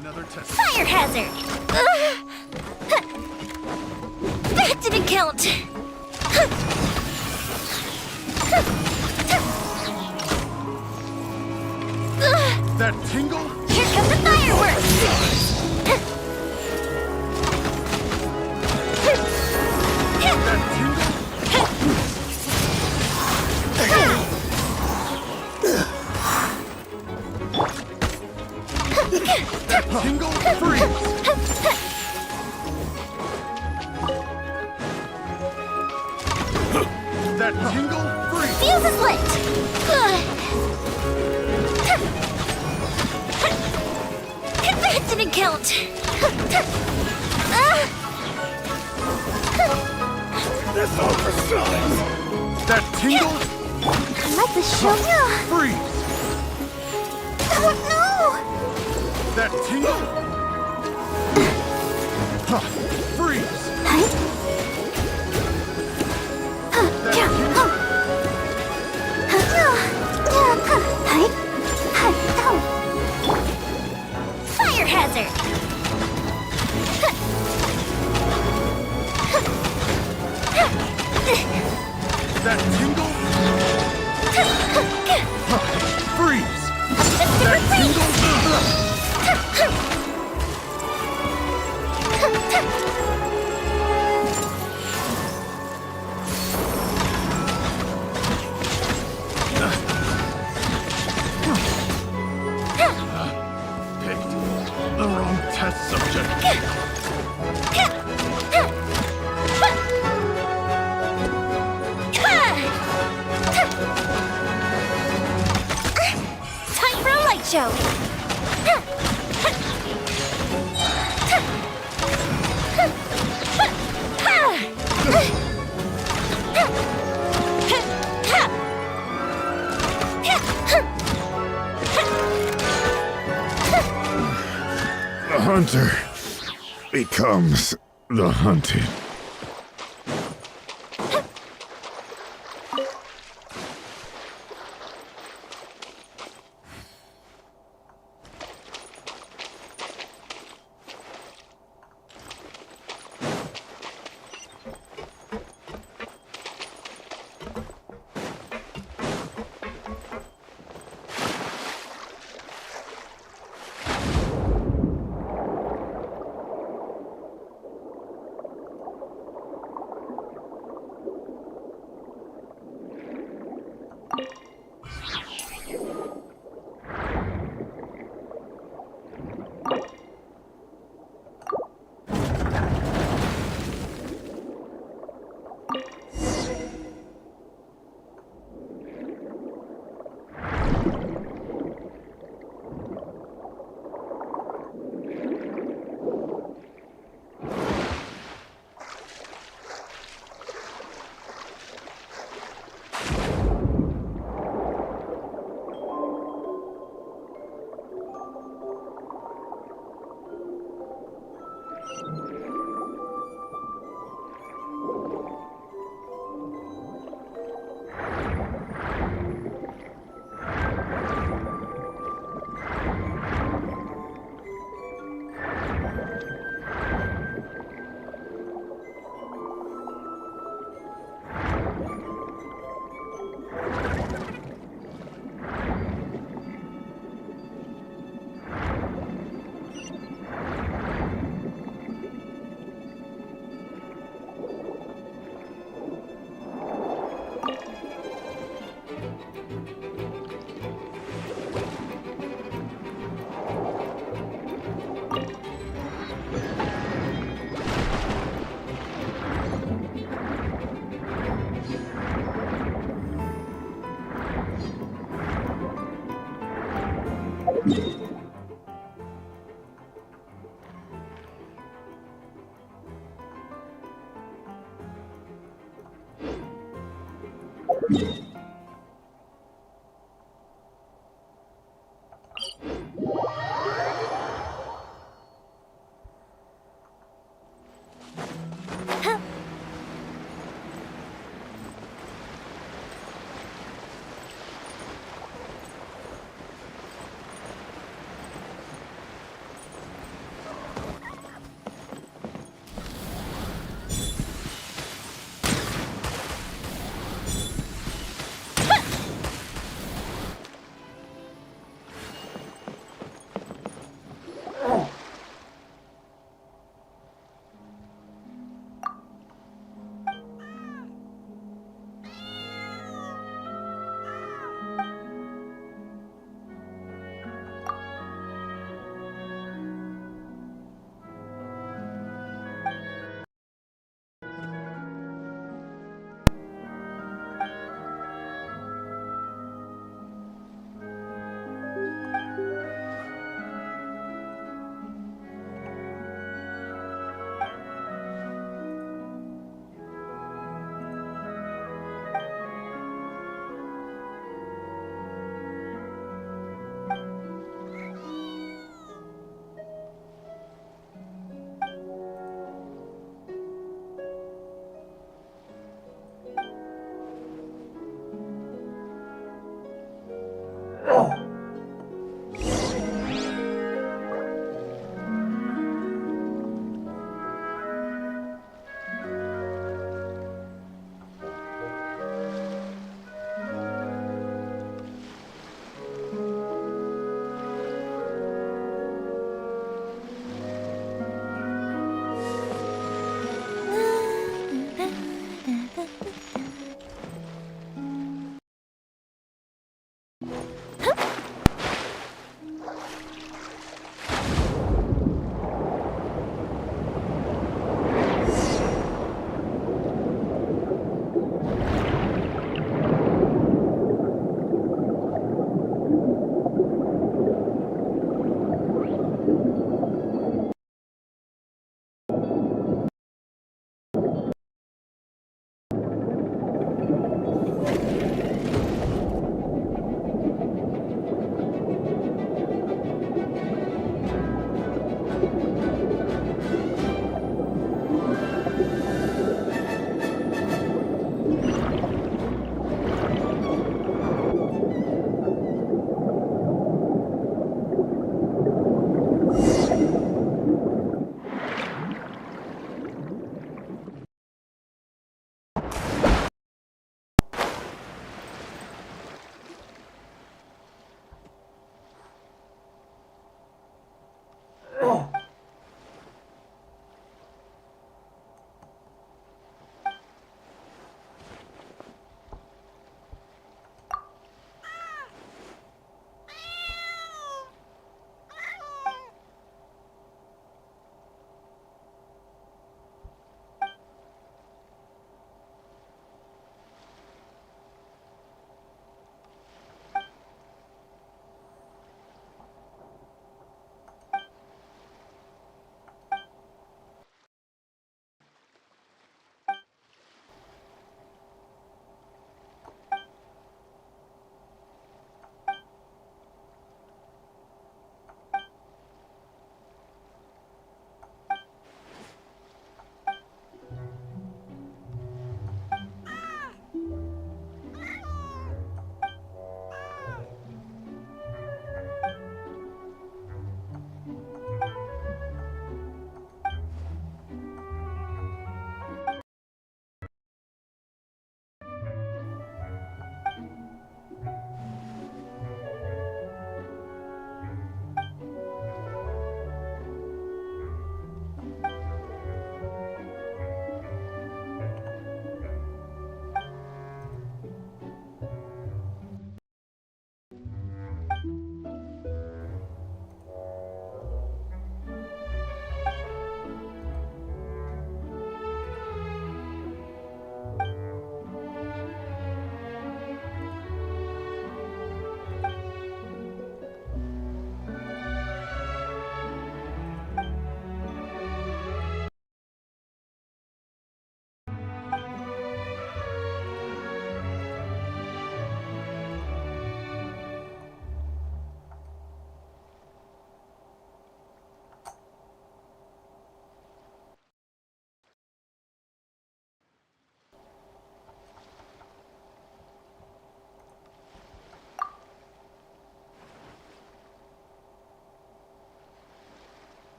Another test. Fire hazard! That didn't count! That tingle? Here come the fireworks! That tingle? That tingle? Freeze! Fuse is lit! That didn't count! That's all for size! That tingle? I like the show. Freeze! Oh no! That tingle? Huh. Freeze! That tingle? Fire hazard! That tingle? Huh. Freeze! That tingle? Picked the wrong test subject. Time for a light show! The hunter becomes the hunted.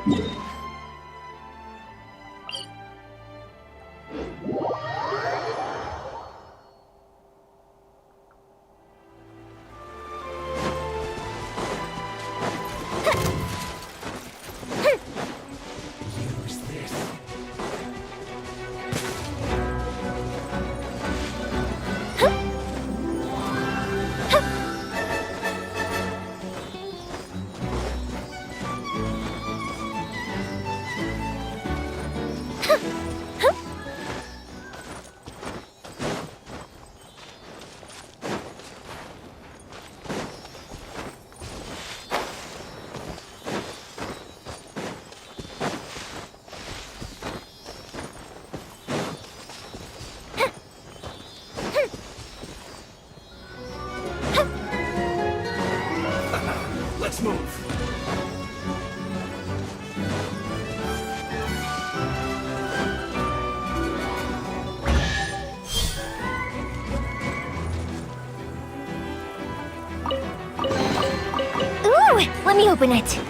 Use this. Let's move. Ooh, let me open it.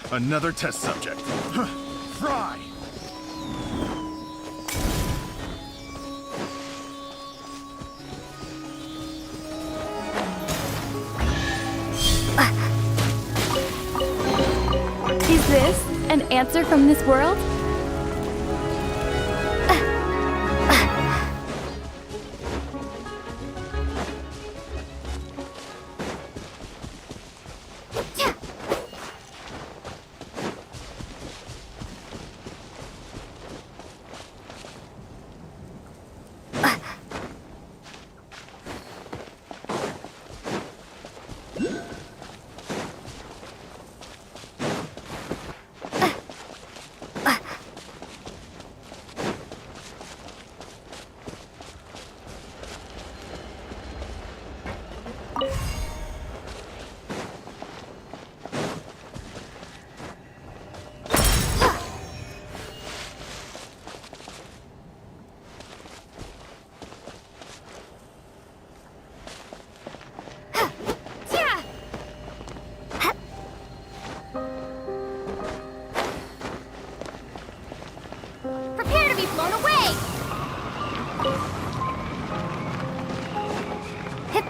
Another test subject. Huh. Fry! Is this an answer from this world? Prepare to be blown away! Hip.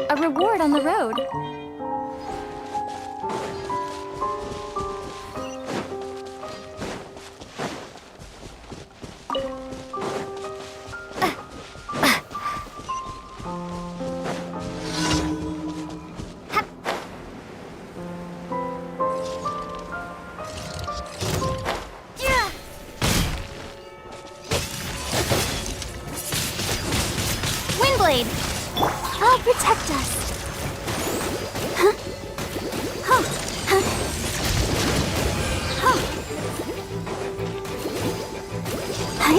A reward on the road. Yeah. Windblade! I'll protect us. Huh? Huh? Huh? Huh? Hi?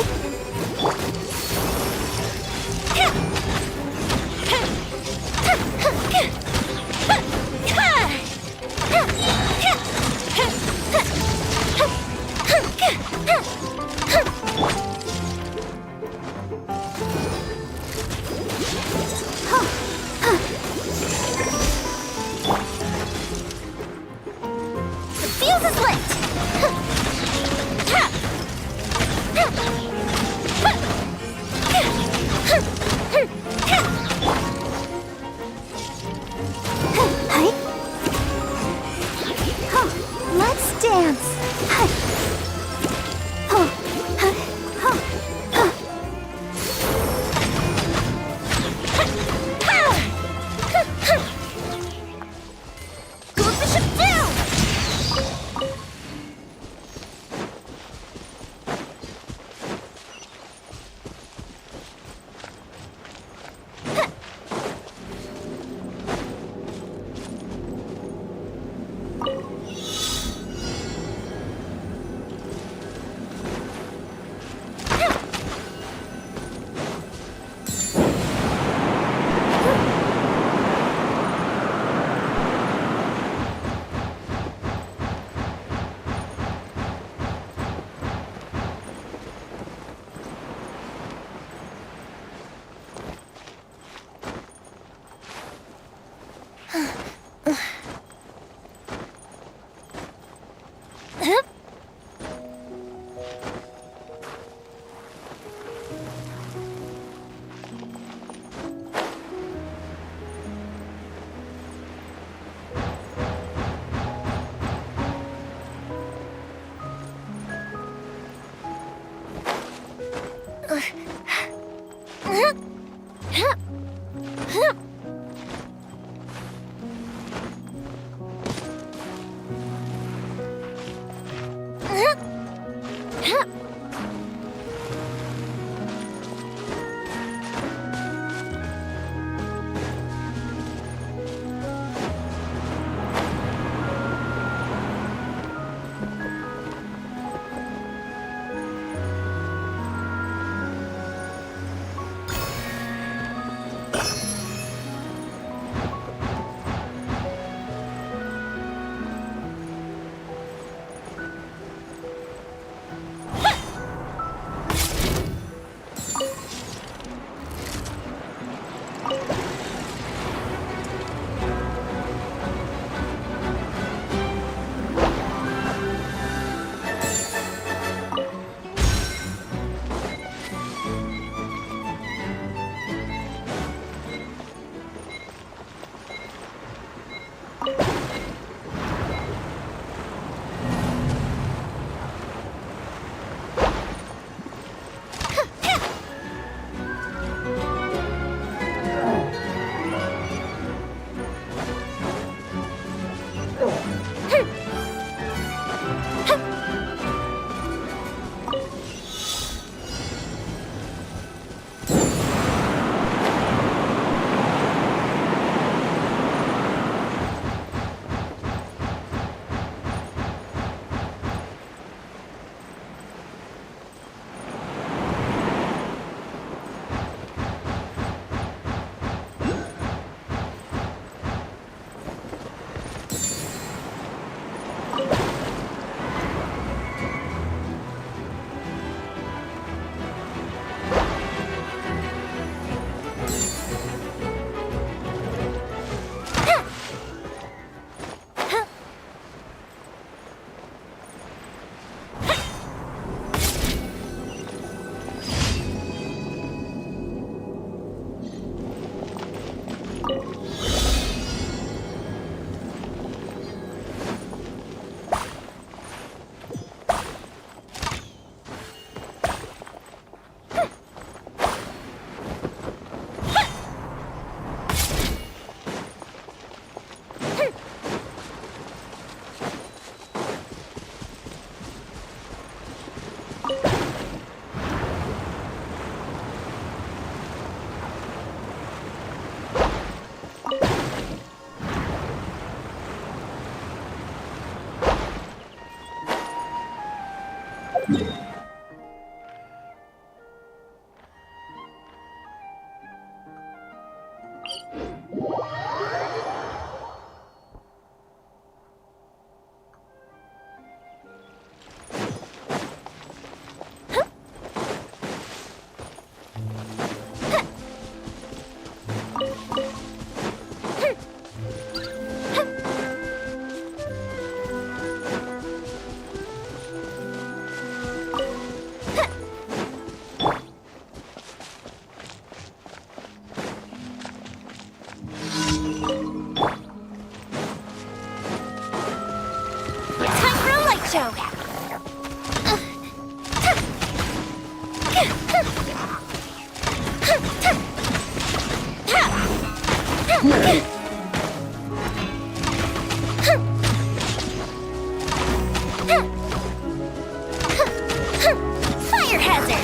Fire hazard!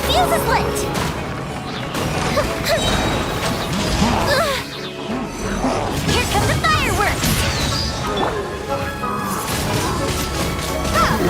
Fuse is lit! Here come the fireworks! Gone!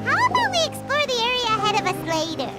How about we explore the area ahead of us later?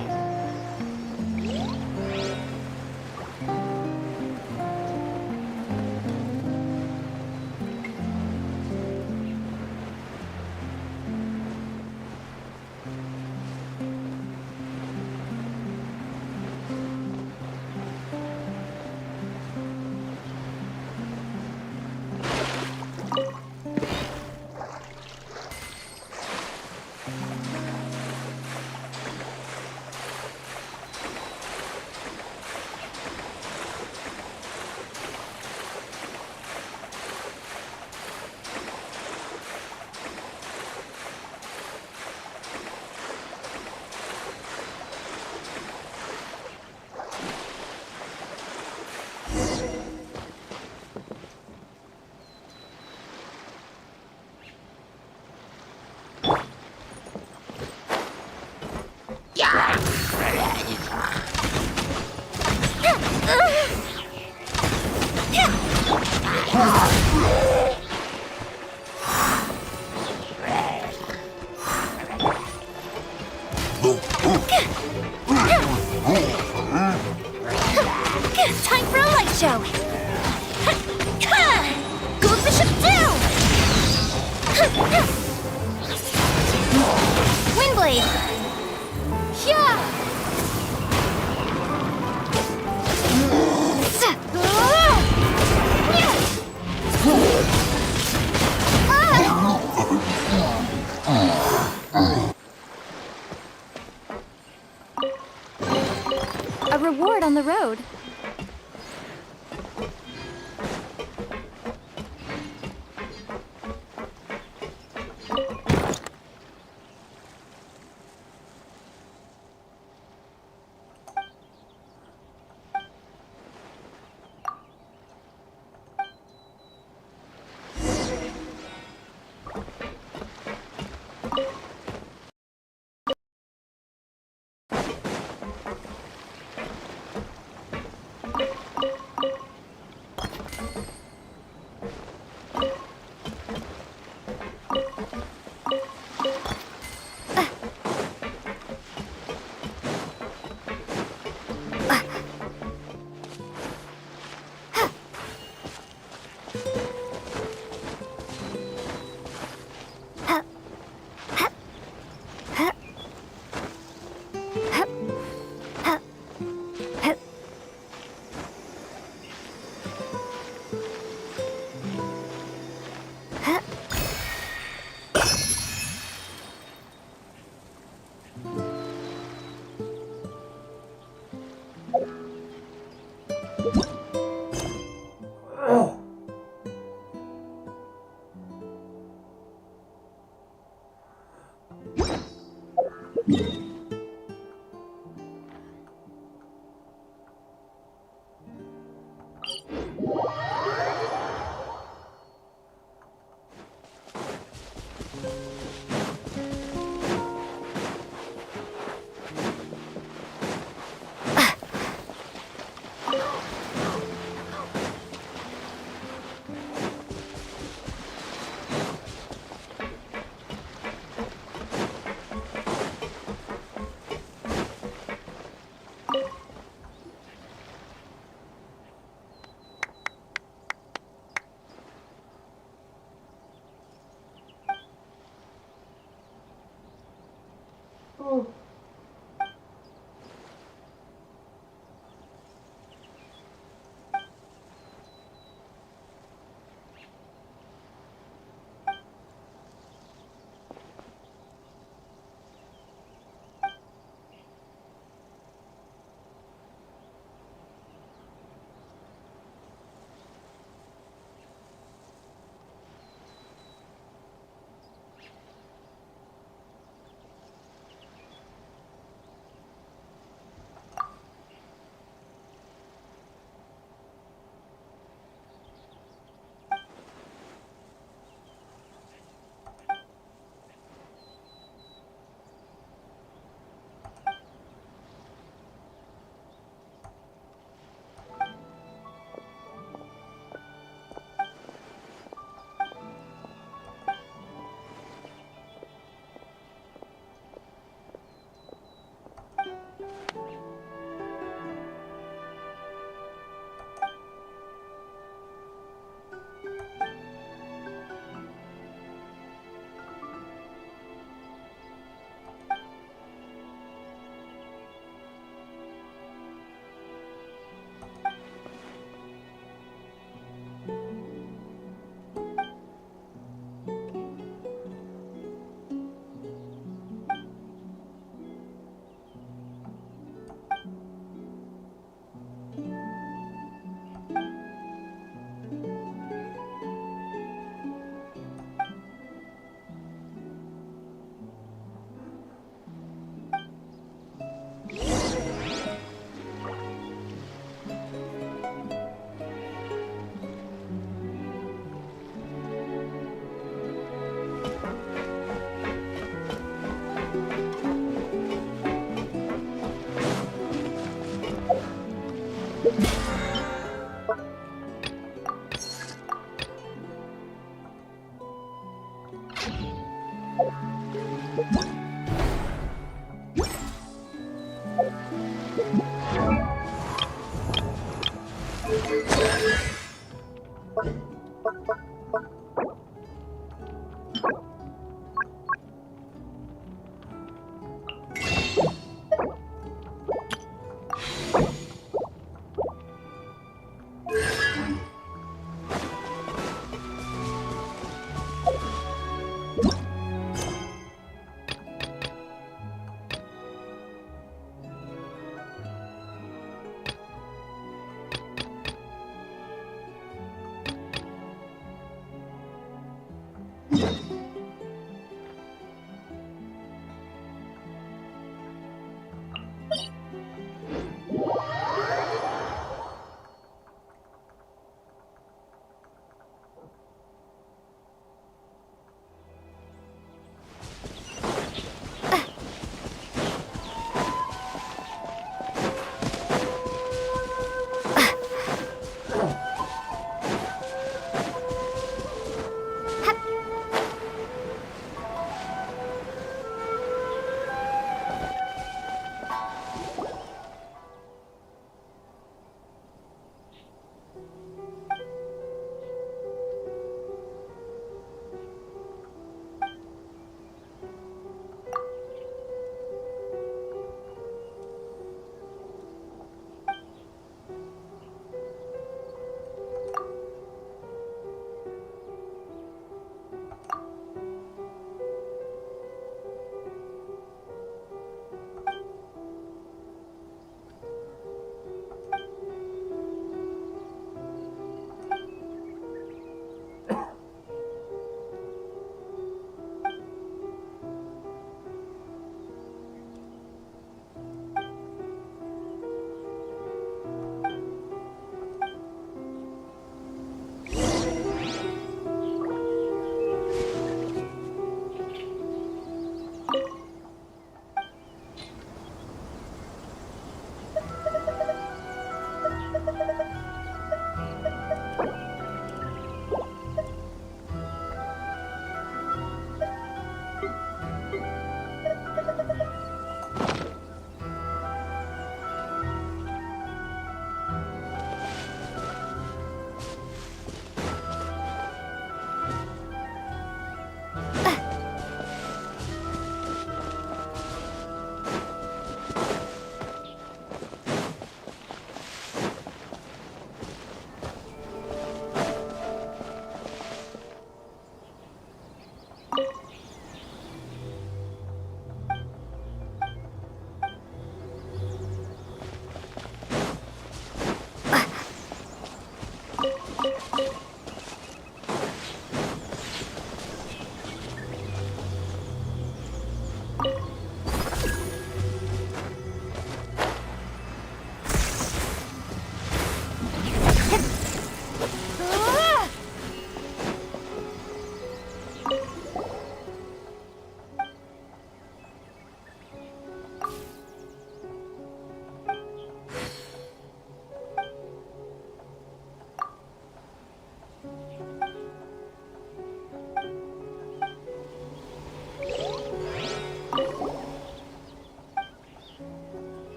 Time for a light show! Gold Bishop down! Windblade!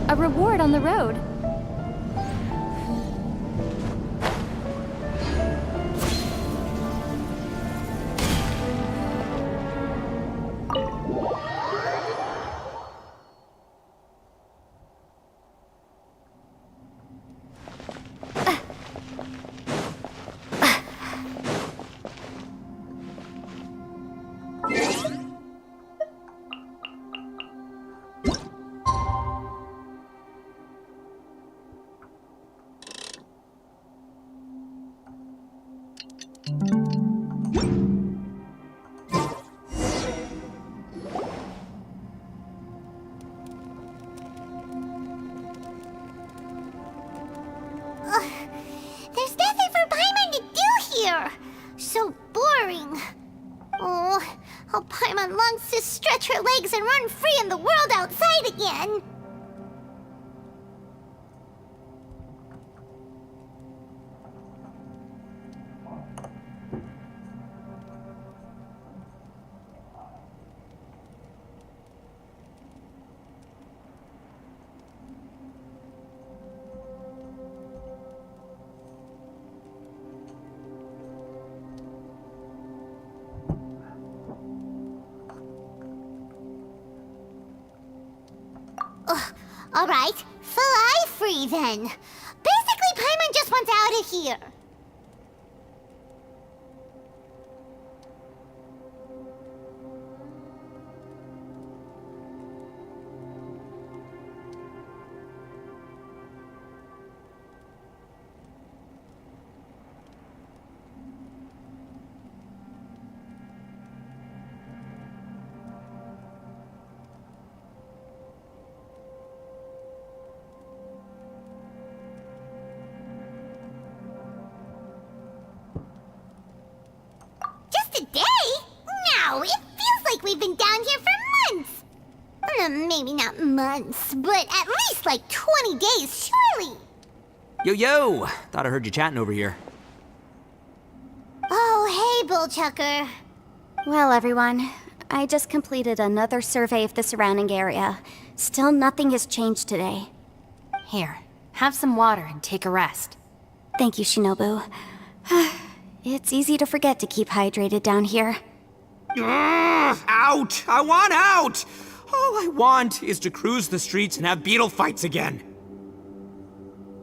A reward on the road. There's nothing for Paimon to do here. So boring. Oh, how Paimon longs to stretch her legs and run free in the world outside again. Alright, fly free then. Basically, Paimon just wants out of here. Just a day? No, it feels like we've been down here for months. Maybe not months, but at least like 20 days, surely. Yo! Thought I heard you chatting over here. Oh, hey, Bullchucker. Well, everyone, I just completed another survey of the surrounding area. Still nothing has changed today. Here, have some water and take a rest. Thank you, Shinobu. It's easy to forget to keep hydrated down here. Ugh, out! I want out! All I want is to cruise the streets and have beetle fights again.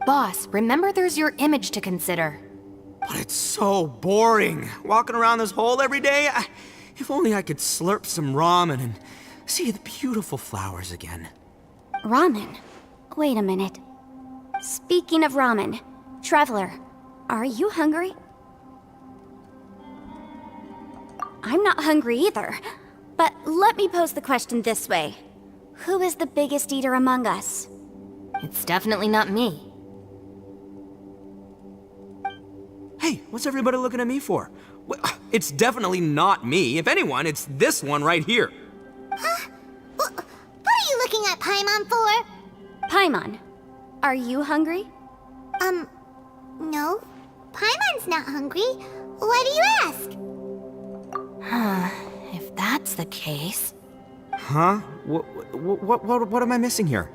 Boss, remember there's your image to consider. But it's so boring, walking around this hole every day. If only I could slurp some ramen and see the beautiful flowers again. Ramen? Wait a minute. Speaking of ramen, Traveler, are you hungry? I'm not hungry either. But let me pose the question this way. Who is the biggest eater among us? It's definitely not me. Hey, what's everybody looking at me for? It's definitely not me. If anyone, it's this one right here. What are you looking at Paimon for? Paimon, are you hungry? No. Paimon's not hungry. Why do you ask? If that's the case... Huh? What am I missing here?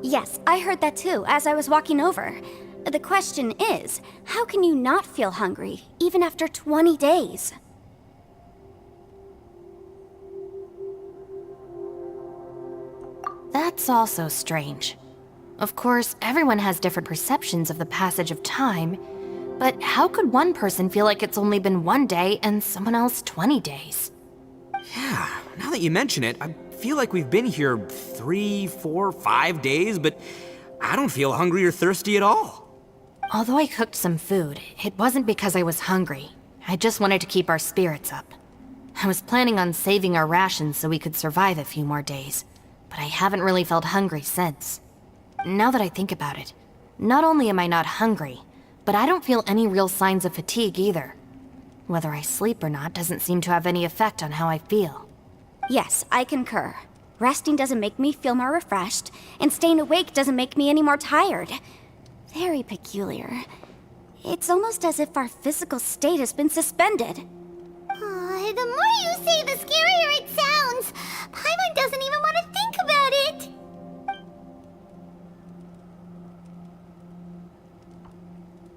Yes, I heard that too, as I was walking over. The question is, how can you not feel hungry, even after 20 days? That's also strange. Of course, everyone has different perceptions of the passage of time, but how could one person feel like it's only been 1 day and someone else 20 days? Yeah, now that you mention it, I feel like we've been here 3, 4, 5 days, but I don't feel hungry or thirsty at all. Although I cooked some food, it wasn't because I was hungry. I just wanted to keep our spirits up. I was planning on saving our rations so we could survive a few more days, but I haven't really felt hungry since. Now that I think about it, not only am I not hungry, but I don't feel any real signs of fatigue either. Whether I sleep or not doesn't seem to have any effect on how I feel. Yes, I concur. Resting doesn't make me feel more refreshed, and staying awake doesn't make me any more tired. Very peculiar. It's almost as if our physical state has been suspended. The more you say, the scarier it sounds. Paimon doesn't even want to think about it.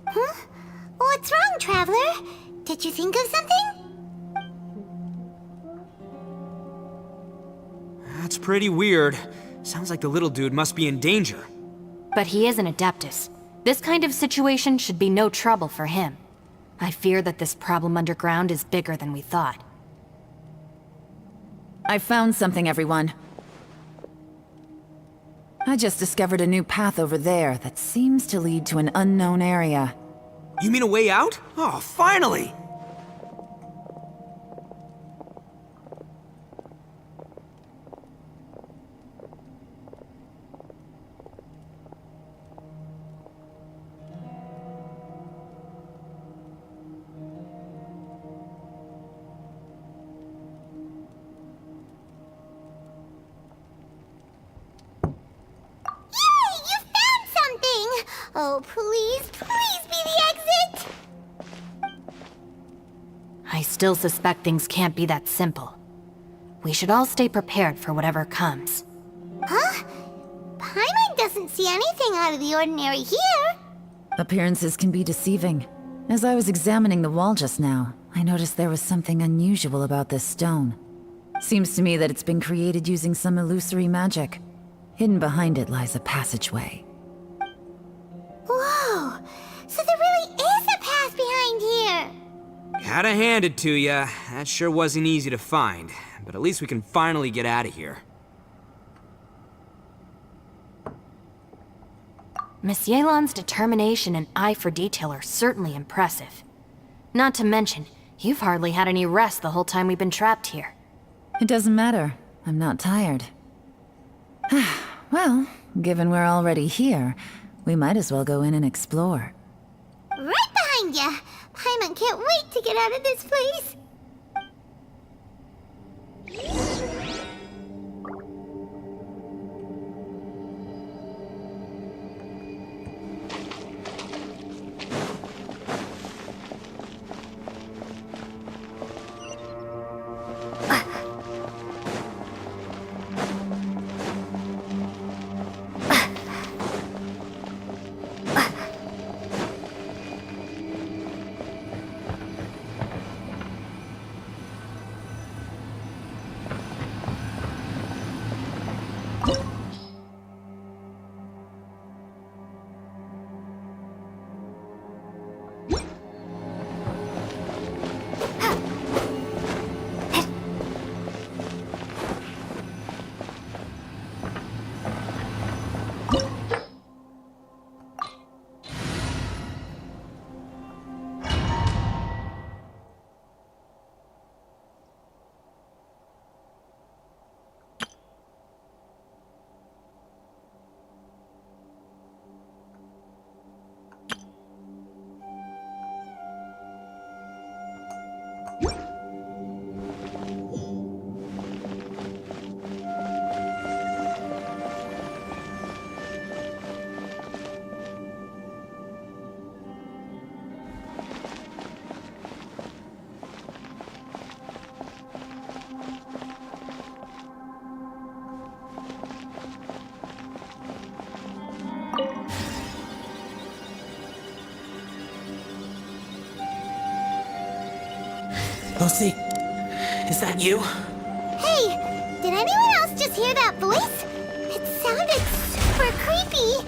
Huh? What's wrong, Traveler? Did you think of something? That's pretty weird. Sounds like the little dude must be in danger. But he is an Adeptus. This kind of situation should be no trouble for him. I fear that this problem underground is bigger than we thought. I found something, everyone. I just discovered a new path over there that seems to lead to an unknown area. You mean a way out? Oh, finally! Yay! You found something! Oh, please, please be the exit! I still suspect things can't be that simple. We should all stay prepared for whatever comes. Huh? Paimon doesn't see anything out of the ordinary here. Appearances can be deceiving. As I was examining the wall just now, I noticed there was something unusual about this stone. Seems to me that it's been created using some illusory magic. Hidden behind it lies a passageway. Whoa! So there really is a path behind here! Gotta hand it to ya. That sure wasn't easy to find. But at least we can finally get out of here. Miss Yelan's determination and eye for detail are certainly impressive. Not to mention, you've hardly had any rest the whole time we've been trapped here. It doesn't matter. I'm not tired. Well, given we're already here, we might as well go in and explore. Right behind ya! Paimon can't wait to get out of this place! Lucy, is that you? Hey, did anyone else just hear that voice? It sounded super creepy.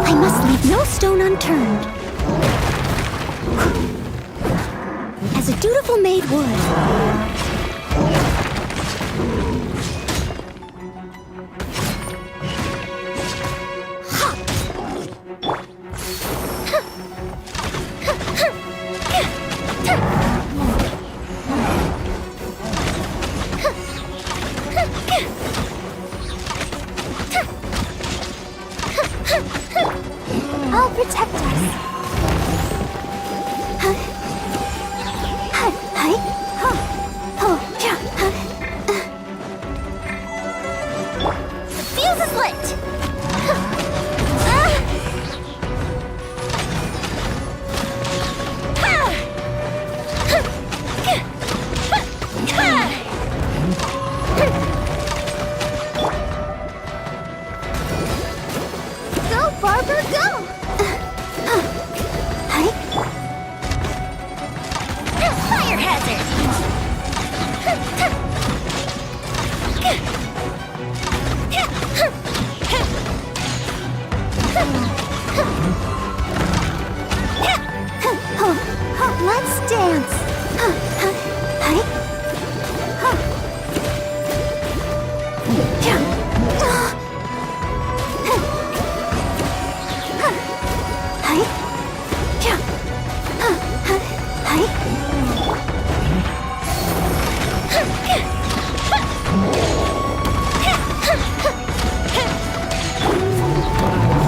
I must leave no stone unturned. As a dutiful maid would. I'll protect us. The fuse is lit. Go, Barber, go! Fire hazard! Let's dance.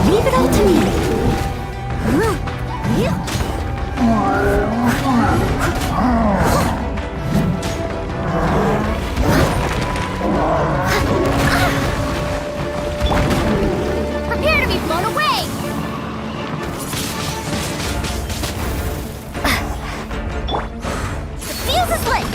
Leave it all to me. Prepare to be blown away! The fuse is lit!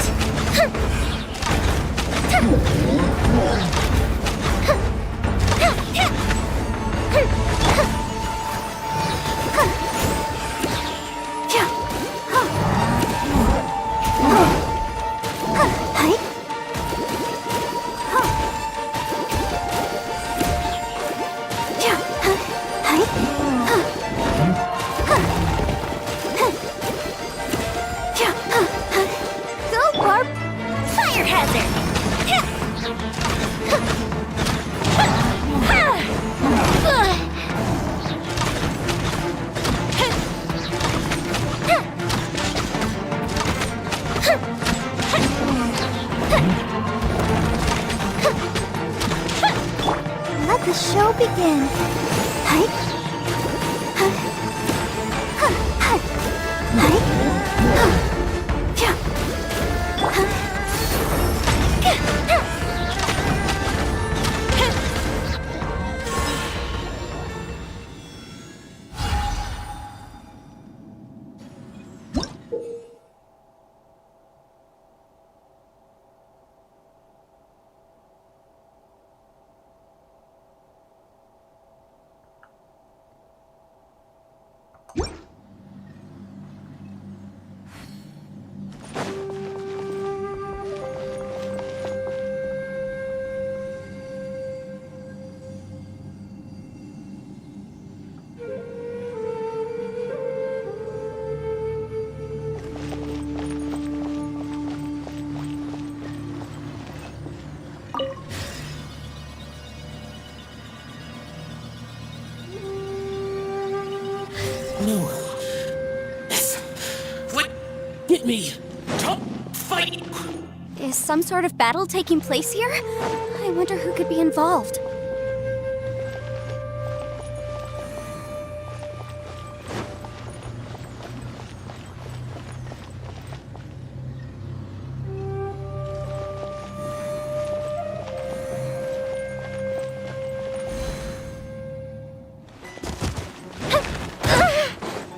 Go, Barb! Fire hazard! Let the show begin. Get me! Don't fight! Is some sort of battle taking place here? I wonder who could be involved.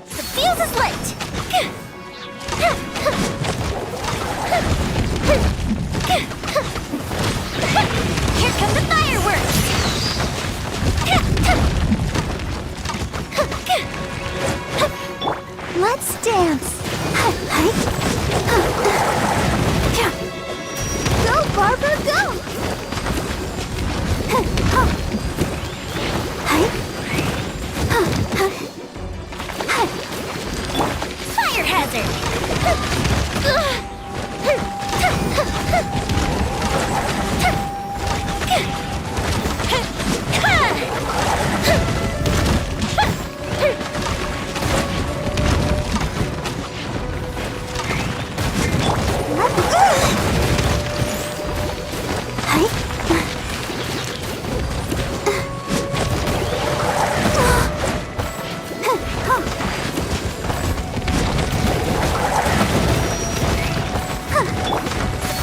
The fuse is lit! Here come the fireworks! Let's dance! Go, Barbara, go! Fire hazard!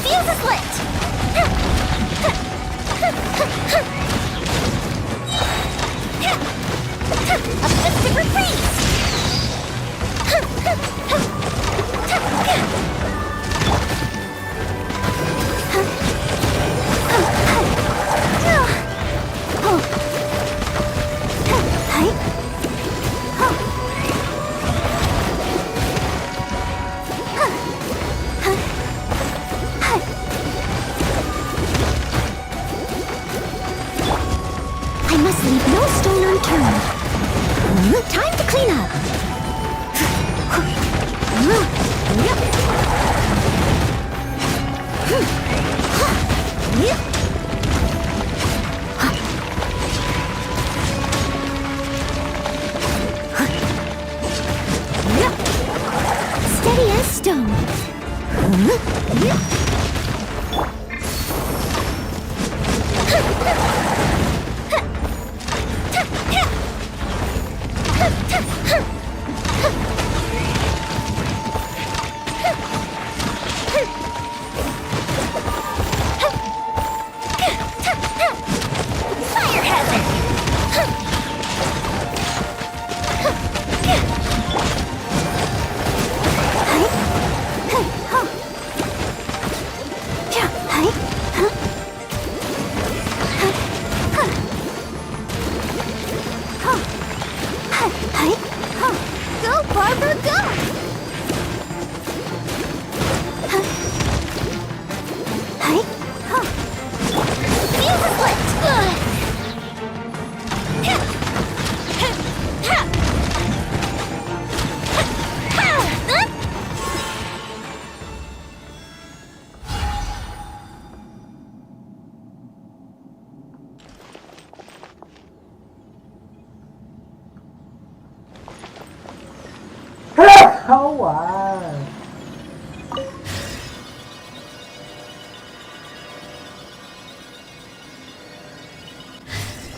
Fuse is lit! A festive reprise! I must leave no stone unturned. Time to clean up. Steady as stone. Fire hazard! Go, Barbara, go! Fuse is lit!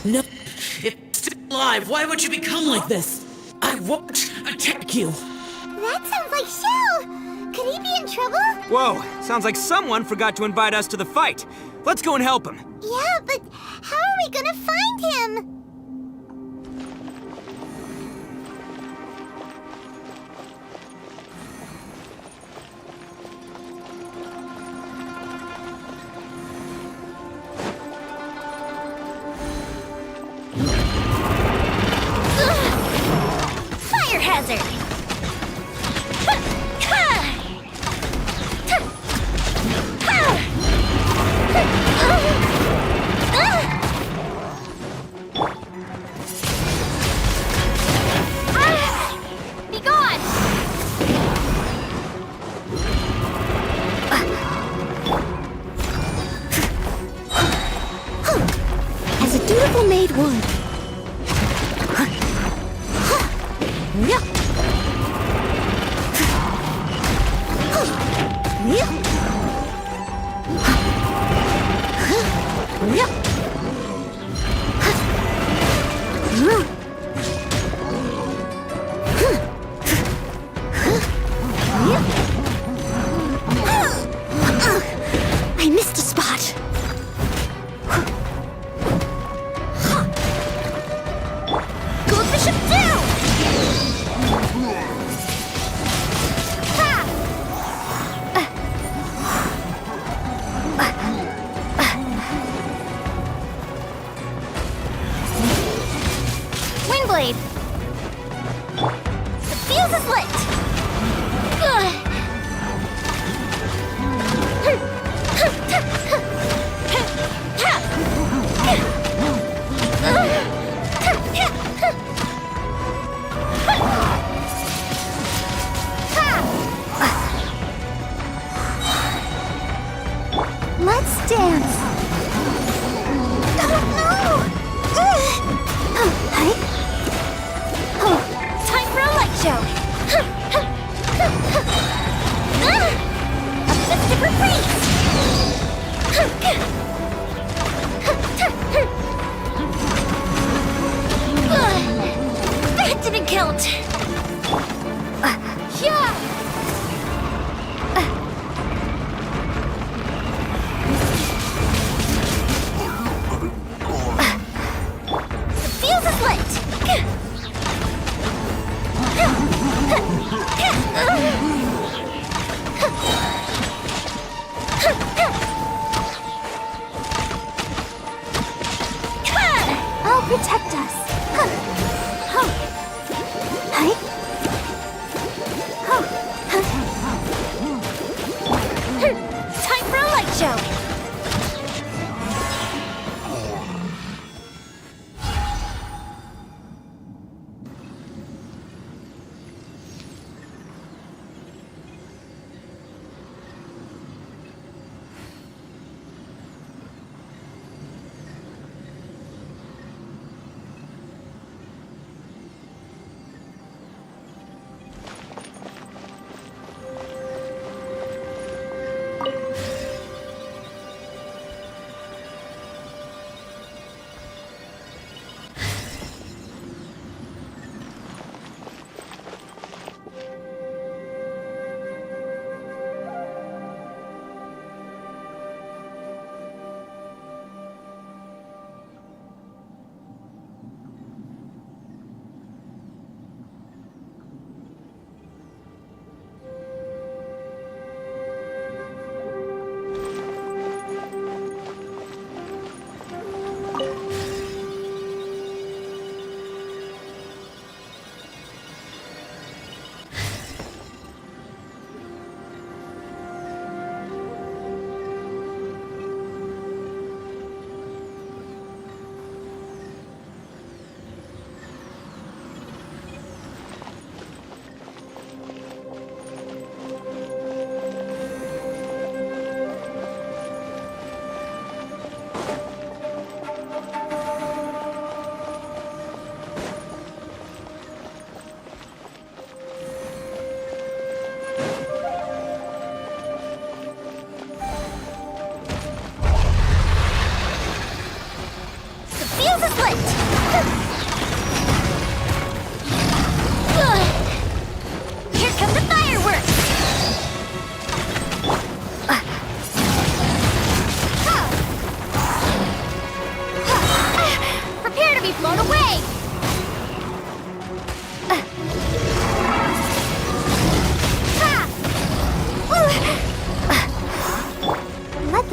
No, it's still alive. Why would you become like this? I won't attack you. That sounds like Shell! Could he be in trouble? Whoa, sounds like someone forgot to invite us to the fight. Let's go and help him. Yeah, but how are we gonna find him? Fire hazard! Be gone! As a dutiful maid would. is lit! Let's dance. Oh no! Time for a light show. A festive reprise. That didn't count. Yeah. The fuse is lit. I'll protect us. Time for a light show.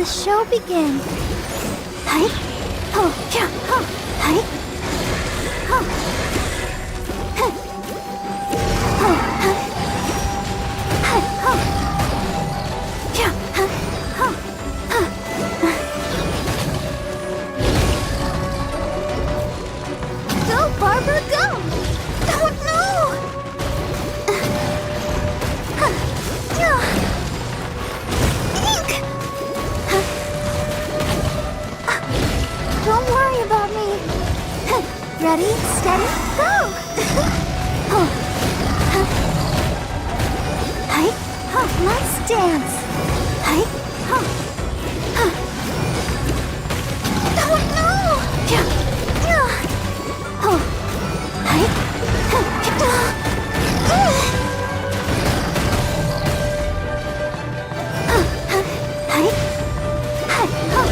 the show begin. Hi. Oh, yeah. Oh, hi. Oh. Huh. Oh, huh. Hi. Oh. Yeah. Huh. Oh. Huh. Go, Barbara, go! Oh, no! Don't worry about me. Ready, steady, go! Oh. Hi. Oh, let's dance. Hi. Oh. Oh, no! Yeah. Yeah. Oh. Hi. Hi. Hi. Oh.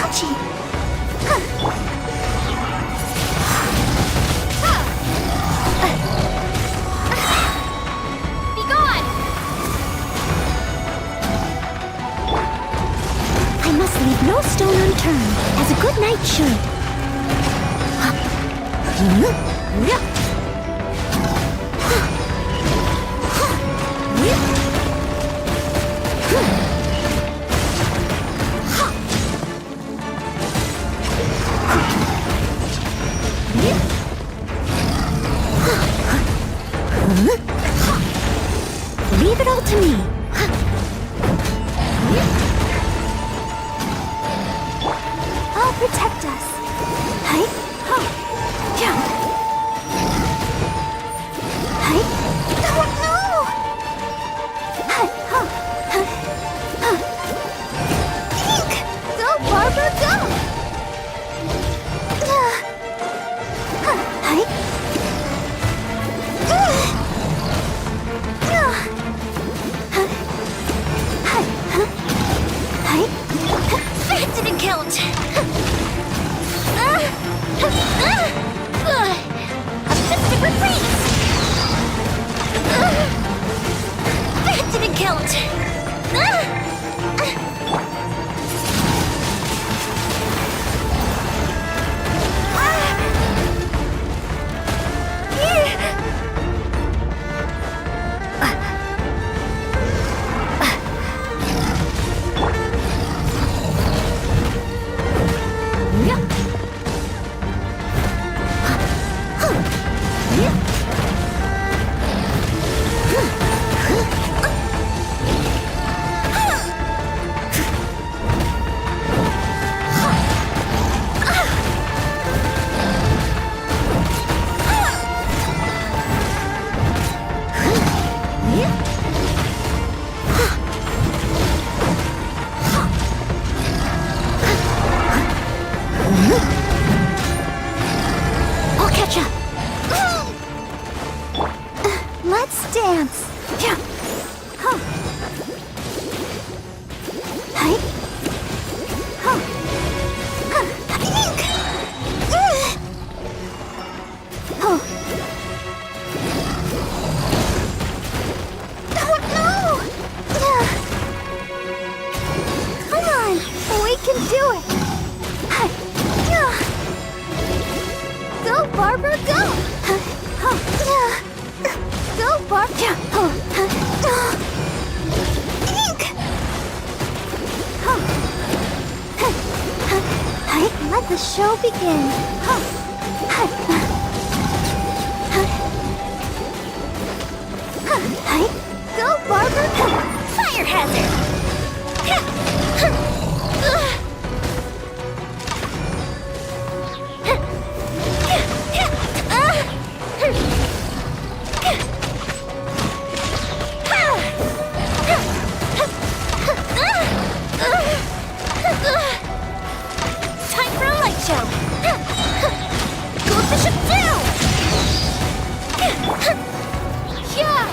Ouchie! Be gone! I must leave no stone unturned, as a good knight should. Leave it all to me. I'll protect us. Hi. Yeah. Hi. Oh no! Ink! Go, Barbara, go! Hi. That didn't count. A mystic retreat. That didn't count. I'll catch up. Let's dance. Yeah. Huh. Hi. Huh. Ink. Oh. Oh no! Come on, we can do it. Go, Barbara, go! Go, Barbara! Ink! Let the show begin. Go, Barbara! Fire hazard! Time for a light show! Go Bishop down! Yeah!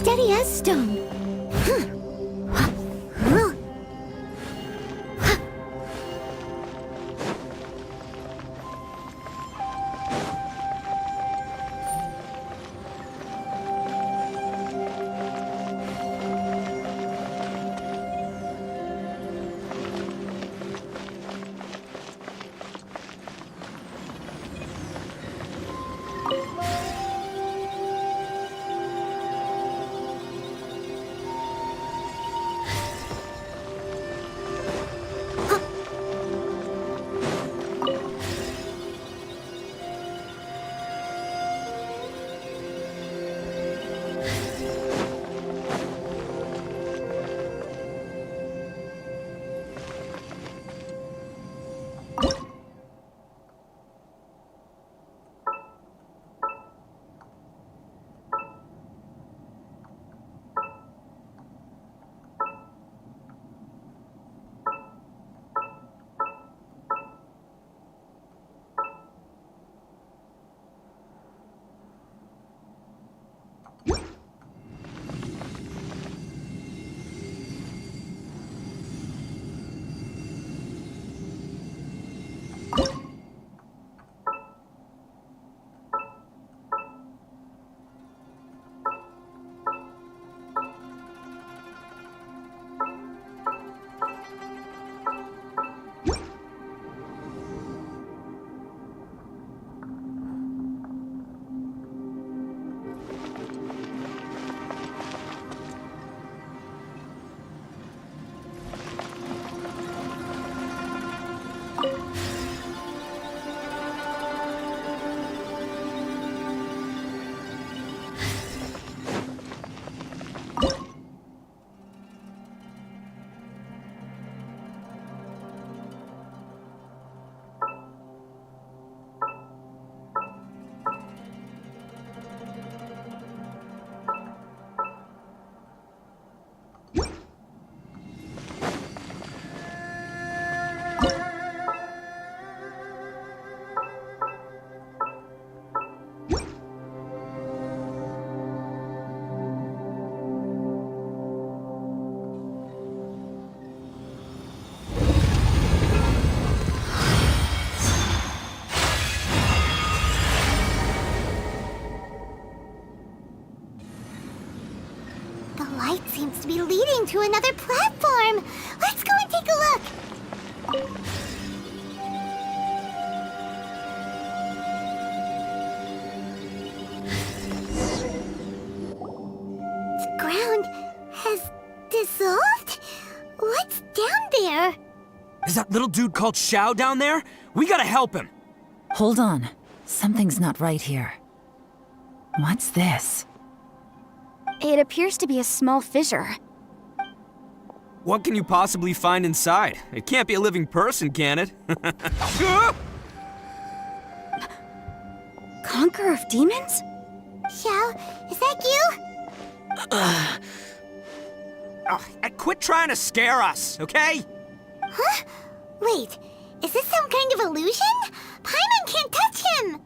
steady as stone. Seems to be leading to another platform. Let's go and take a look. The ground has dissolved? What's down there? Is that little dude called Xiao down there? We gotta help him. Hold on. Something's not right here. What's this? It appears to be a small fissure. What can you possibly find inside? It can't be a living person, can it? Conqueror of demons? Xiao, is that you? Quit trying to scare us, okay? Huh? Wait, is this some kind of illusion? Paimon can't touch him!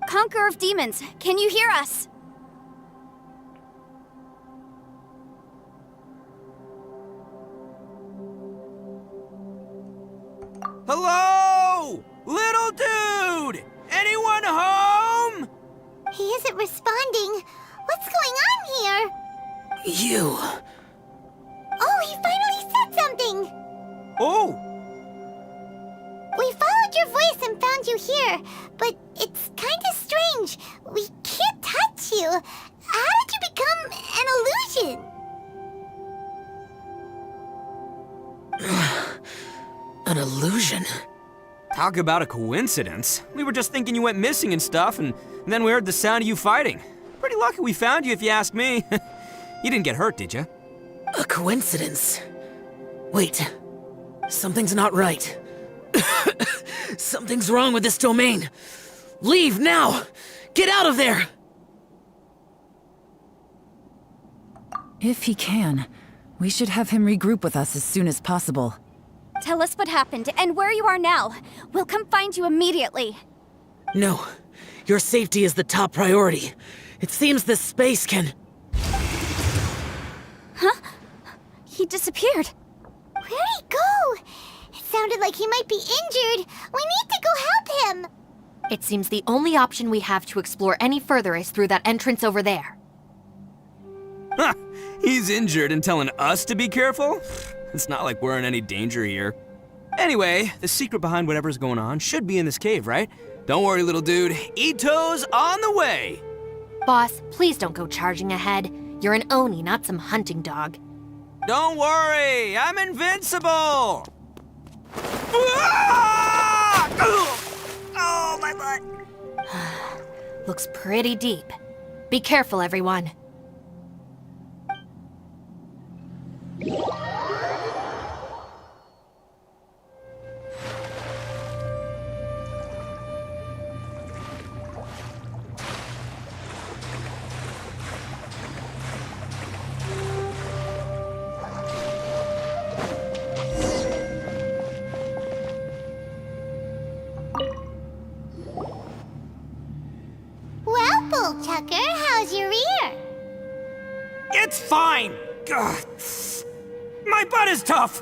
Conqueror of demons, can you hear us? Hello? Little dude! Anyone home? He isn't responding. What's going on here? You. Oh, he finally said something! Oh! We followed your voice and found you here, but it's kinda strange. We can't touch you. How did you become an illusion? An illusion? Talk about a coincidence. We were just thinking you went missing and stuff, and then we heard the sound of you fighting. Pretty lucky we found you, if you ask me. You didn't get hurt, did you? A coincidence? Wait. Something's not right. Something's wrong with this domain. Leave now! Get out of there! If he can, we should have him regroup with us as soon as possible. Tell us what happened and where you are now. We'll come find you immediately. No. Your safety is the top priority. It seems this space can... He disappeared. Where'd he go? It sounded like he might be injured. We need to go help him. It seems the only option we have to explore any further is through that entrance over there. Huh, he's injured and telling us to be careful? It's not like we're in any danger here. Anyway, the secret behind whatever's going on should be in this cave, right? Don't worry, little dude. Ito's on the way! Boss, please don't go charging ahead. You're an Oni, not some hunting dog. Don't worry, I'm invincible! Ah! Oh, my butt! Looks pretty deep. Be careful, everyone. Well, Bullchucker, how's your ear? It's fine! Ugh. My butt is tough!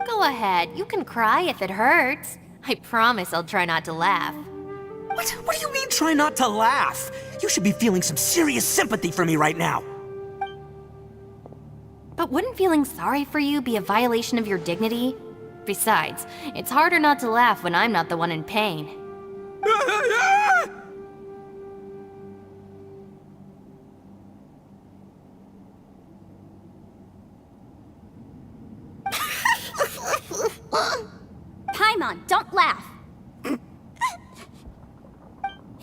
Go ahead, you can cry if it hurts. I promise I'll try not to laugh. What do you mean, try not to laugh? You should be feeling some serious sympathy for me right now. But wouldn't feeling sorry for you be a violation of your dignity? Besides, it's harder not to laugh when I'm not the one in pain. Paimon, don't laugh.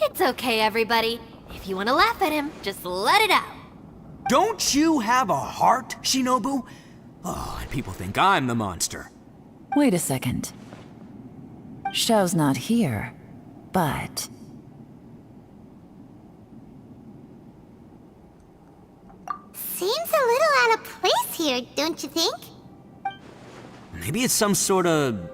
It's okay, everybody. If you want to laugh at him, just let it out. Don't you have a heart, Shinobu? Oh, and people think I'm the monster. Wait a second. Xiao's not here, but... Seems a little out of place here, don't you think? Maybe it's some sort of,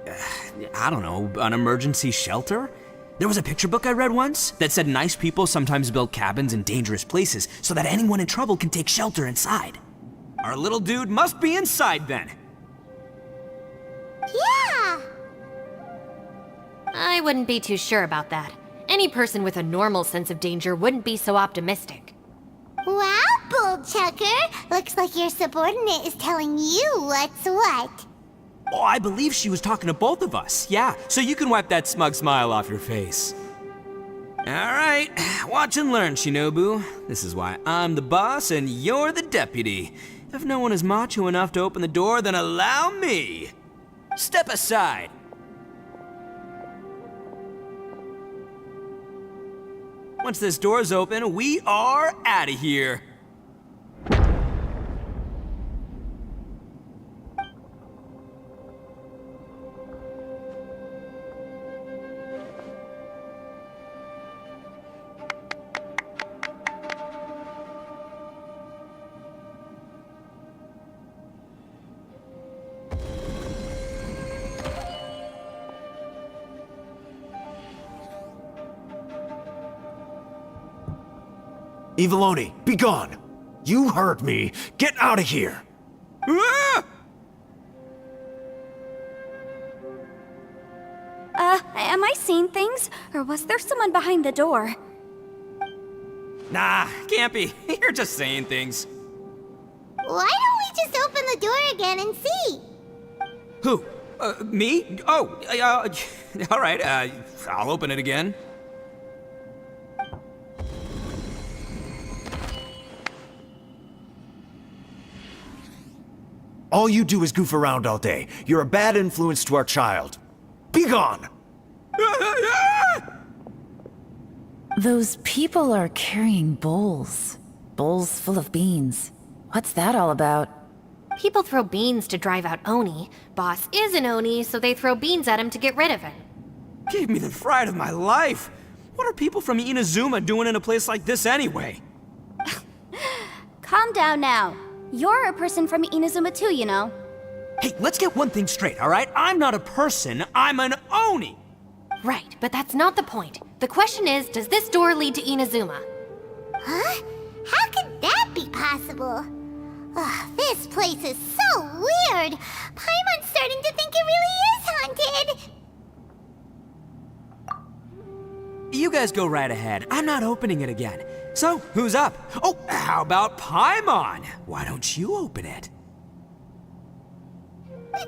I don't know, an emergency shelter? There was a picture book I read once that said nice people sometimes build cabins in dangerous places so that anyone in trouble can take shelter inside. Our little dude must be inside then. Yeah! I wouldn't be too sure about that. Any person with a normal sense of danger wouldn't be so optimistic. Wow, Bullchucker! Looks like your subordinate is telling you what's what. Oh, I believe she was talking to both of us. Yeah, so you can wipe that smug smile off your face. All right, watch and learn, Shinobu. This is why I'm the boss and you're the deputy. If no one is macho enough to open the door, then allow me. Step aside. Once this door's open, we are out of here. Eviloni, be gone! You heard me! Get out of here! Ah! Am I seeing things? Or was there someone behind the door? Nah, can't be. You're just saying things. Why don't we just open the door again and see? Who? Me? Oh, all right, I'll open it again. All you do is goof around all day. You're a bad influence to our child. Be gone! Those people are carrying bowls. Bowls full of beans. What's that all about? People throw beans to drive out Oni. Boss is an Oni, so they throw beans at him to get rid of him. Gave me the fright of my life. What are people from Inazuma doing in a place like this anyway? Calm down now. You're a person from Inazuma too, you know. Hey, let's get one thing straight, all right? I'm not a person, I'm an Oni! Right, but that's not the point. The question is, does this door lead to Inazuma? Huh? How could that be possible? Ugh, This place is so weird. Paimon's starting to think it really is haunted. You guys go right ahead. I'm not opening it again. So, who's up? Oh, how about Paimon? Why don't you open it? No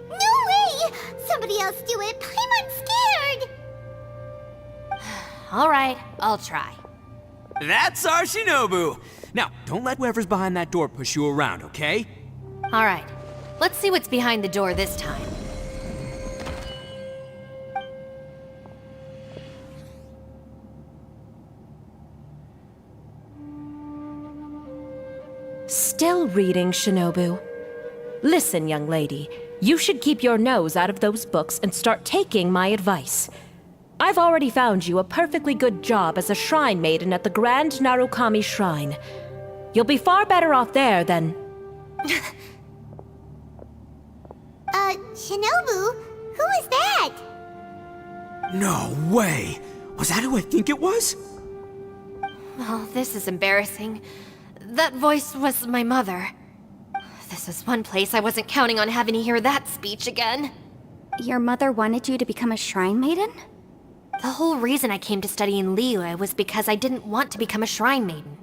way! Somebody else do it. Paimon's scared. All right, I'll try. That's our Shinobu. Now, don't let whoever's behind that door push you around, okay? All right, let's see what's behind the door this time. Still reading, Shinobu. Listen, young lady, you should keep your nose out of those books and start taking my advice. I've already found you a perfectly good job as a shrine maiden at the Grand Narukami Shrine. You'll be far better off there than... Shinobu? Who is that? No way! Was that who I think it was? Oh, this is embarrassing. That voice was my mother. This is one place I wasn't counting on having to hear that speech again. Your mother wanted you to become a shrine maiden? The whole reason I came to study in Liyue was because I didn't want to become a shrine maiden.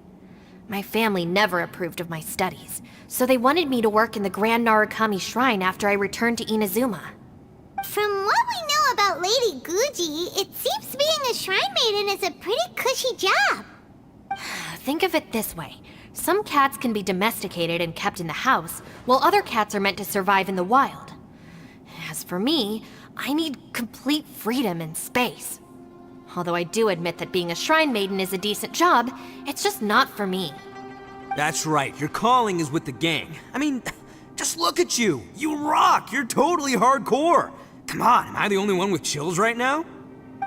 My family never approved of my studies, so they wanted me to work in the Grand Narukami Shrine after I returned to Inazuma. From what we know about Lady Guji, it seems being a shrine maiden is a pretty cushy job. Think of it this way. Some cats can be domesticated and kept in the house, while other cats are meant to survive in the wild. As for me, I need complete freedom and space. Although I do admit that being a shrine maiden is a decent job, it's just not for me. That's right, your calling is with the gang. I mean, just look at you. You rock, you're totally hardcore. Come on, am I the only one with chills right now?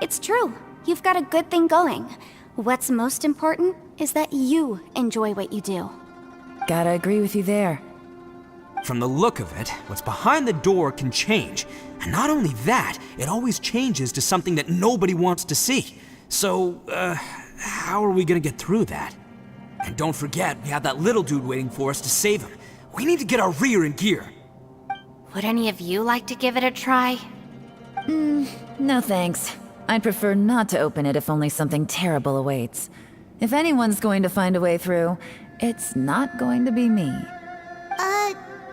It's true. You've got a good thing going. What's most important is that you enjoy what you do. Gotta agree with you there. From the look of it, what's behind the door can change. And not only that, it always changes to something that nobody wants to see. So, how are we gonna get through that? And don't forget, we have that little dude waiting for us to save him. We need to get our rear in gear. Would any of you like to give it a try? No thanks. I'd prefer not to open it if only something terrible awaits. If anyone's going to find a way through, it's not going to be me.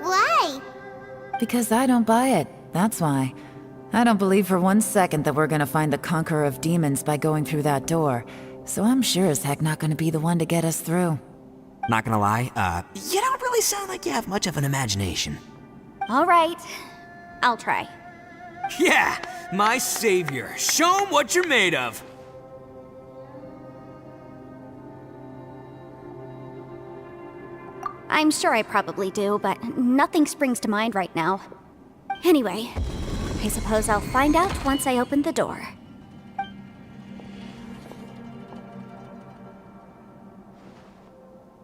Why? Because I don't buy it, that's why. I don't believe for 1 second that we're gonna find the Conqueror of Demons by going through that door. So I'm sure as heck not gonna be the one to get us through. Not gonna lie, you don't really sound like you have much of an imagination. All right. I'll try. Yeah, my savior. Show him what you're made of. I'm sure I probably do, but nothing springs to mind right now. Anyway, I suppose I'll find out once I open the door.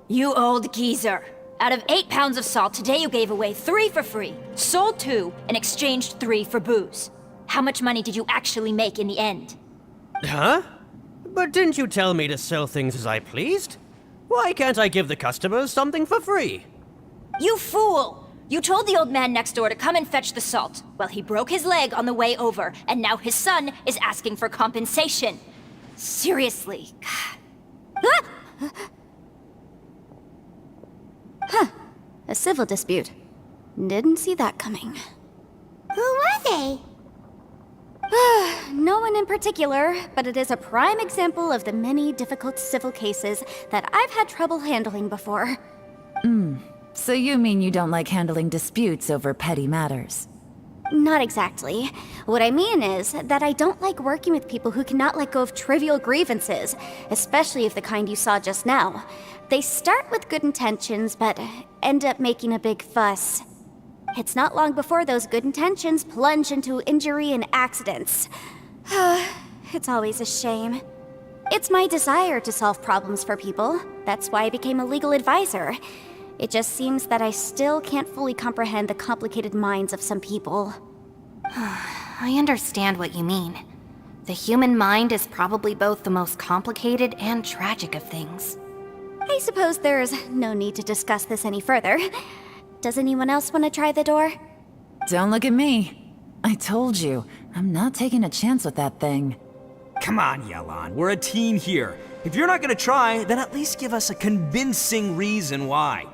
You old geezer. Out of 8 pounds of salt, today you gave away 3 for free, sold 2, and exchanged 3 for booze. How much money did you actually make in the end? Huh? But didn't you tell me to sell things as I pleased? Why can't I give the customers something for free? You fool! You told the old man next door to come and fetch the salt. Well, he broke his leg on the way over, and now his son is asking for compensation. Seriously. A civil dispute. Didn't see that coming. Who were they? No one in particular, but it is a prime example of the many difficult civil cases that I've had trouble handling before. So you mean you don't like handling disputes over petty matters? Not exactly. What I mean is that I don't like working with people who cannot let go of trivial grievances, especially of the kind you saw just now. They start with good intentions, but end up making a big fuss. It's not long before those good intentions plunge into injury and accidents. It's always a shame. It's my desire to solve problems for people. That's why I became a legal advisor. It just seems that I still can't fully comprehend the complicated minds of some people. I understand what you mean. The human mind is probably both the most complicated and tragic of things. I suppose there's no need to discuss this any further. Does anyone else want to try the door? Don't look at me. I told you, I'm not taking a chance with that thing. Come on, Yelan, we're a team here. If you're not gonna try, then at least give us a convincing reason why.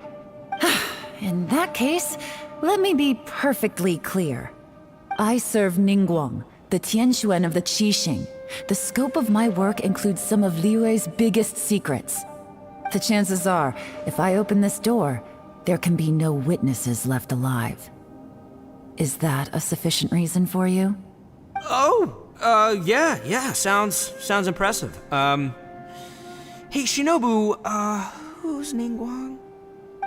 In that case, let me be perfectly clear. I serve Ningguang, the Tianquan of the Qixing. The scope of my work includes some of Liyue's biggest secrets. The chances are, if I open this door, there can be no witnesses left alive. Is that a sufficient reason for you? Yeah, sounds impressive. Hey, Shinobu, who's Ningguang?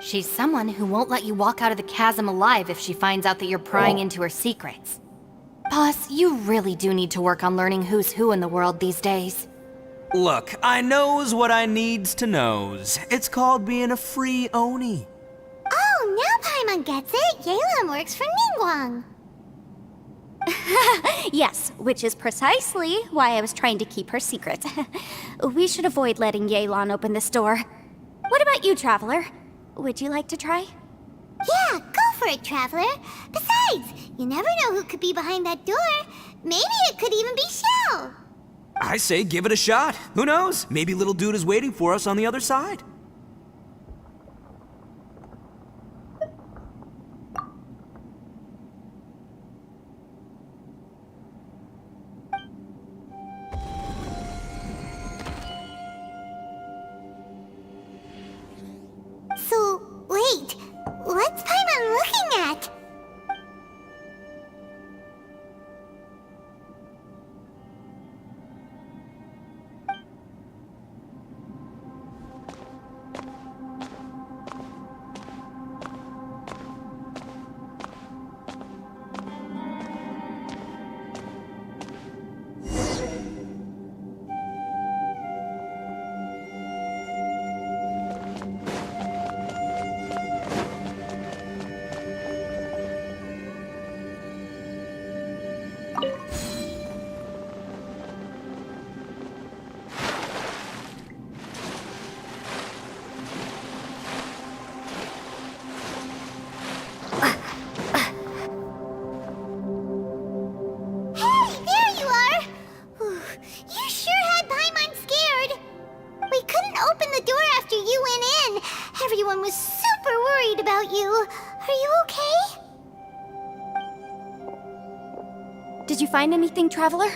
She's someone who won't let you walk out of the chasm alive if she finds out that you're prying into her secrets. Boss, you really do need to work on learning who's who in the world these days. Look, I knows what I needs to knows. It's called being a free Oni. Oh, now Paimon gets it. Yelan works for Ningguang. Yes, which is precisely why I was trying to keep her secret. We should avoid letting Yelan open this door. What about you, Traveler? Would you like to try? Yeah, go for it, Traveler. Besides, you never know who could be behind that door. Maybe it could even be Xiao. I say give it a shot. Who knows? Maybe little dude is waiting for us on the other side. So, wait. What's Paimon looking at? Everyone was super worried about you. Are you okay? Did you find anything, Traveler?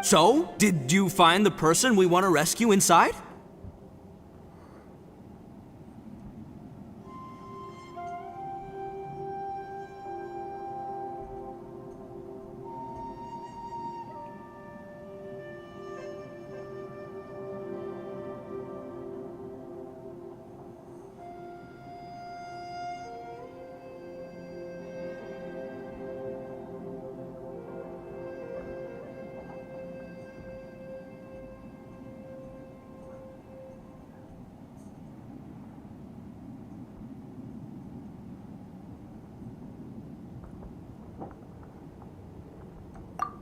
So, did you find the person we want to rescue inside?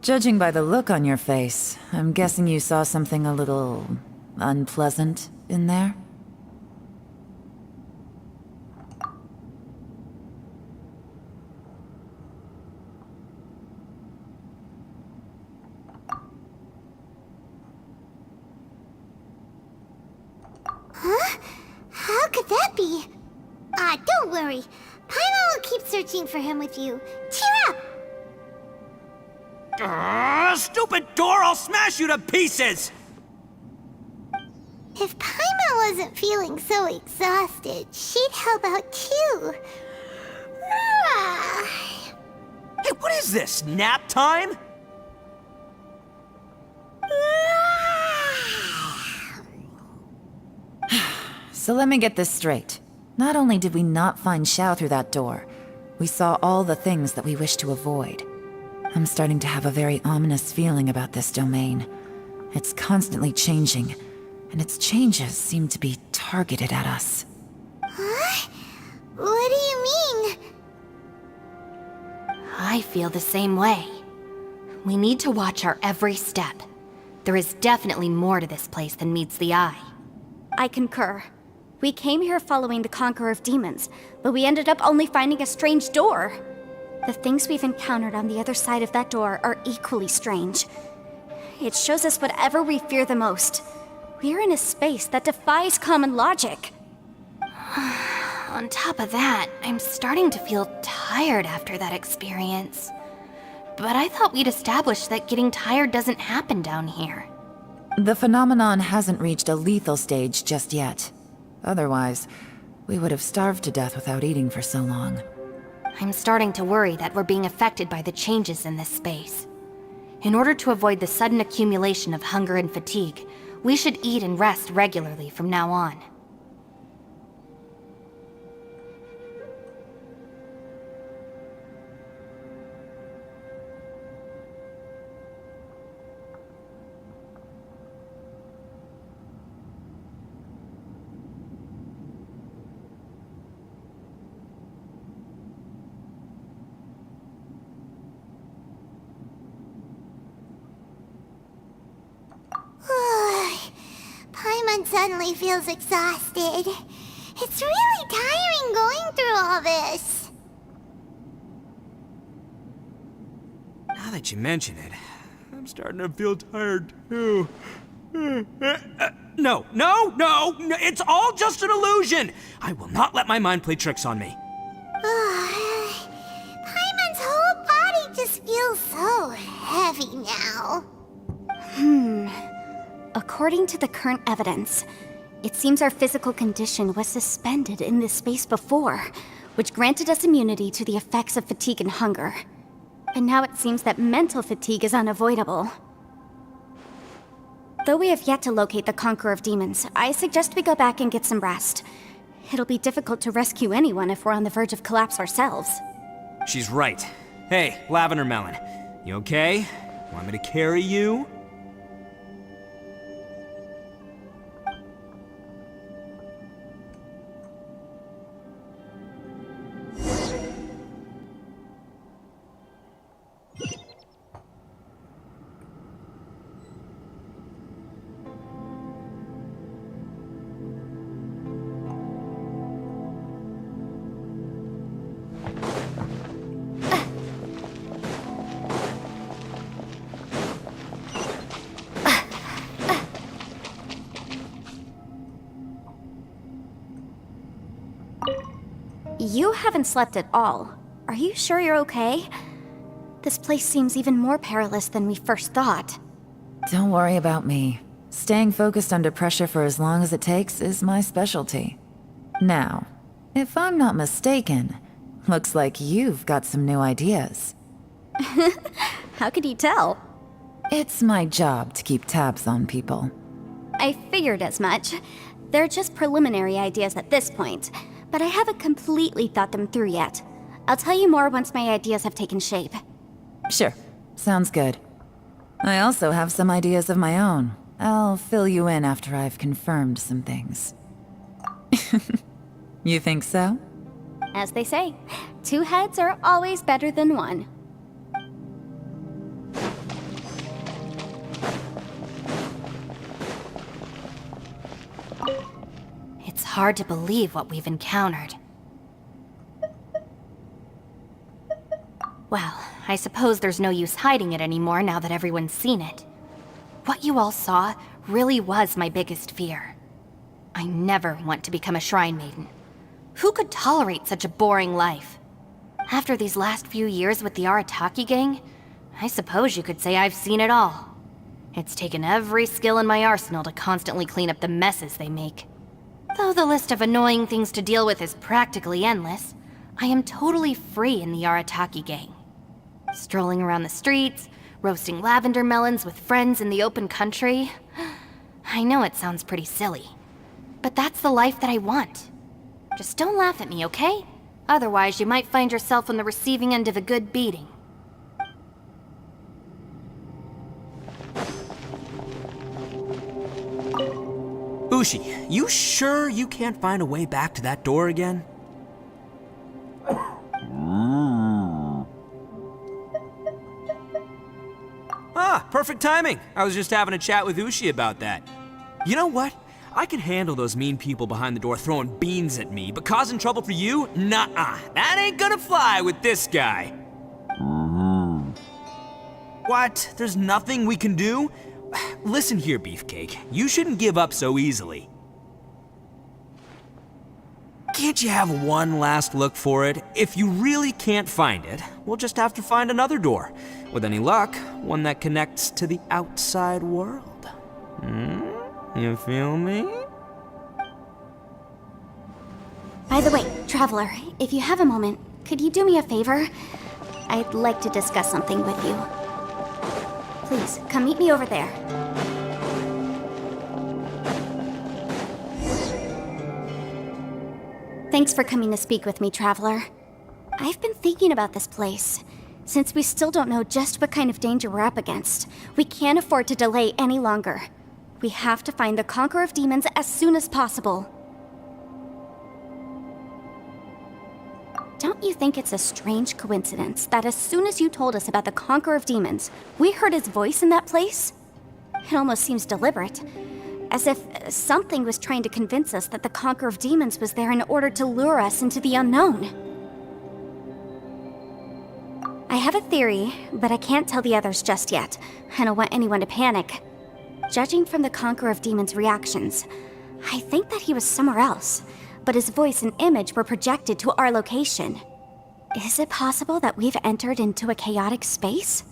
Judging by the look on your face, I'm guessing you saw something a little unpleasant in there? Huh? How could that be? Don't worry. Paimon will keep searching for him with you. Cheer up! Stupid door! I'll smash you to pieces! If Paimon wasn't feeling so exhausted, she'd help out too. Hey, what is this? Nap time? So let me get this straight. Not only did we not find Xiao through that door, we saw all the things that we wish to avoid. I'm starting to have a very ominous feeling about this domain. It's constantly changing, and its changes seem to be targeted at us. Huh? What do you mean? I feel the same way. We need to watch our every step. There is definitely more to this place than meets the eye. I concur. We came here following the Conqueror of Demons, but we ended up only finding a strange door. The things we've encountered on the other side of that door are equally strange. It shows us whatever we fear the most. We're in a space that defies common logic. On top of that, I'm starting to feel tired after that experience. But I thought we'd established that getting tired doesn't happen down here. The phenomenon hasn't reached a lethal stage just yet. Otherwise, we would have starved to death without eating for so long. I'm starting to worry that we're being affected by the changes in this space. In order to avoid the sudden accumulation of hunger and fatigue, we should eat and rest regularly from now on. Paimon suddenly feels exhausted. It's really tiring going through all this. Now that you mention it, I'm starting to feel tired too. No, it's all just an illusion! I will not let my mind play tricks on me. Paimon's whole body just feels so heavy now. According to the current evidence, it seems our physical condition was suspended in this space before, which granted us immunity to the effects of fatigue and hunger. And now it seems that mental fatigue is unavoidable. Though we have yet to locate the Conqueror of Demons, I suggest we go back and get some rest. It'll be difficult to rescue anyone if we're on the verge of collapse ourselves. She's right. Hey, Lavender Melon, you okay? Want me to carry you? You haven't slept at all. Are you sure you're okay? This place seems even more perilous than we first thought. Don't worry about me. Staying focused under pressure for as long as it takes is my specialty. Now, if I'm not mistaken, looks like you've got some new ideas. How could you tell? It's my job to keep tabs on people. I figured as much. They're just preliminary ideas at this point, but I haven't completely thought them through yet. I'll tell you more once my ideas have taken shape. Sure, sounds good. I also have some ideas of my own. I'll fill you in after I've confirmed some things. You think so? As they say, two heads are always better than one. It's hard to believe what we've encountered. Well, I suppose there's no use hiding it anymore now that everyone's seen it. What you all saw really was my biggest fear. I never want to become a Shrine Maiden. Who could tolerate such a boring life? After these last few years with the Arataki gang, I suppose you could say I've seen it all. It's taken every skill in my arsenal to constantly clean up the messes they make. Though the list of annoying things to deal with is practically endless, I am totally free in the Arataki gang. Strolling around the streets, roasting lavender melons with friends in the open country. I know it sounds pretty silly, but that's the life that I want. Just don't laugh at me, okay? Otherwise, you might find yourself on the receiving end of a good beating. Ushi, you sure you can't find a way back to that door again? Ah, perfect timing. I was just having a chat with Ushi about that. You know what? I can handle those mean people behind the door throwing beans at me, but causing trouble for you? Nuh-uh. That ain't gonna fly with this guy. What? There's nothing we can do? Listen here, Beefcake. You shouldn't give up so easily. Can't you have one last look for it? If you really can't find it, we'll just have to find another door. With any luck, one that connects to the outside world. You feel me? By the way, Traveler, if you have a moment, could you do me a favor? I'd like to discuss something with you. Please, come meet me over there. Thanks for coming to speak with me, Traveler. I've been thinking about this place. Since we still don't know just what kind of danger we're up against, we can't afford to delay any longer. We have to find the Conqueror of Demons as soon as possible. Don't you think it's a strange coincidence that as soon as you told us about the Conqueror of Demons, we heard his voice in that place? It almost seems deliberate. As if something was trying to convince us that the Conqueror of Demons was there in order to lure us into the unknown. I have a theory, but I can't tell the others just yet. I don't want anyone to panic. Judging from the Conqueror of Demons' reactions, I think that he was somewhere else, but his voice and image were projected to our location. Is it possible that we've entered into a chaotic space?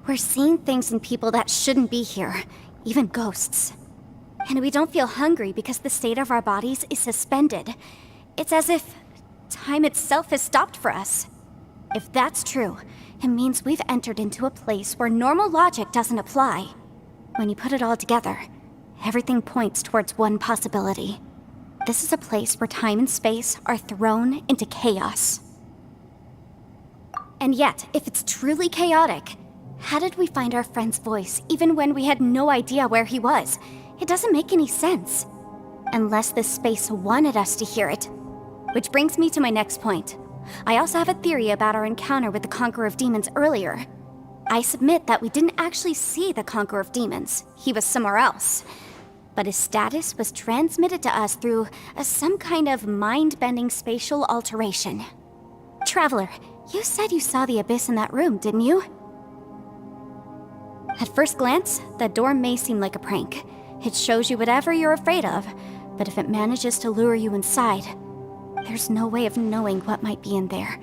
We're seeing things in people that shouldn't be here, even ghosts. And we don't feel hungry because the state of our bodies is suspended. It's as if time itself has stopped for us. If that's true, it means we've entered into a place where normal logic doesn't apply. When you put it all together, everything points towards one possibility. This is a place where time and space are thrown into chaos. And yet, if it's truly chaotic, how did we find our friend's voice even when we had no idea where he was? It doesn't make any sense. Unless this space wanted us to hear it. Which brings me to my next point. I also have a theory about our encounter with the Conqueror of Demons earlier. I submit that we didn't actually see the Conqueror of Demons. He was somewhere else. But his status was transmitted to us through some kind of mind-bending spatial alteration. Traveler, you said you saw the abyss in that room, didn't you? At first glance, that door may seem like a prank. It shows you whatever you're afraid of, but if it manages to lure you inside, there's no way of knowing what might be in there.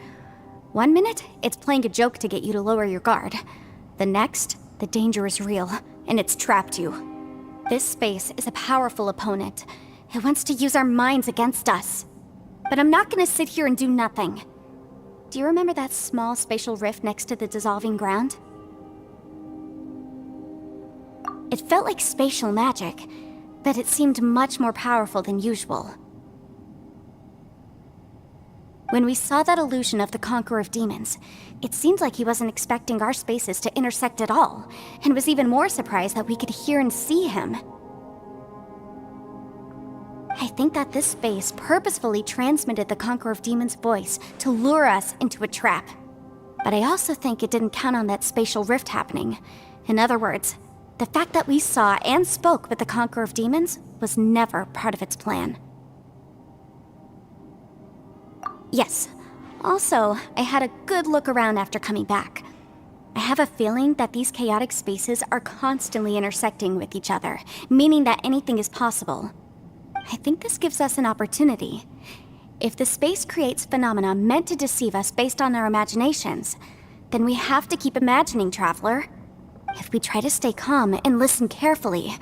One minute, it's playing a joke to get you to lower your guard. The next, the danger is real, and it's trapped you. This space is a powerful opponent. It wants to use our minds against us. But I'm not gonna sit here and do nothing. Do you remember that small spatial rift next to the dissolving ground? It felt like spatial magic, but it seemed much more powerful than usual. When we saw that illusion of the Conqueror of Demons, it seemed like he wasn't expecting our spaces to intersect at all, and was even more surprised that we could hear and see him. I think that this space purposefully transmitted the Conqueror of Demons' voice to lure us into a trap. But I also think it didn't count on that spatial rift happening. In other words, the fact that we saw and spoke with the Conqueror of Demons was never part of its plan. Yes. Also, I had a good look around after coming back. I have a feeling that these chaotic spaces are constantly intersecting with each other, meaning that anything is possible. I think this gives us an opportunity. If the space creates phenomena meant to deceive us based on our imaginations, then we have to keep imagining, Traveler. If we try to stay calm and listen carefully,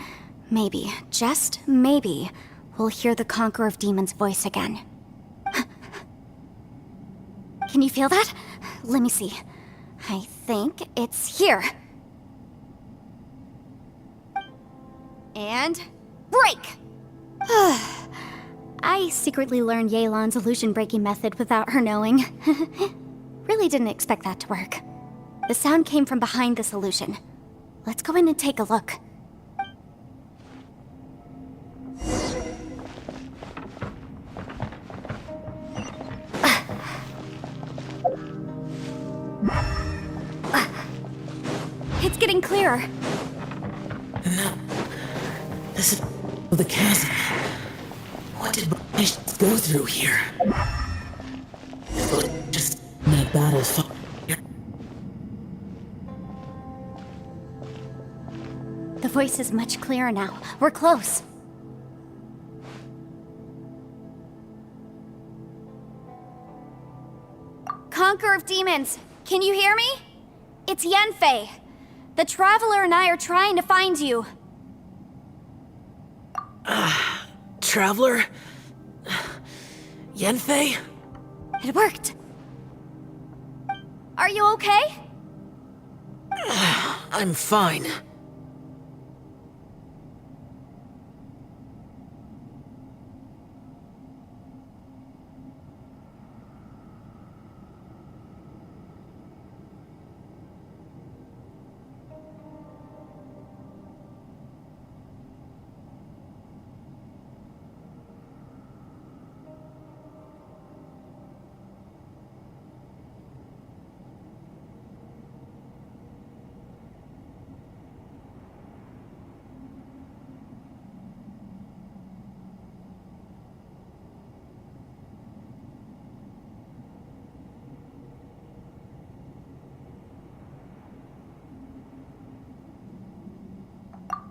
maybe, just maybe, we'll hear the Conqueror of Demons' voice again. Can you feel that? Let me see. I think it's here. And break! I secretly learned Yelan's illusion-breaking method without her knowing. Really didn't expect that to work. The sound came from behind this illusion. Let's go in and take a look. It's getting clearer. No. This The chasm. What did I go through here? Just that battle fought here. The voice is much clearer now. We're close. Conqueror of Demons, can you hear me? It's Yanfei. The Traveler and I are trying to find you. Traveler? Yanfei? It worked. Are you okay? I'm fine.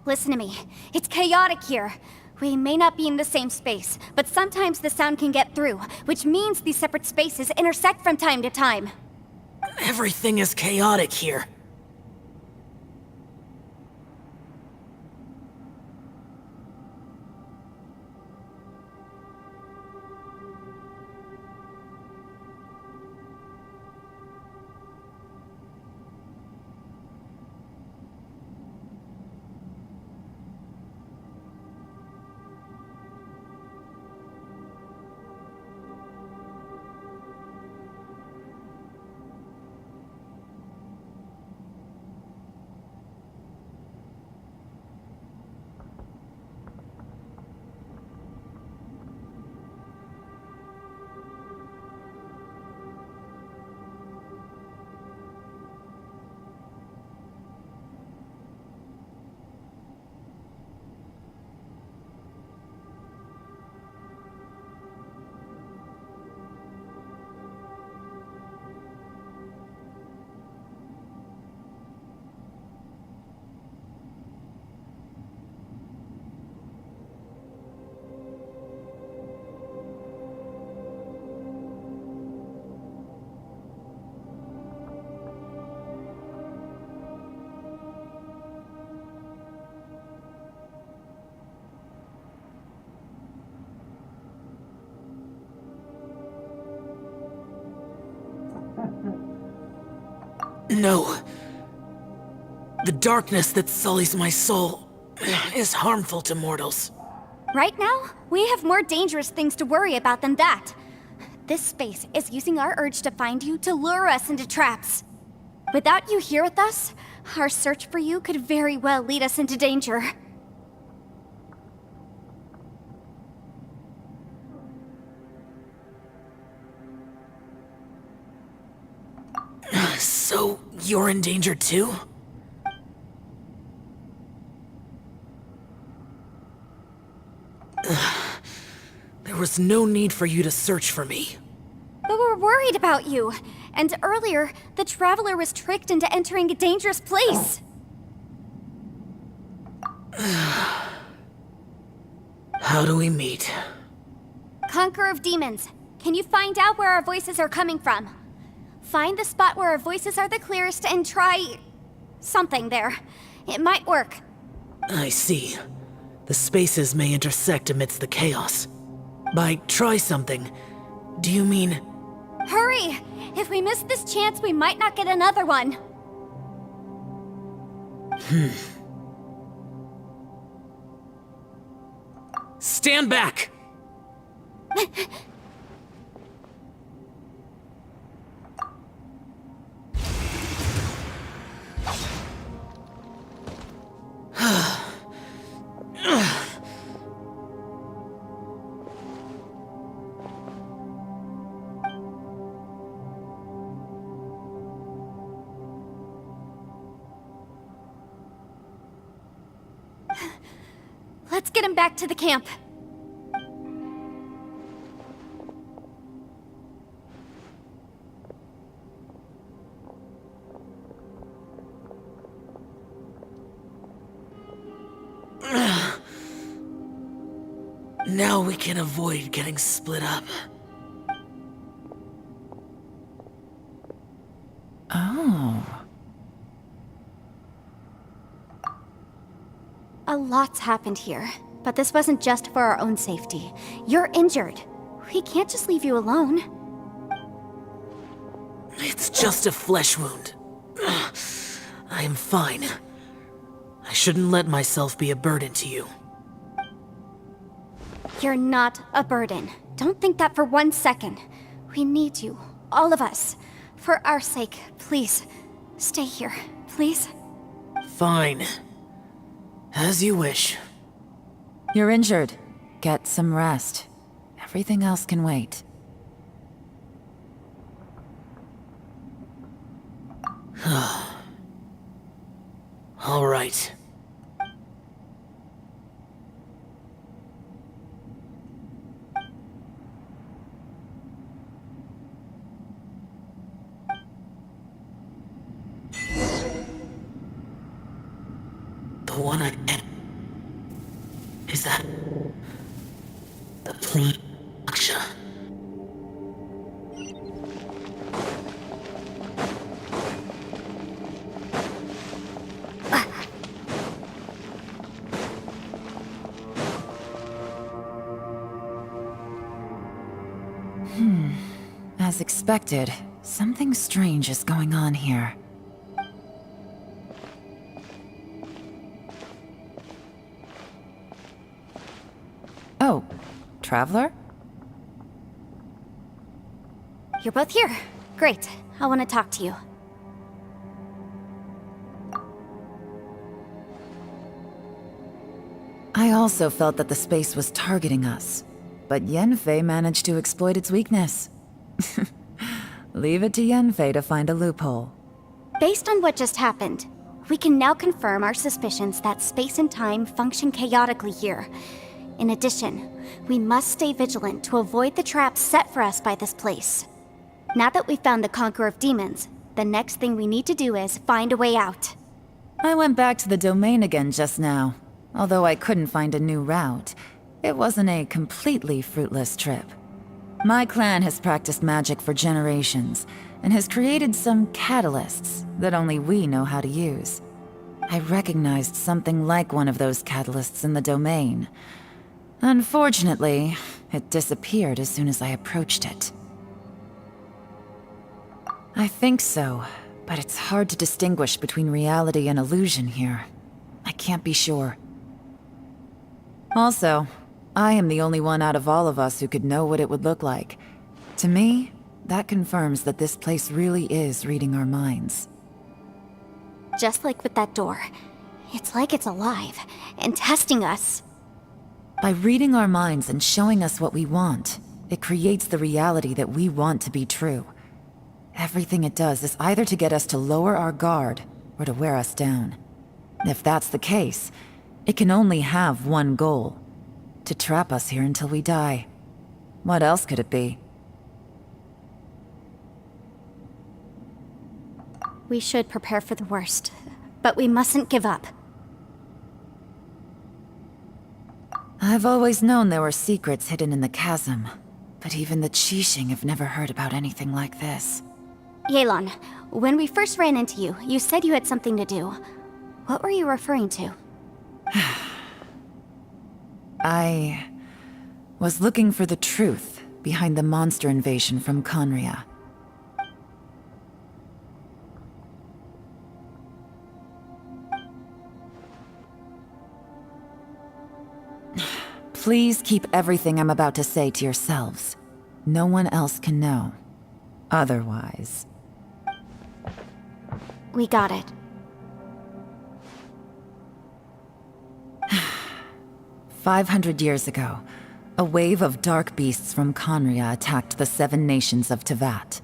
Listen to me. It's chaotic here. We may not be in the same space, but sometimes the sound can get through, which means these separate spaces intersect from time to time. Everything is chaotic here. No. The darkness that sullies my soul is harmful to mortals. Right now, we have more dangerous things to worry about than that. This space is using our urge to find you to lure us into traps. Without you here with us, our search for you could very well lead us into danger. So, you're in danger too? There was no need for you to search for me. But we're worried about you. And earlier, the Traveler was tricked into entering a dangerous place. How do we meet? Conqueror of Demons, can you find out where our voices are coming from? Find the spot where our voices are the clearest and try... something there. It might work. I see. The spaces may intersect amidst the chaos. By try something, do you mean... Hurry! If we miss this chance, we might not get another one. Stand back! Let's get him back to the camp. Now we can avoid getting split up. Oh. A lot's happened here, but this wasn't just for our own safety. You're injured. We can't just leave you alone. It's just a flesh wound. I am fine. I shouldn't let myself be a burden to you. You're not a burden. Don't think that for 1 second. We need you, all of us. For our sake, please. Stay here, please. Fine. As you wish. You're injured. Get some rest. Everything else can wait. All right. The one I get. Is that the plain Aksha? As expected, something strange is going on here. Oh, Traveler? You're both here. Great. I want to talk to you. I also felt that the space was targeting us, but Yenfei managed to exploit its weakness. Leave it to Yenfei to find a loophole. Based on what just happened, we can now confirm our suspicions that space and time function chaotically here. In addition, we must stay vigilant to avoid the traps set for us by this place. Now that we've found the Conqueror of Demons, the next thing we need to do is find a way out. I went back to the domain again just now. Although I couldn't find a new route, it wasn't a completely fruitless trip. My clan has practiced magic for generations, and has created some catalysts that only we know how to use. I recognized something like one of those catalysts in the domain. Unfortunately, it disappeared as soon as I approached it. I think so, but it's hard to distinguish between reality and illusion here. I can't be sure. Also, I am the only one out of all of us who could know what it would look like. To me, that confirms that this place really is reading our minds. Just like with that door. It's like it's alive, and testing us. By reading our minds and showing us what we want, it creates the reality that we want to be true. Everything it does is either to get us to lower our guard, or to wear us down. If that's the case, it can only have one goal: to trap us here until we die. What else could it be? We should prepare for the worst, but we mustn't give up. I've always known there were secrets hidden in the chasm, but even the Qixing have never heard about anything like this. Yelan, when we first ran into you, you said you had something to do. What were you referring to? I was looking for the truth behind the monster invasion from Conria. Please keep everything I'm about to say to yourselves. No one else can know. Otherwise... We got it. 500 years ago, a wave of dark beasts from Conria attacked the 7 nations of Teyvat.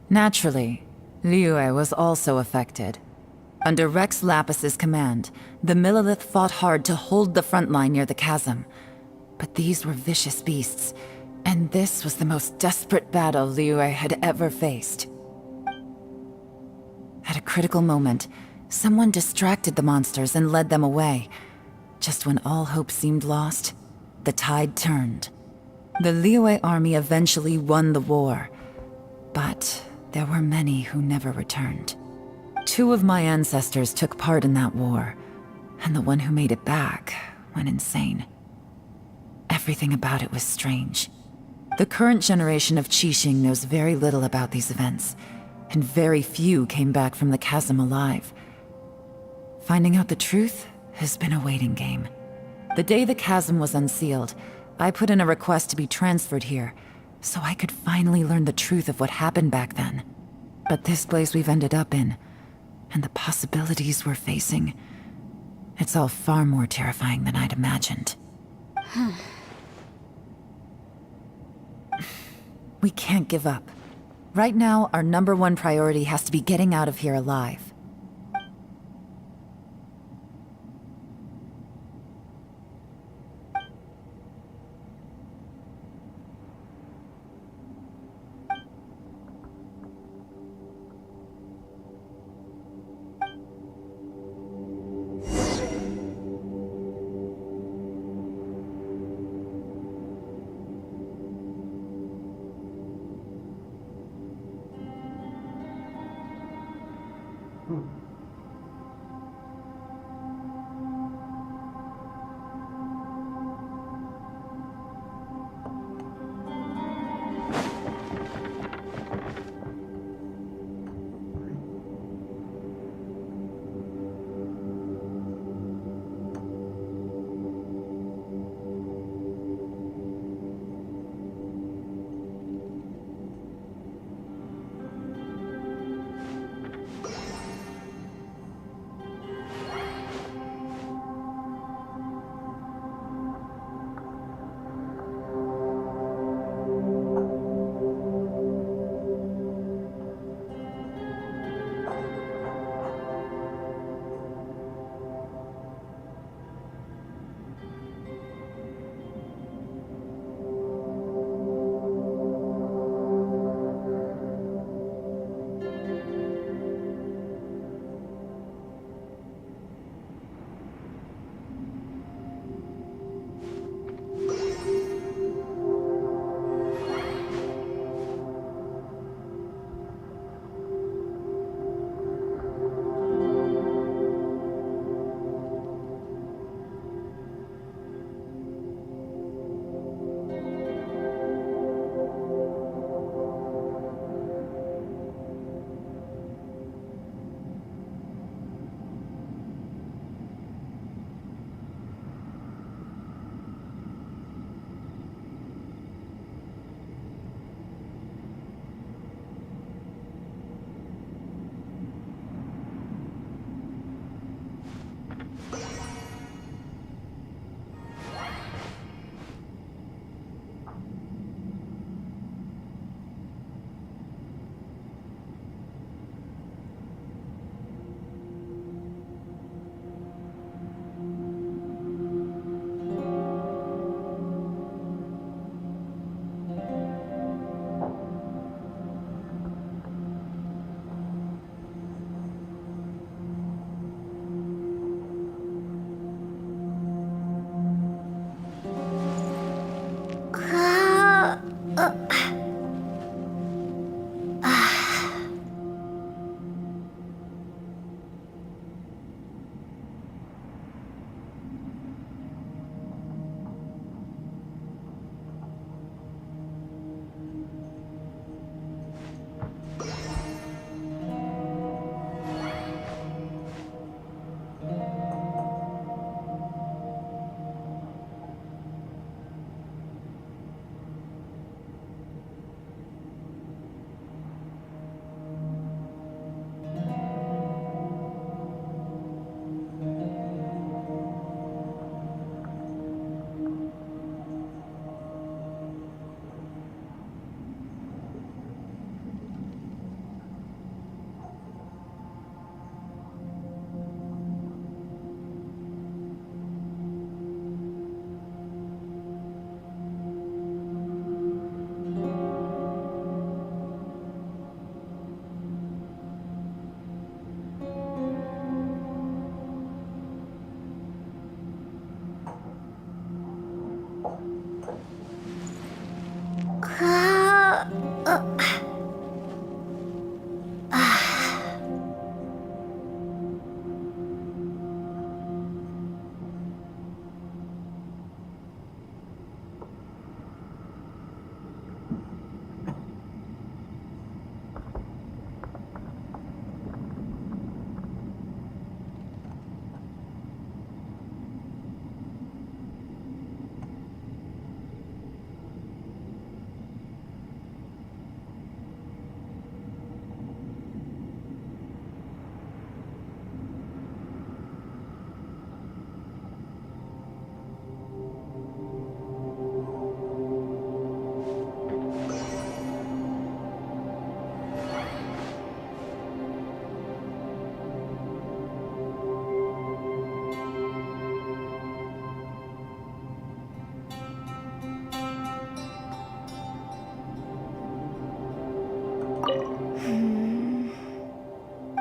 Naturally, Liyue was also affected. Under Rex Lapis's command, the Millelith fought hard to hold the front line near the chasm. But these were vicious beasts, and this was the most desperate battle Liyue had ever faced. At a critical moment, someone distracted the monsters and led them away. Just when all hope seemed lost, the tide turned. The Liyue army eventually won the war, but there were many who never returned. 2 of my ancestors took part in that war, and the one who made it back went insane. Everything about it was strange. The current generation of Qixing knows very little about these events, and very few came back from the chasm alive. Finding out the truth has been a waiting game. The day the chasm was unsealed, I put in a request to be transferred here, so I could finally learn the truth of what happened back then. But this place we've ended up in, and the possibilities we're facing, it's all far more terrifying than I'd imagined. We can't give up. Right now, our #1 priority has to be getting out of here alive.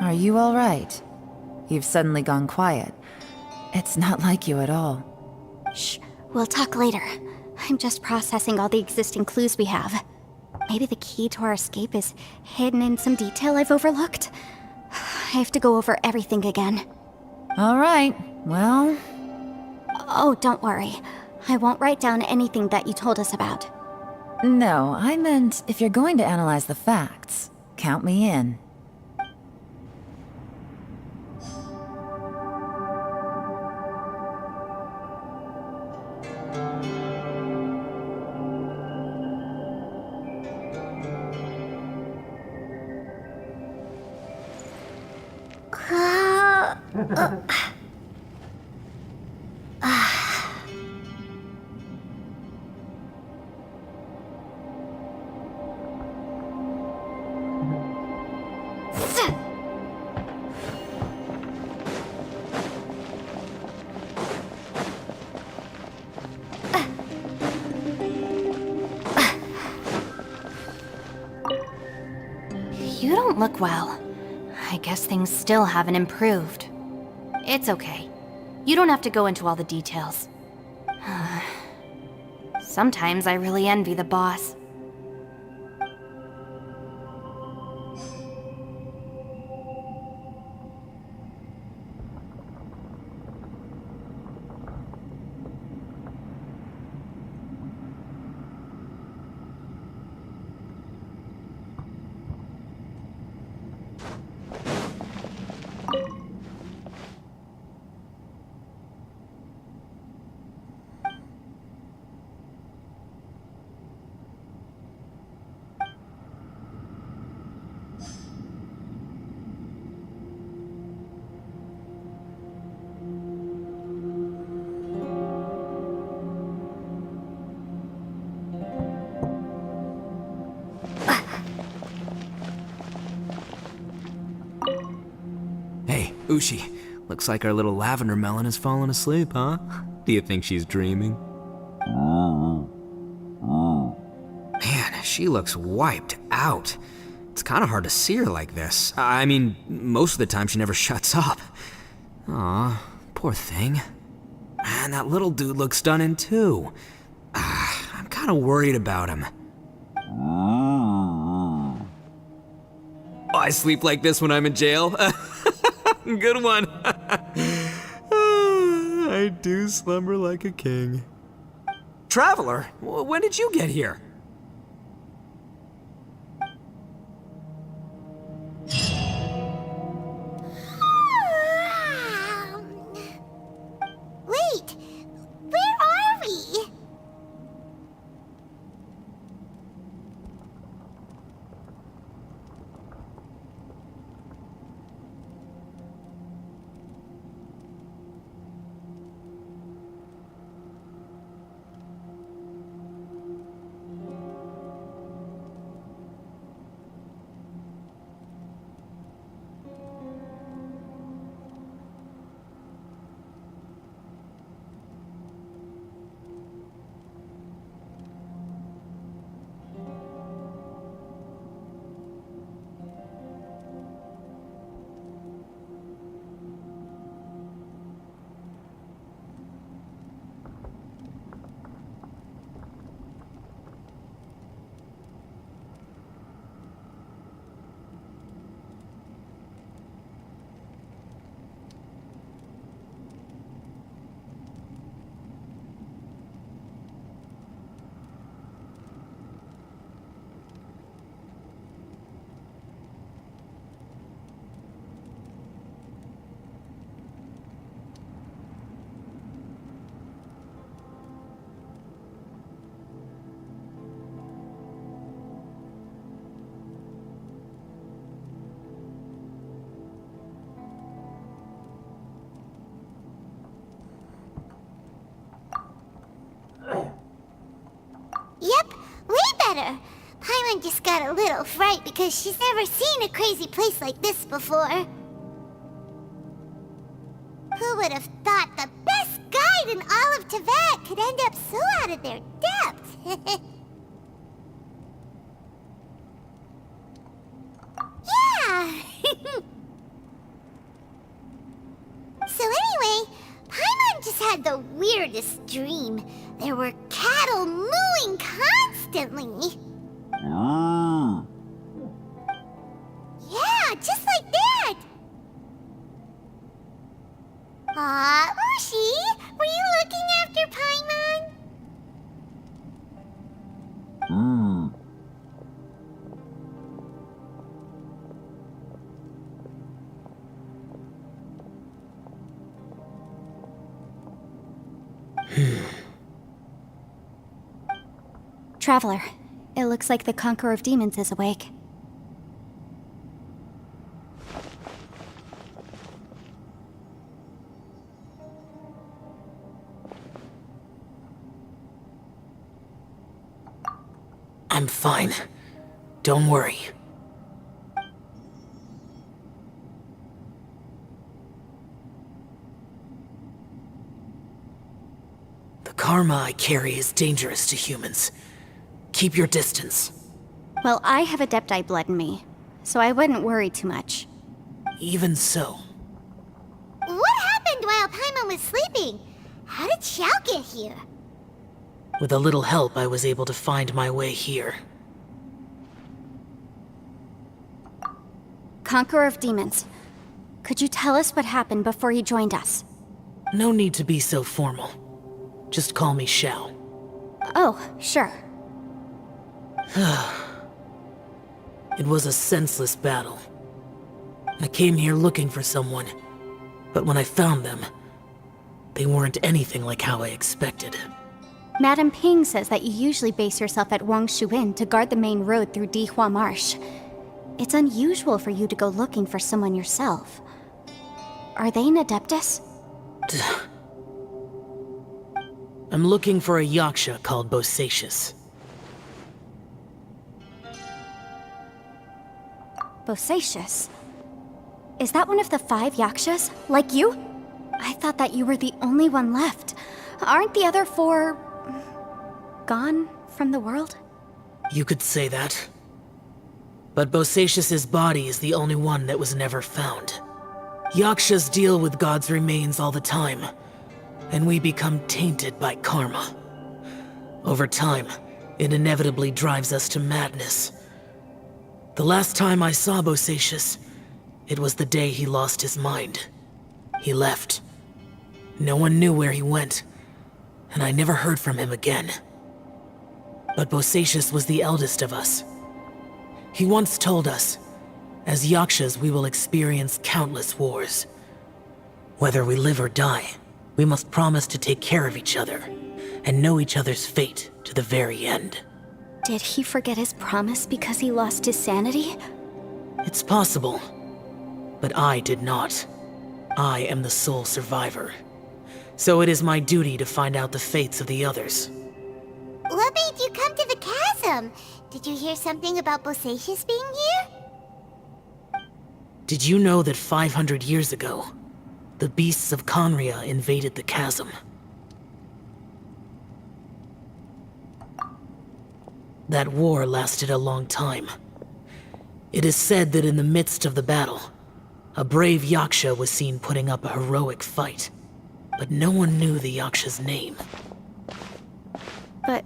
Are you all right? You've suddenly gone quiet. It's not like you at all. Shh, we'll talk later. I'm just processing all the existing clues we have. Maybe the key to our escape is hidden in some detail I've overlooked. I have to go over everything again. All right, well... Oh, don't worry. I won't write down anything that you told us about. No, I meant if you're going to analyze the facts, count me in. You don't look well. I guess things still haven't improved. It's okay. You don't have to go into all the details. Sometimes I really envy the boss. Hey, Ushi. Looks like our little lavender melon has fallen asleep, huh? Do you think she's dreaming? Man, she looks wiped out. It's kind of hard to see her like this. I mean, most of the time she never shuts up. Aw, poor thing. Man, that little dude looks stunning too. I'm kind of worried about him. I sleep like this when I'm in jail. Good one. I do slumber like a king. Traveler, when did you get here? Wait, where are we? idea. Paimon just got a little fright because she's never seen a crazy place like this before. Who would have thought the best guide in all of Teyvat could end up so out of their depth? Yeah! So anyway, Paimon just had the weirdest dream. There were cattle mooing constantly. Yeah, just like that. Aw, Ushi, were you looking after Paimon? Traveler, it looks like the Conqueror of Demons is awake. I'm fine. Don't worry. The karma I carry is dangerous to humans. Keep your distance. Well, I have Adepti blood in me, so I wouldn't worry too much. Even so. What happened while Paimon was sleeping? How did Xiao get here? With a little help, I was able to find my way here. Conqueror of Demons, could you tell us what happened before you joined us? No need to be so formal. Just call me Xiao. Oh, sure. It was a senseless battle. I came here looking for someone, but when I found them, they weren't anything like how I expected. Madame Ping says that you usually base yourself at Wangshu Inn to guard the main road through Dihua Marsh. It's unusual for you to go looking for someone yourself. Are they an Adeptus? I'm looking for a Yaksha called Bosacius. Bosacius? Is that one of the 5 Yakshas? Like you? I thought that you were the only one left. Aren't the other 4... gone from the world? You could say that. But Bosacius's body is the only one that was never found. Yakshas deal with God's remains all the time, and we become tainted by karma. Over time, it inevitably drives us to madness. The last time I saw Bosacius, it was the day he lost his mind. He left. No one knew where he went, and I never heard from him again. But Bosacius was the eldest of us. He once told us, as Yakshas we will experience countless wars. Whether we live or die, we must promise to take care of each other, and know each other's fate to the very end. Did he forget his promise because he lost his sanity? It's possible, but I did not. I am the sole survivor. So it is my duty to find out the fates of the others. What made you come to the chasm? Did you hear something about Bosacius being here? Did you know that 500 years ago, the beasts of Conria invaded the chasm? That war lasted a long time. It is said that in the midst of the battle, a brave Yaksha was seen putting up a heroic fight. But no one knew the Yaksha's name. But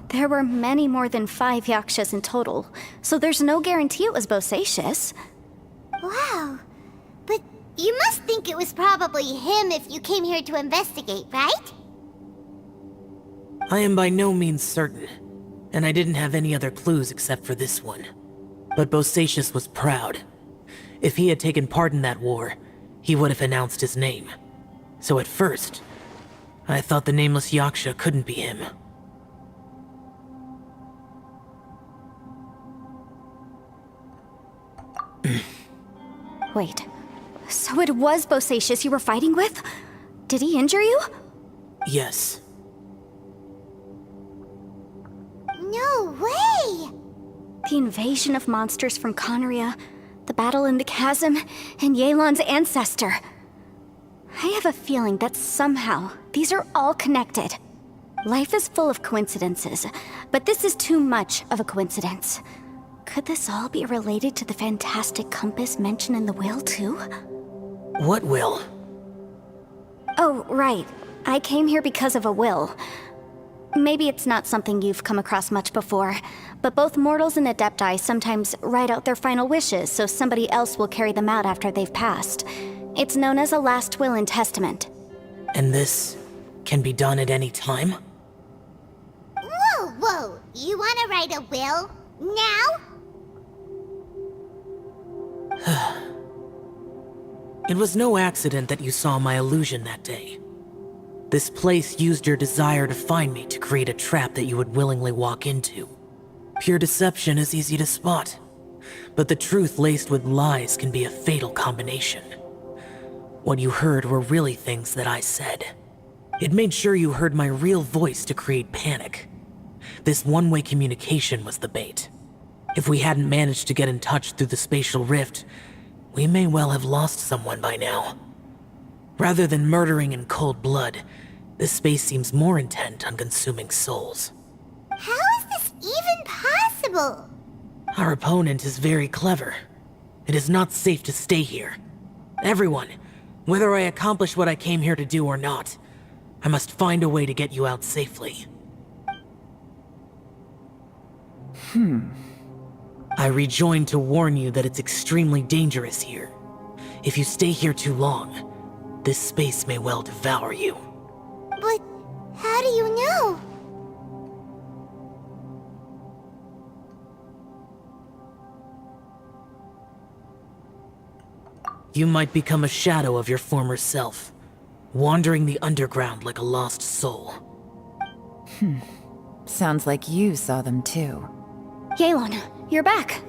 there were many more than 5 Yakshas in total, so there's no guarantee it was Bosacius. Wow. But you must think it was probably him if you came here to investigate, right? I am by no means certain, and I didn't have any other clues except for this one. But Bosacius was proud. If he had taken part in that war, he would have announced his name. So at first, I thought the nameless Yaksha couldn't be him. Wait, so it was Bosacius you were fighting with? Did he injure you? Yes. No way! The invasion of monsters from Conria, the battle in the chasm, and Yelan's ancestor. I have a feeling that somehow these are all connected. Life is full of coincidences, but this is too much of a coincidence. Could this all be related to the fantastic compass mentioned in the will, too? What will? Oh, right. I came here because of a will. Maybe it's not something you've come across much before, but both mortals and Adepti sometimes write out their final wishes so somebody else will carry them out after they've passed. It's known as a last will and testament. And this can be done at any time? Whoa, whoa! You wanna write a will? Now? It was no accident that you saw my illusion that day. This place used your desire to find me to create a trap that you would willingly walk into. Pure deception is easy to spot, but the truth laced with lies can be a fatal combination. What you heard were really things that I said. It made sure you heard my real voice to create panic. This one-way communication was the bait. If we hadn't managed to get in touch through the spatial rift, we may well have lost someone by now. Rather than murdering in cold blood, this space seems more intent on consuming souls. How is this even possible? Our opponent is very clever. It is not safe to stay here. Everyone, whether I accomplish what I came here to do or not, I must find a way to get you out safely. I rejoined to warn you that it's extremely dangerous here. If you stay here too long, this space may well devour you. But how do you know? You might become a shadow of your former self, wandering the underground like a lost soul. Sounds like you saw them too. Yelan, you're back.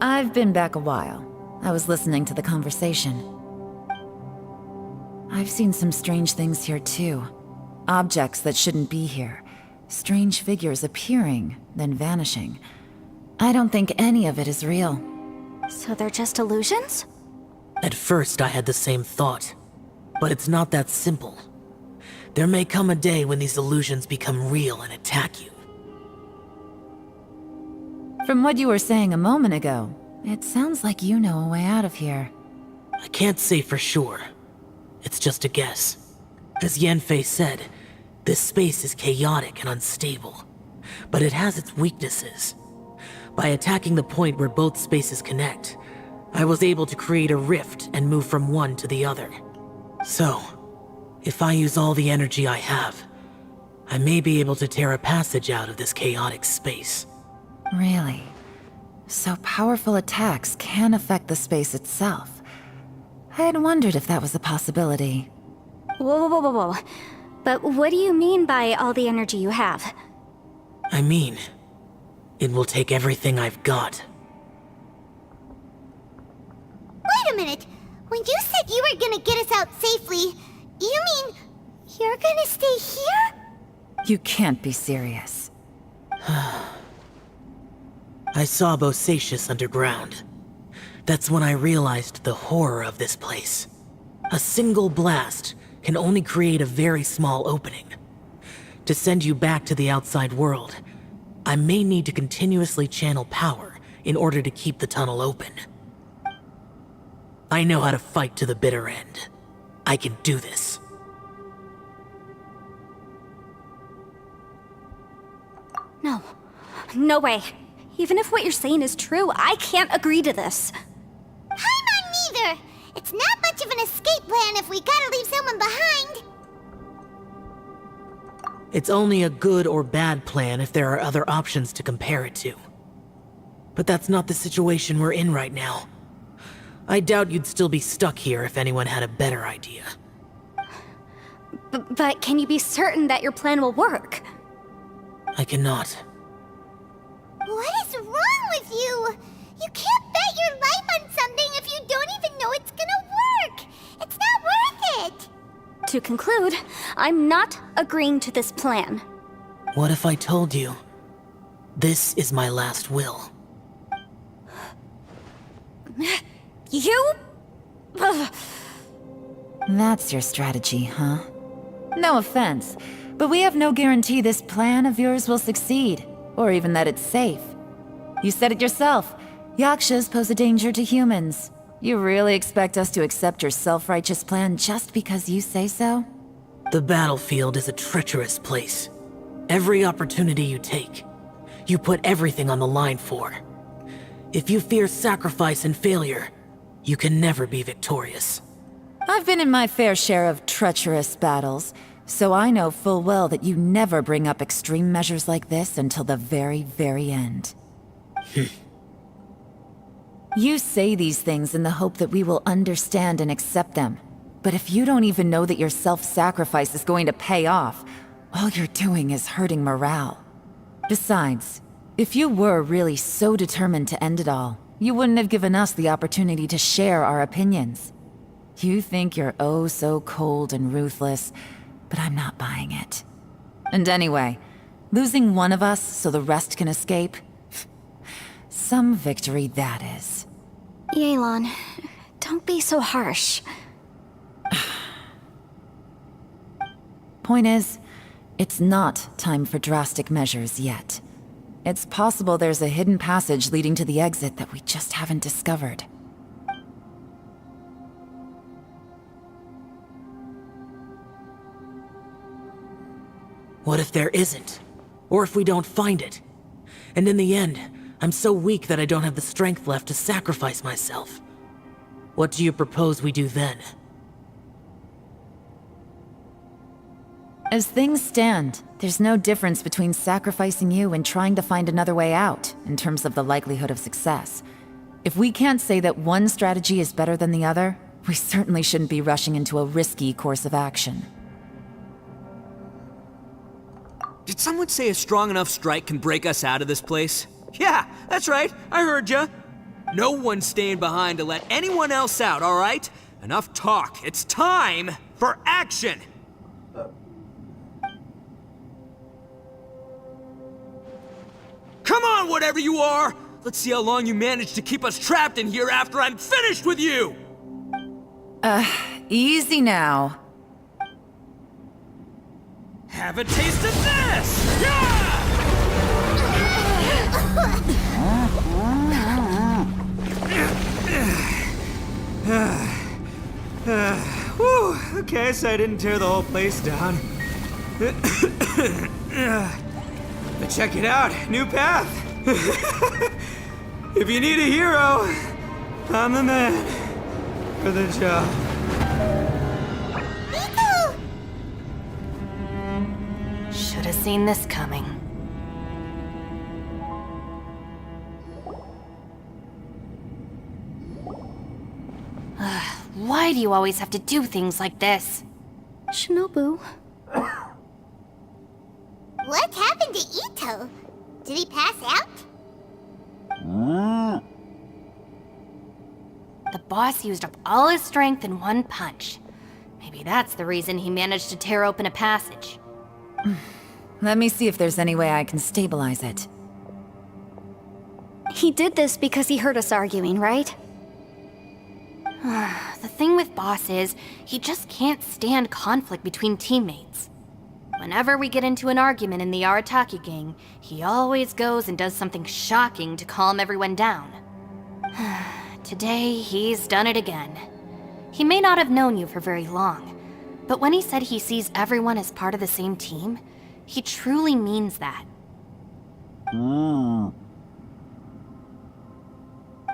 I've been back a while. I was listening to the conversation. I've seen some strange things here too. Objects that shouldn't be here. Strange figures appearing, then vanishing. I don't think any of it is real. So they're just illusions? At first, I had the same thought. But it's not that simple. There may come a day when these illusions become real and attack you. From what you were saying a moment ago, it sounds like you know a way out of here. I can't say for sure. It's just a guess. As Yanfei said, this space is chaotic and unstable. But it has its weaknesses. By attacking the point where both spaces connect, I was able to create a rift and move from one to the other. So, if I use all the energy I have, I may be able to tear a passage out of this chaotic space. Really? So powerful attacks can affect the space itself. I had wondered if that was a possibility. Whoa, whoa, whoa, whoa. But what do you mean by all the energy you have? I mean, it will take everything I've got. Wait a minute. When you said you were gonna get us out safely, you mean you're gonna stay here? You can't be serious. I saw Bosacius underground. That's when I realized the horror of this place. A single blast can only create a very small opening. To send you back to the outside world, I may need to continuously channel power in order to keep the tunnel open. I know how to fight to the bitter end. I can do this. No. No way. Even if what you're saying is true, I can't agree to this. I'm not neither. It's not much of an escape plan if we gotta leave someone behind. It's only a good or bad plan if there are other options to compare it to. But that's not the situation we're in right now. I doubt you'd still be stuck here if anyone had a better idea. But can you be certain that your plan will work? I cannot. What is wrong with you? You can't bet your life on something if you don't even know it's gonna work. It's not worth it. To conclude, I'm not agreeing to this plan. What if I told you This is my last will. You? That's your strategy, huh? No offense, but we have no guarantee this plan of yours will succeed, or even that it's safe. You said it yourself. Yakshas pose a danger to humans. You really expect us to accept your self-righteous plan just because you say so? The battlefield is a treacherous place. Every opportunity you take, you put everything on the line for. If you fear sacrifice and failure, you can never be victorious. I've been in my fair share of treacherous battles, so I know full well that you never bring up extreme measures like this until the very, very end. You say these things in the hope that we will understand and accept them. But if you don't even know that your self-sacrifice is going to pay off, all you're doing is hurting morale. Besides, if you were really so determined to end it all, you wouldn't have given us the opportunity to share our opinions. You think you're oh so cold and ruthless, but I'm not buying it. And anyway, losing one of us so the rest can escape? Some victory that is. Yelan, don't be so harsh. Point is, it's not time for drastic measures yet. It's possible there's a hidden passage leading to the exit that we just haven't discovered. What if there isn't? Or if we don't find it? And in the end, I'm so weak that I don't have the strength left to sacrifice myself. What do you propose we do then? As things stand, there's no difference between sacrificing you and trying to find another way out, in terms of the likelihood of success. If we can't say that one strategy is better than the other, we certainly shouldn't be rushing into a risky course of action. Did someone say a strong enough strike can break us out of this place? Yeah, that's right, I heard ya. No one's staying behind to let anyone else out, all right? Enough talk, it's time for action! Come on, whatever you are! Let's see how long you manage to keep us trapped in here after I'm finished with you! Easy now. Have a taste of this! Yeah! Whew, okay, so I didn't tear the whole place down. But check it out, new path. If you need a hero, I'm the man for the job. Should have seen this coming. Why do you always have to do things like this? Shinobu, What happened to Ito? Did he pass out? The boss used up all his strength in one punch. Maybe that's the reason he managed to tear open a passage. Let me see if there's any way I can stabilize it. he did this because he heard us arguing, right? The thing with Boss is, he just can't stand conflict between teammates. Whenever we get into an argument in the Arataki gang, he always goes and does something shocking to calm everyone down. Today, he's done it again. He may not have known you for very long, but when he said he sees everyone as part of the same team, he truly means that.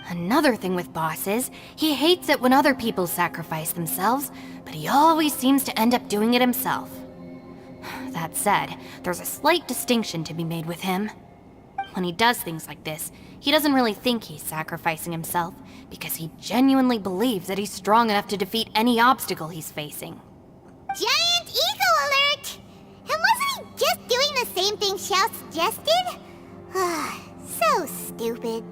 Another thing with Boss is, he hates it when other people sacrifice themselves, but he always seems to end up doing it himself. That said, there's a slight distinction to be made with him. When he does things like this, he doesn't really think he's sacrificing himself, because he genuinely believes that he's strong enough to defeat any obstacle he's facing. Giant ego alert! And wasn't he just doing the same thing Xiao suggested? So stupid.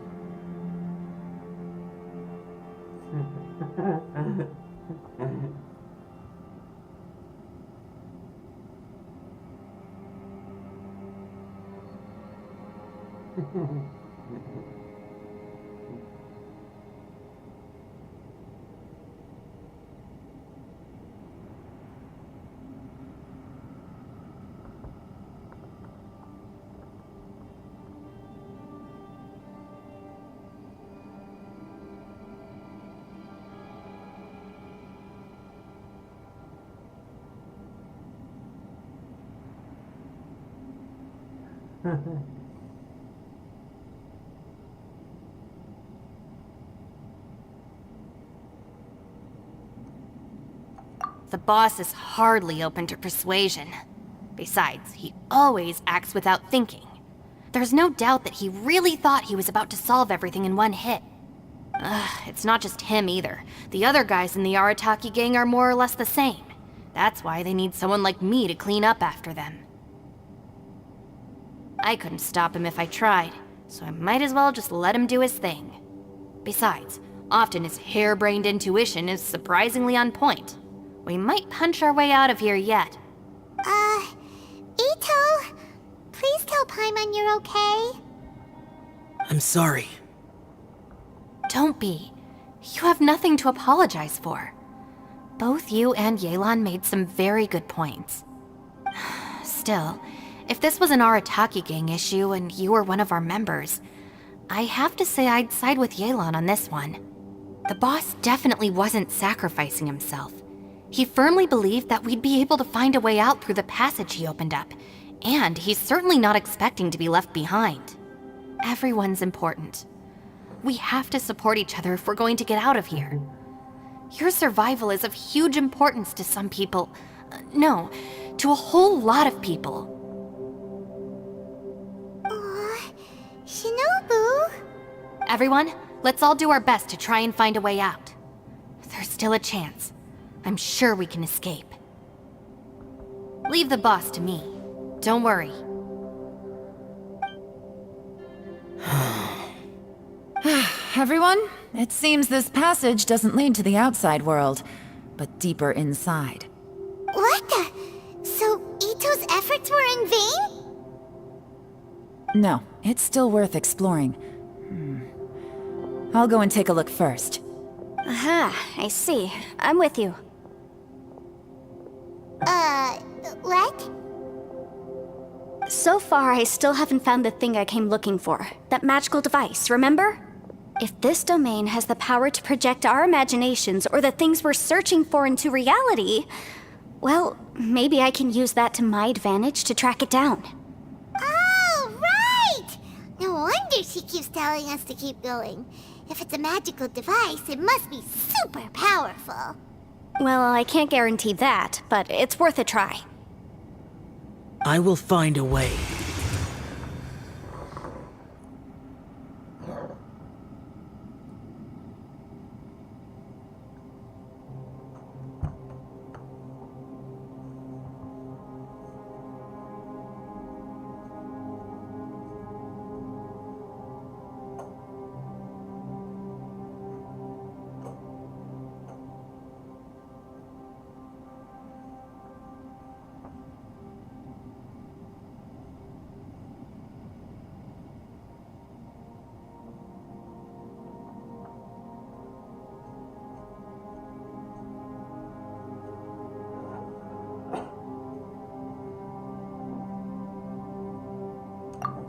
The boss is hardly open to persuasion. Besides, he always acts without thinking. There's no doubt that he really thought he was about to solve everything in one hit. It's not just him either. The other guys in the Arataki gang are more or less the same. That's why they need someone like me to clean up after them. I couldn't stop him if I tried, so I might as well just let him do his thing. Besides, often his harebrained intuition is surprisingly on point. We might punch our way out of here yet. Ito, please tell Paimon you're okay. I'm sorry. Don't be. You have nothing to apologize for. Both you and Yelan made some very good points. Still, if this was an Arataki gang issue and you were one of our members, I have to say I'd side with Yelan on this one. The boss definitely wasn't sacrificing himself. He firmly believed that we'd be able to find a way out through the passage he opened up, and he's certainly not expecting to be left behind. Everyone's important. We have to support each other if we're going to get out of here. Your survival is of huge importance to some people. No, to a whole lot of people. Aw, Shinobu. Everyone, let's all do our best to try and find a way out. There's still a chance. I'm sure we can escape. Leave the boss to me. Don't worry. Everyone, it seems this passage doesn't lead to the outside world, but deeper inside. What the? So Ito's efforts were in vain? No, it's still worth exploring. I'll go and take a look first. Aha, I see. I'm with you. What? So far, I still haven't found the thing I came looking for. That magical device, remember? If this domain has the power to project our imaginations or the things we're searching for into reality, well, maybe I can use that to my advantage to track it down. Oh, right! No wonder she keeps telling us to keep going. If it's a magical device, it must be super powerful. Well, I can't guarantee that, but it's worth a try. I will find a way.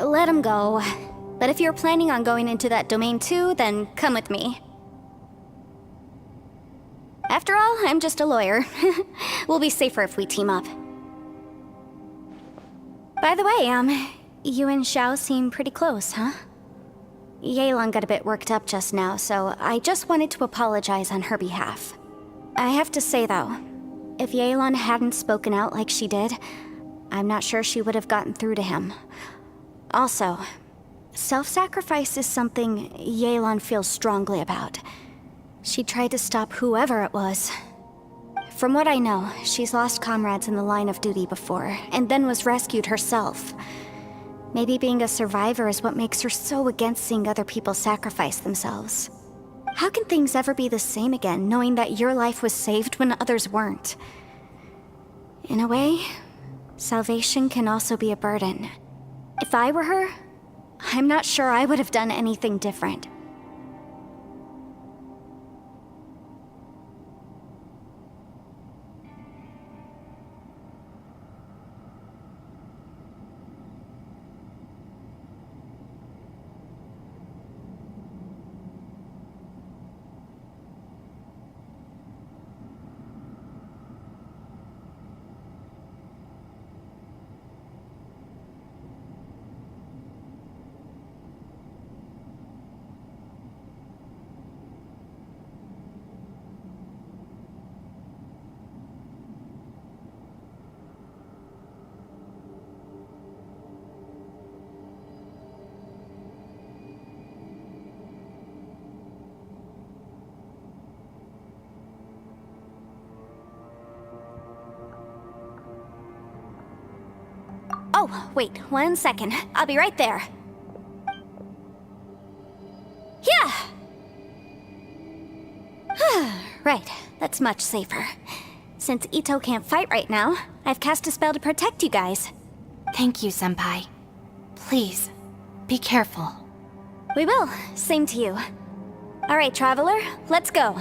Let him go. But if you're planning on going into that domain too, then come with me. After all, I'm just a lawyer. We'll be safer if we team up. By the way, you and Xiao seem pretty close, huh? Yelan got a bit worked up just now, so I just wanted to apologize on her behalf. I have to say though, if Yelan hadn't spoken out like she did, I'm not sure she would have gotten through to him. Also, self-sacrifice is something Yelan feels strongly about. She tried to stop whoever it was. From what I know, she's lost comrades in the line of duty before, and then was rescued herself. Maybe being a survivor is what makes her so against seeing other people sacrifice themselves. How can things ever be the same again, knowing that your life was saved when others weren't? In a way, salvation can also be a burden. If I were her, I'm not sure I would have done anything different. Oh, wait, 1 second. I'll be right there. Yeah! Right, that's much safer. Since Ito can't fight right now, I've cast a spell to protect you guys. Thank you, Senpai. Please, be careful. We will. Same to you. All right, Traveler, let's go.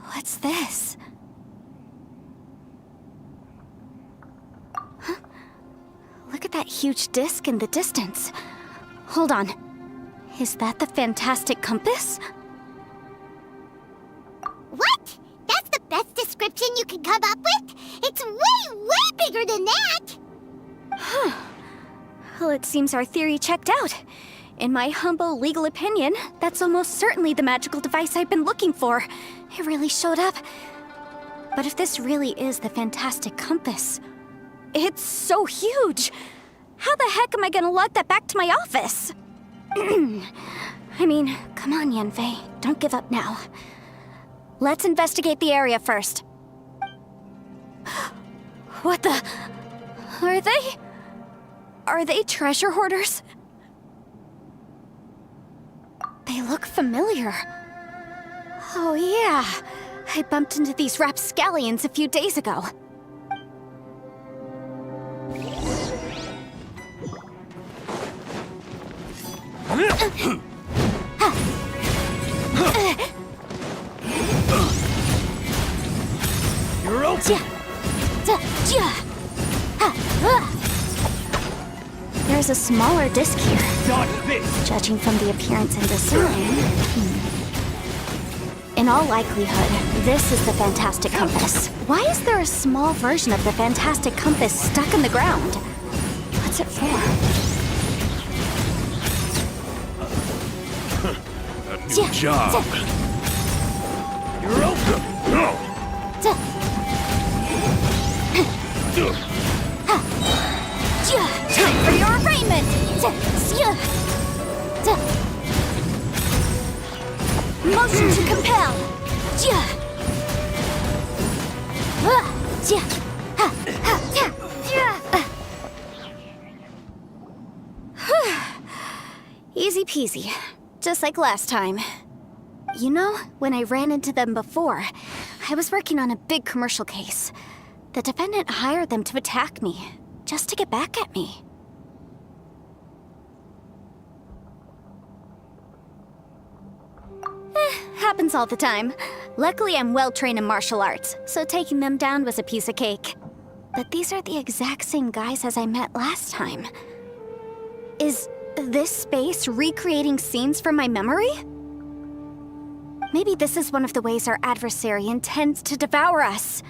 What's this? Huh? Look at that huge disc in the distance. Hold on. Is that the fantastic compass? What? That's the best description you can come up with? It's way, way bigger than that! Well, it seems our theory checked out. In my humble legal opinion, that's almost certainly the magical device I've been looking for. It really showed up. But if this really is the fantastic compass, it's so huge! How the heck am I gonna lug that back to my office? I mean, come on, Yanfei. Don't give up now. Let's investigate the area first. What the... Are they treasure hoarders? They look familiar. Oh yeah, I bumped into these rapscallions a few days ago. You're open! There's a smaller disc here. Dodge this! Judging from the appearance and design... In all likelihood, this is the Fantastic Compass. Why is there a small version of the Fantastic Compass stuck in the ground? What's it for? New job! You're open! No! Time for your arraignment! Motion to compel! Easy peasy. Just like last time. You know, when I ran into them before, I was working on a big commercial case. The defendant hired them to attack me, just to get back at me. Happens all the time. Luckily, I'm well trained in martial arts, so taking them down was a piece of cake. But these are the exact same guys as I met last time. Is This space recreating scenes from my memory? Maybe this is one of the ways our adversary intends to devour us.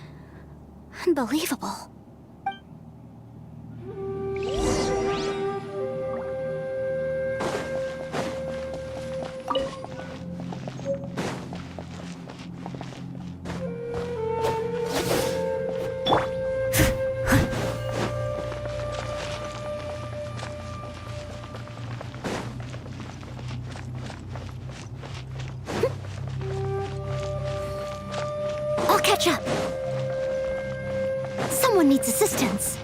Unbelievable. I'll catch up. Someone needs assistance.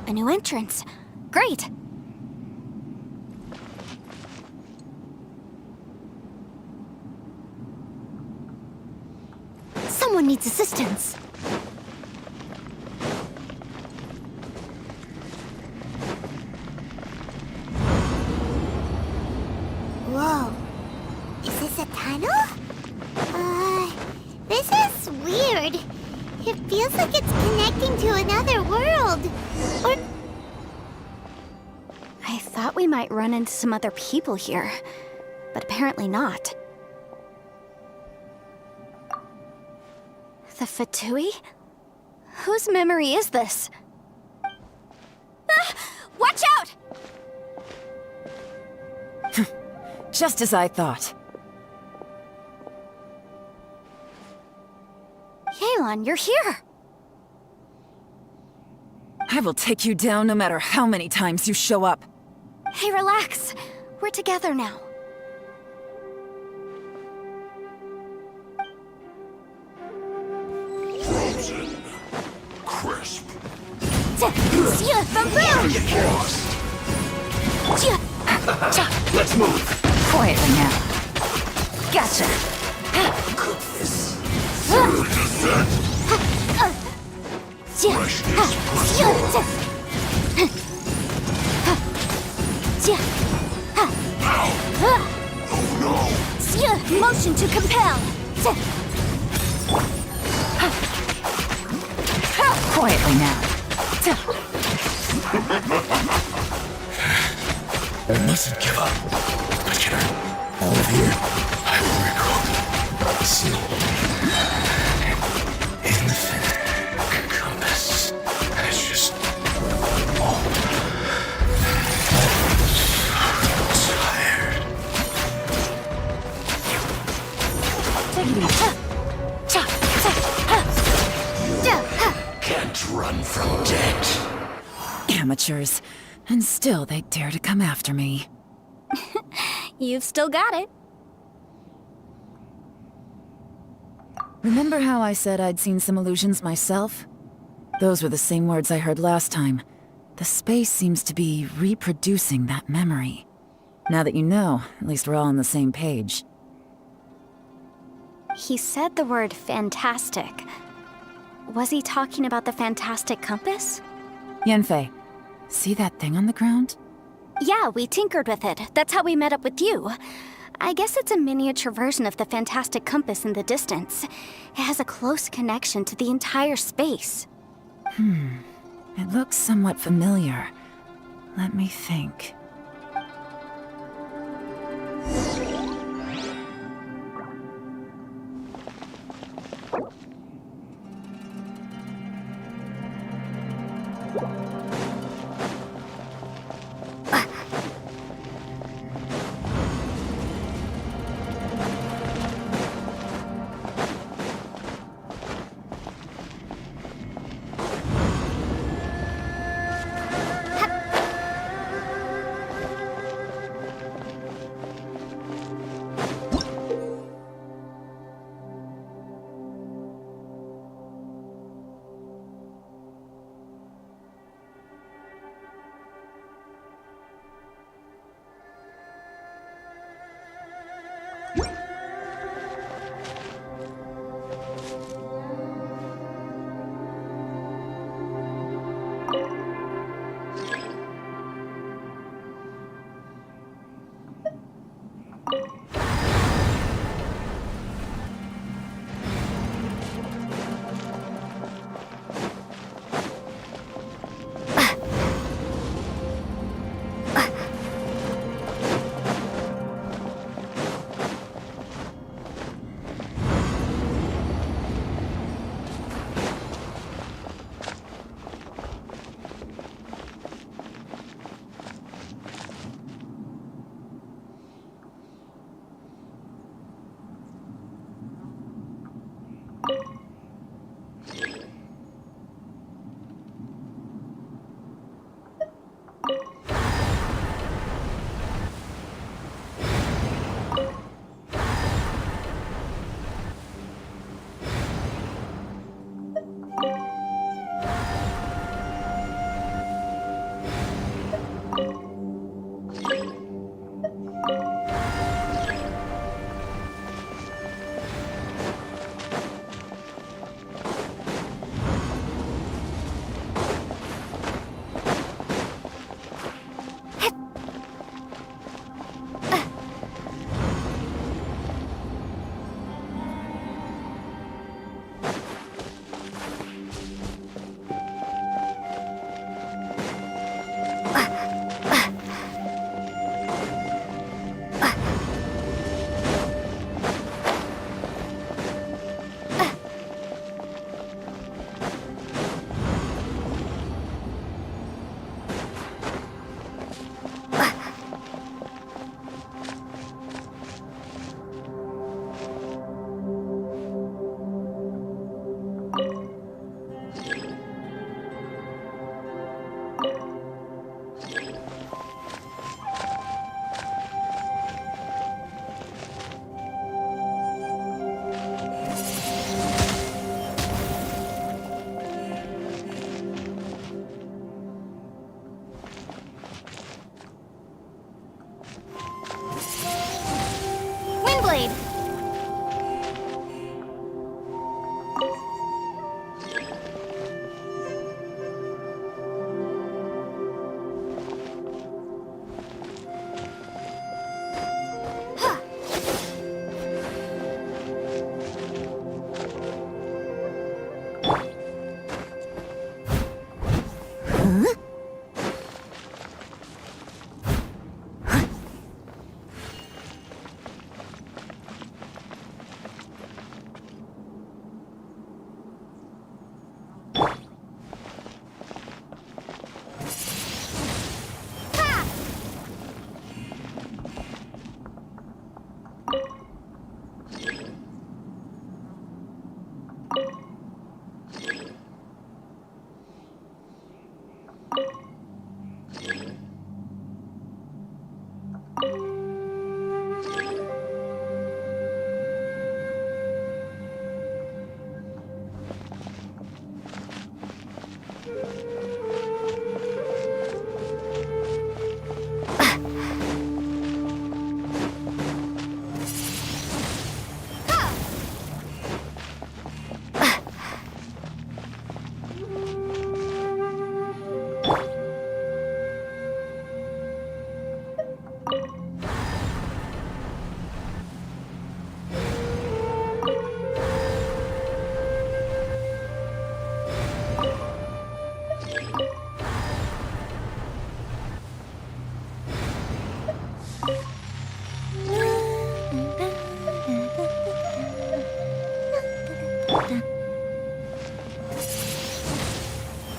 A new entrance. Great! Someone needs assistance. Whoa. Is this a tunnel? This is weird. It feels like it's connecting to another world. Or I thought we might run into some other people here, but apparently not. The Fatui? Whose memory is this? Ah! Watch out! Just as I thought. Yelan, you're here! I will take you down no matter how many times you show up. Hey, relax. We're together now. Frozen. Crisp. Let's move. Quietly now. Gotcha. Goodness. Through descent. Freshness preserved. Oh no. Motion to compel. Quietly now. I mustn't give up. Witcher, all of you, I will recall. See. Infinite compass. It's just tired. Take it easy. Can't run from death. Amateurs. And still they dare to come after me. You've still got it. Remember how I said I'd seen some illusions myself? Those were the same words I heard last time. The space seems to be reproducing that memory. Now that you know, at least we're all on the same page. He said the word fantastic. Was he talking about the fantastic compass? Yanfei, see that thing on the ground? Yeah, we tinkered with it. That's how we met up with you. I guess it's a miniature version of the fantastic compass in the distance. It has a close connection to the entire space. It looks somewhat familiar. Let me think.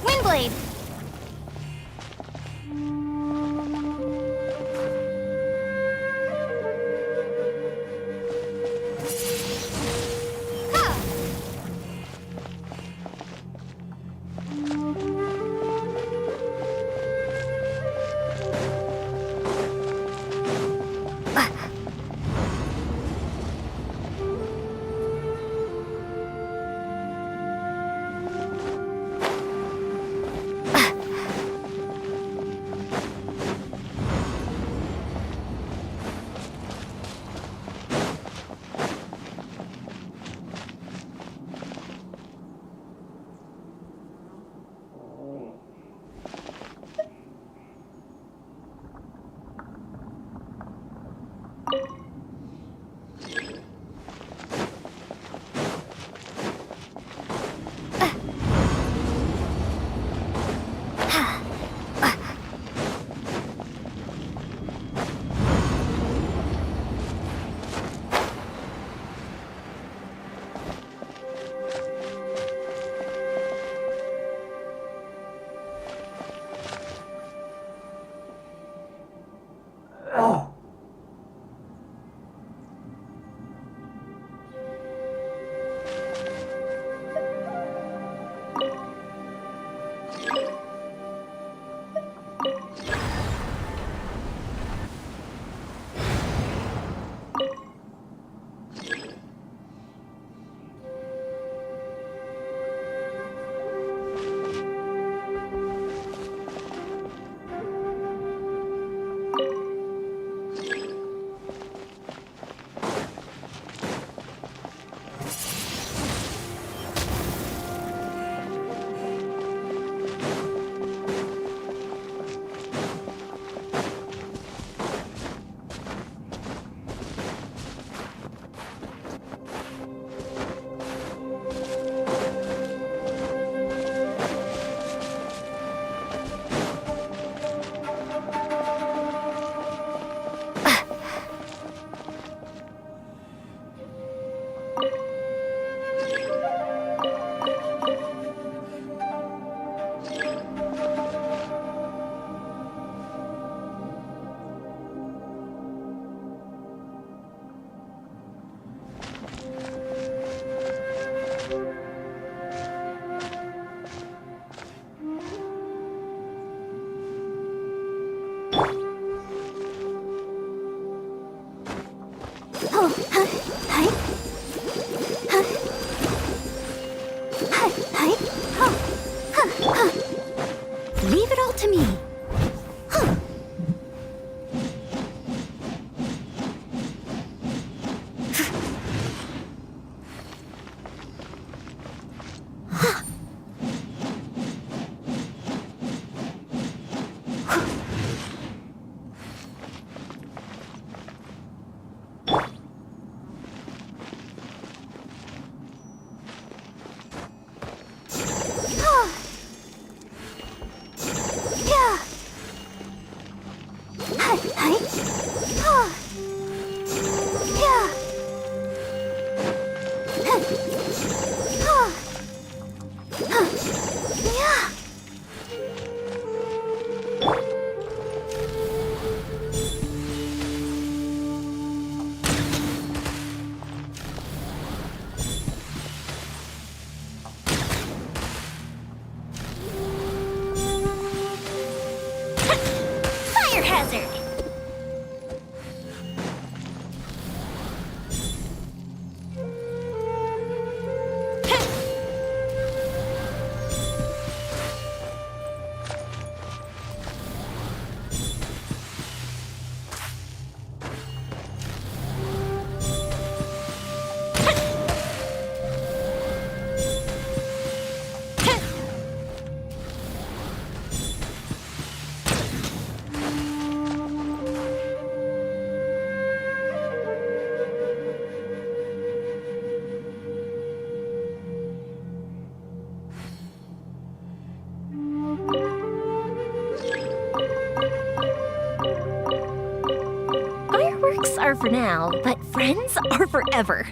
Windblade! are for now, but friends are forever.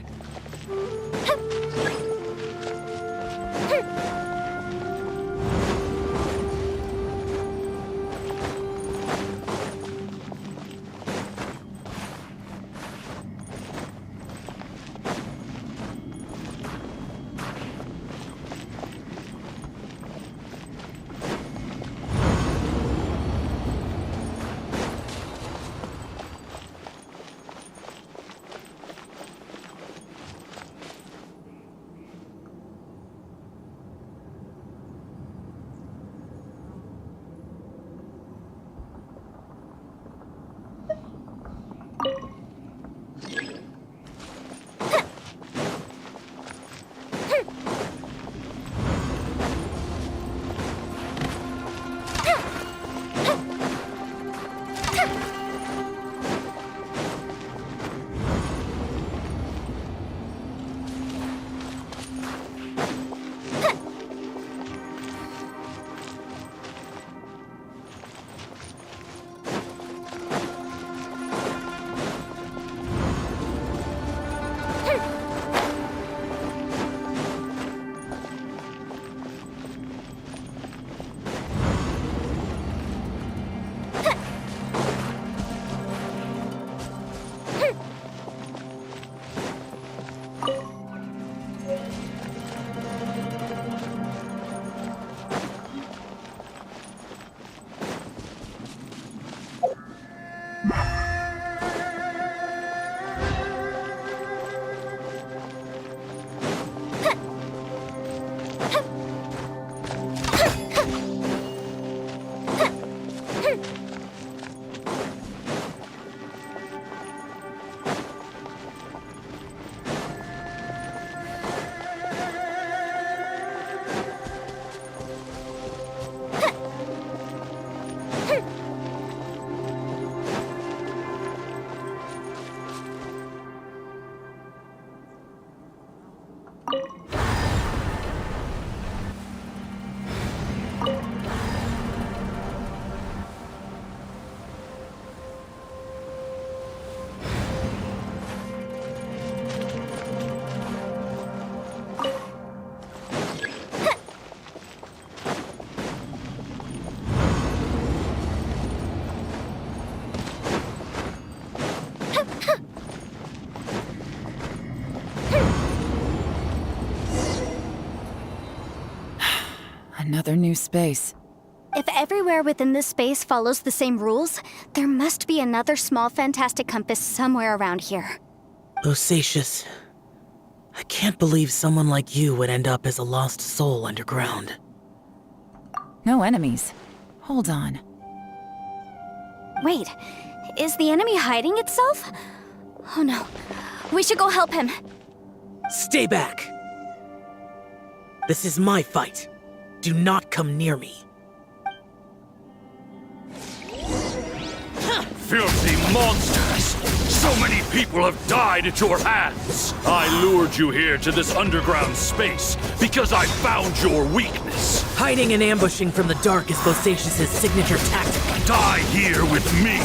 Another new space. If everywhere within this space follows the same rules, there must be another small fantastic compass somewhere around here. Bosacius, I can't believe someone like you would end up as a lost soul underground. No enemies. Hold on. Wait, is the enemy hiding itself? Oh no, we should go help him. Stay back! This is my fight. Do not come near me. Filthy monsters! So many people have died at your hands! I lured you here to this underground space because I found your weakness. Hiding and ambushing from the dark is Bosacius' signature tactic. Die here with me!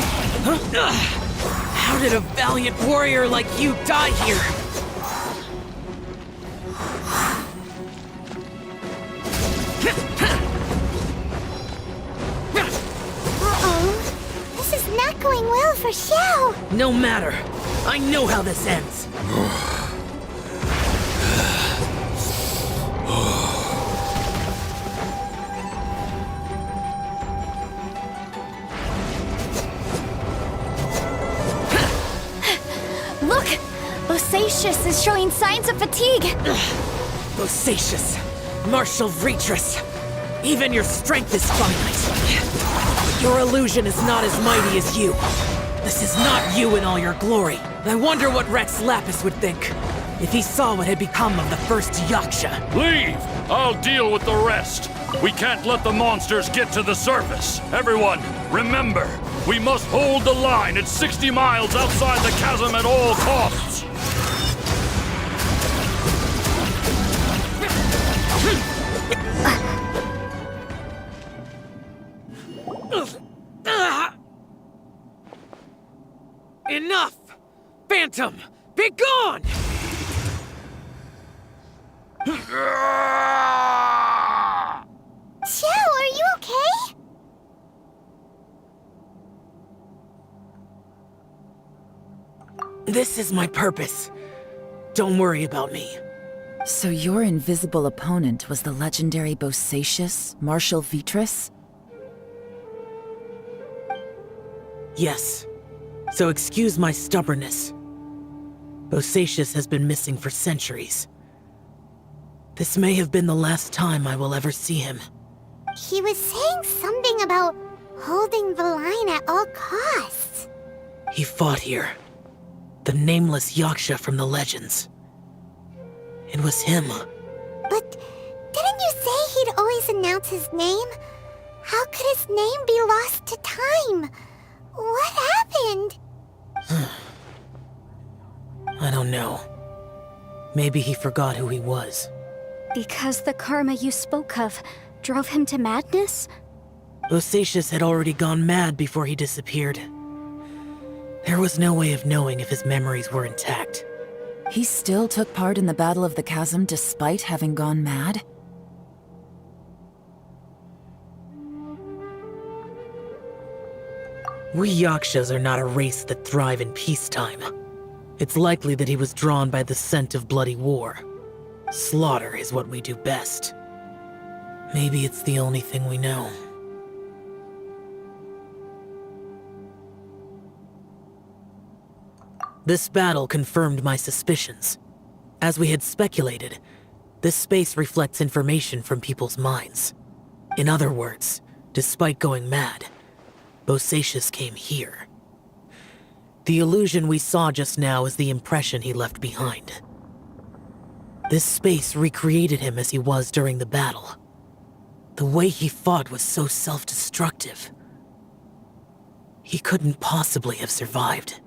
How did a valiant warrior like you die here? Uh-oh. This is not going well for Xiao. No matter. I know how this ends. Look! Bosacius is showing signs of fatigue. Bosacius, martial Retris. Even your strength is finite. Your illusion is not as mighty as you. This is not you in all your glory. I wonder what Rex Lapis would think if he saw what had become of the first Yaksha. Leave! I'll deal with the rest. We can't let the monsters get to the surface. Everyone, remember, we must hold the line at 60 miles outside the chasm at all costs. Enough! phantom! Be gone! Joe, are you okay? This is my purpose. Don't worry about me. So your invisible opponent was the legendary Bosacius, Marshal Vitris? Yes. So excuse my stubbornness. Bosacius has been missing for centuries. This may have been the last time I will ever see him. He was saying something about holding the line at all costs. He fought here. The nameless Yaksha from the legends. It was him. But didn't you say he'd always announce his name? How could his name be lost to time? What happened? I don't know. Maybe he forgot who he was. Because the karma you spoke of drove him to madness? Bosacius had already gone mad before he disappeared. There was no way of knowing if his memories were intact. He still took part in the Battle of the Chasm despite having gone mad? We Yakshas are not a race that thrive in peacetime. It's likely that he was drawn by the scent of bloody war. Slaughter is what we do best. Maybe it's the only thing we know. This battle confirmed my suspicions. As we had speculated, this space reflects information from people's minds. In other words, despite going mad, Bosacius came here. The illusion we saw just now is the impression he left behind. This space recreated him as he was during the battle. The way he fought was so self-destructive. He couldn't possibly have survived.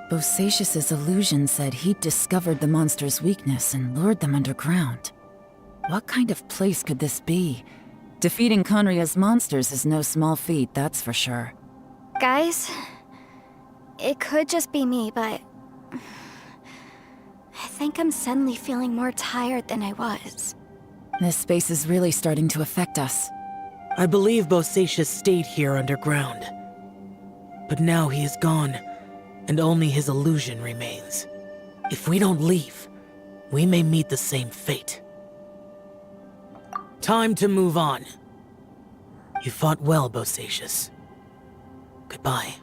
Bosacius's illusion said he'd discovered the monster's weakness and lured them underground. What kind of place could this be? Defeating Conria's monsters is no small feat, that's for sure. Guys, it could just be me, but I think I'm suddenly feeling more tired than I was. This space is really starting to affect us. I believe Bosacius stayed here underground. But now he is gone, and only his illusion remains. If we don't leave, we may meet the same fate. Time to move on. You fought well, Bosacius. Goodbye.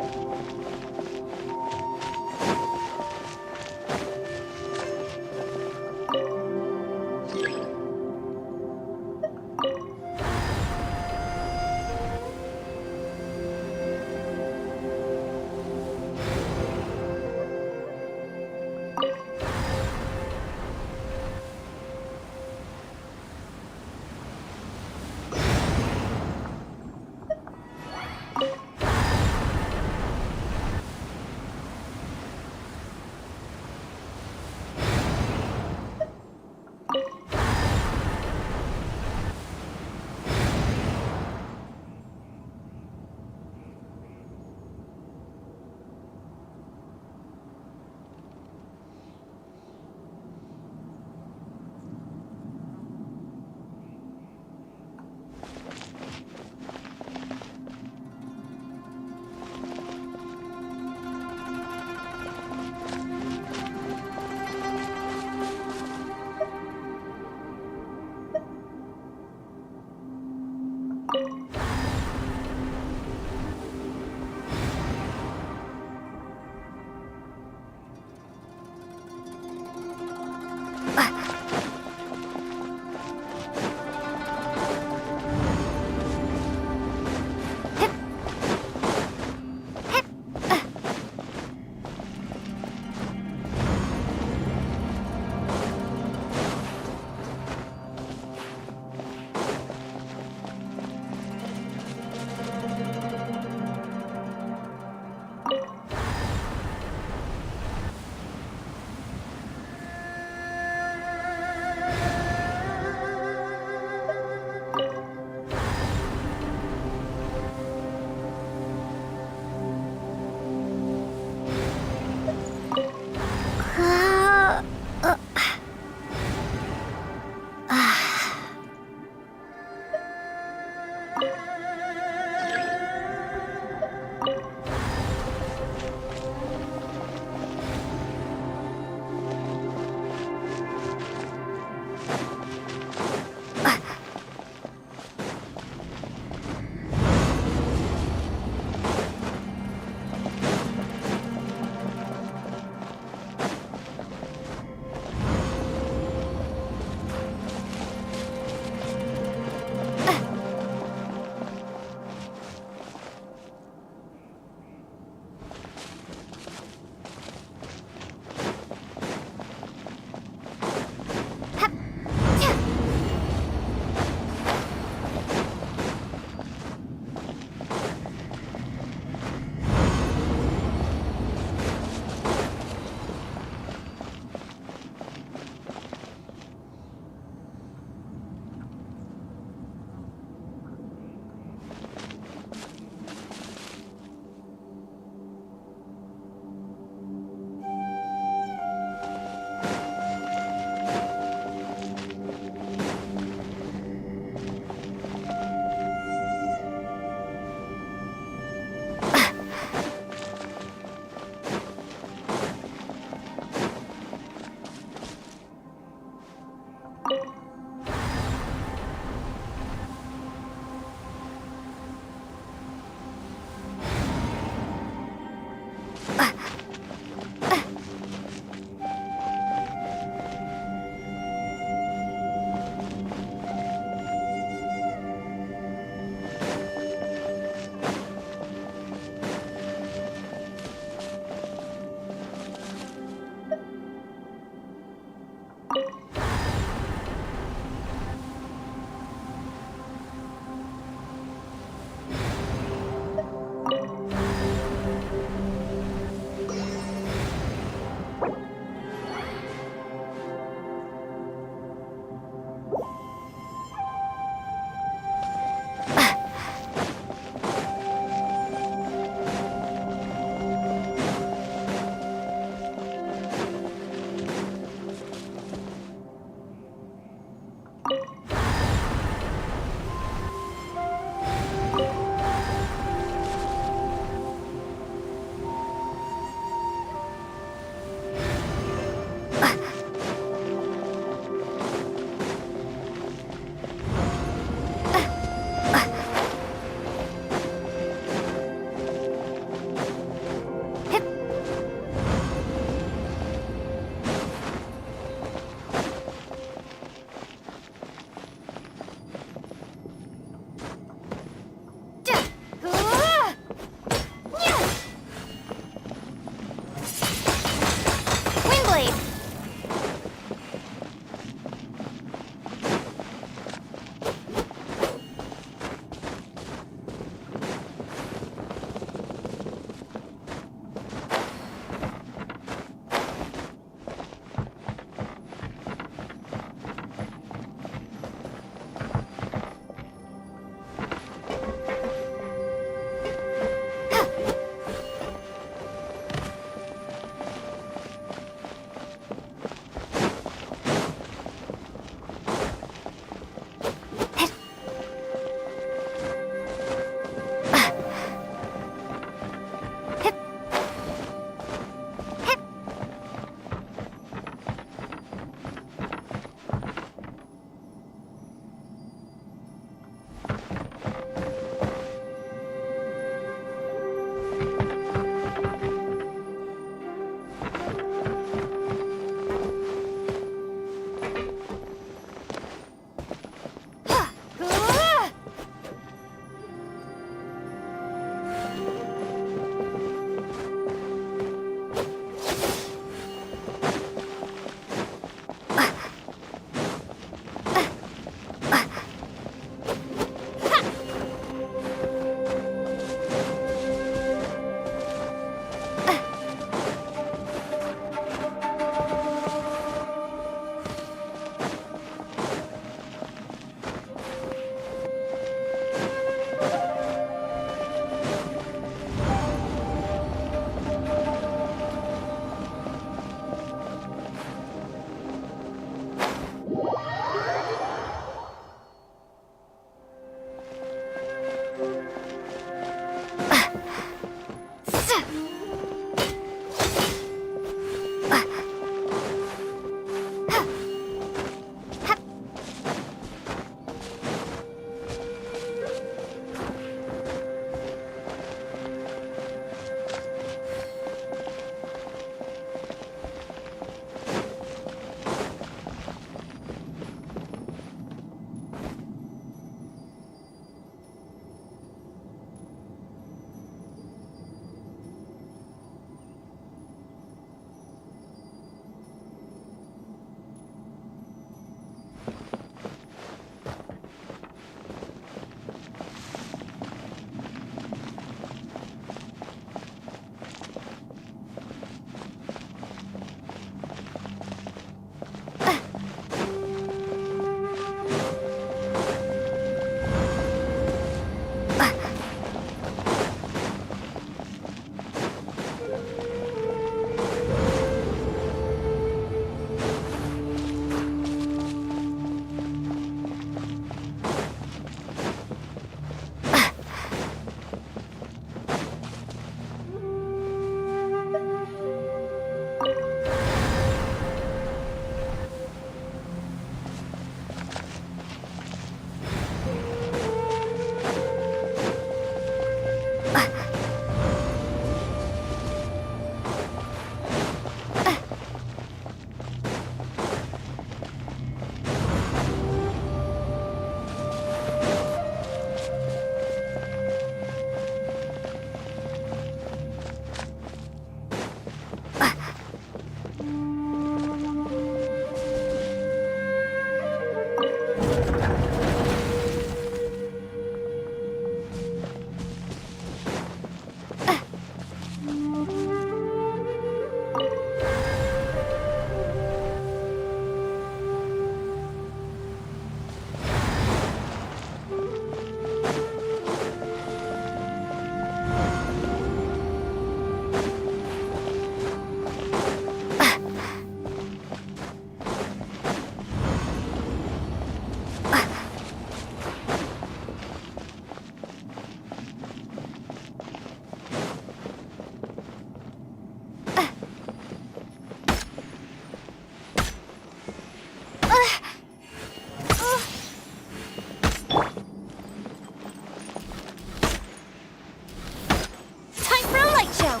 Time for a light show.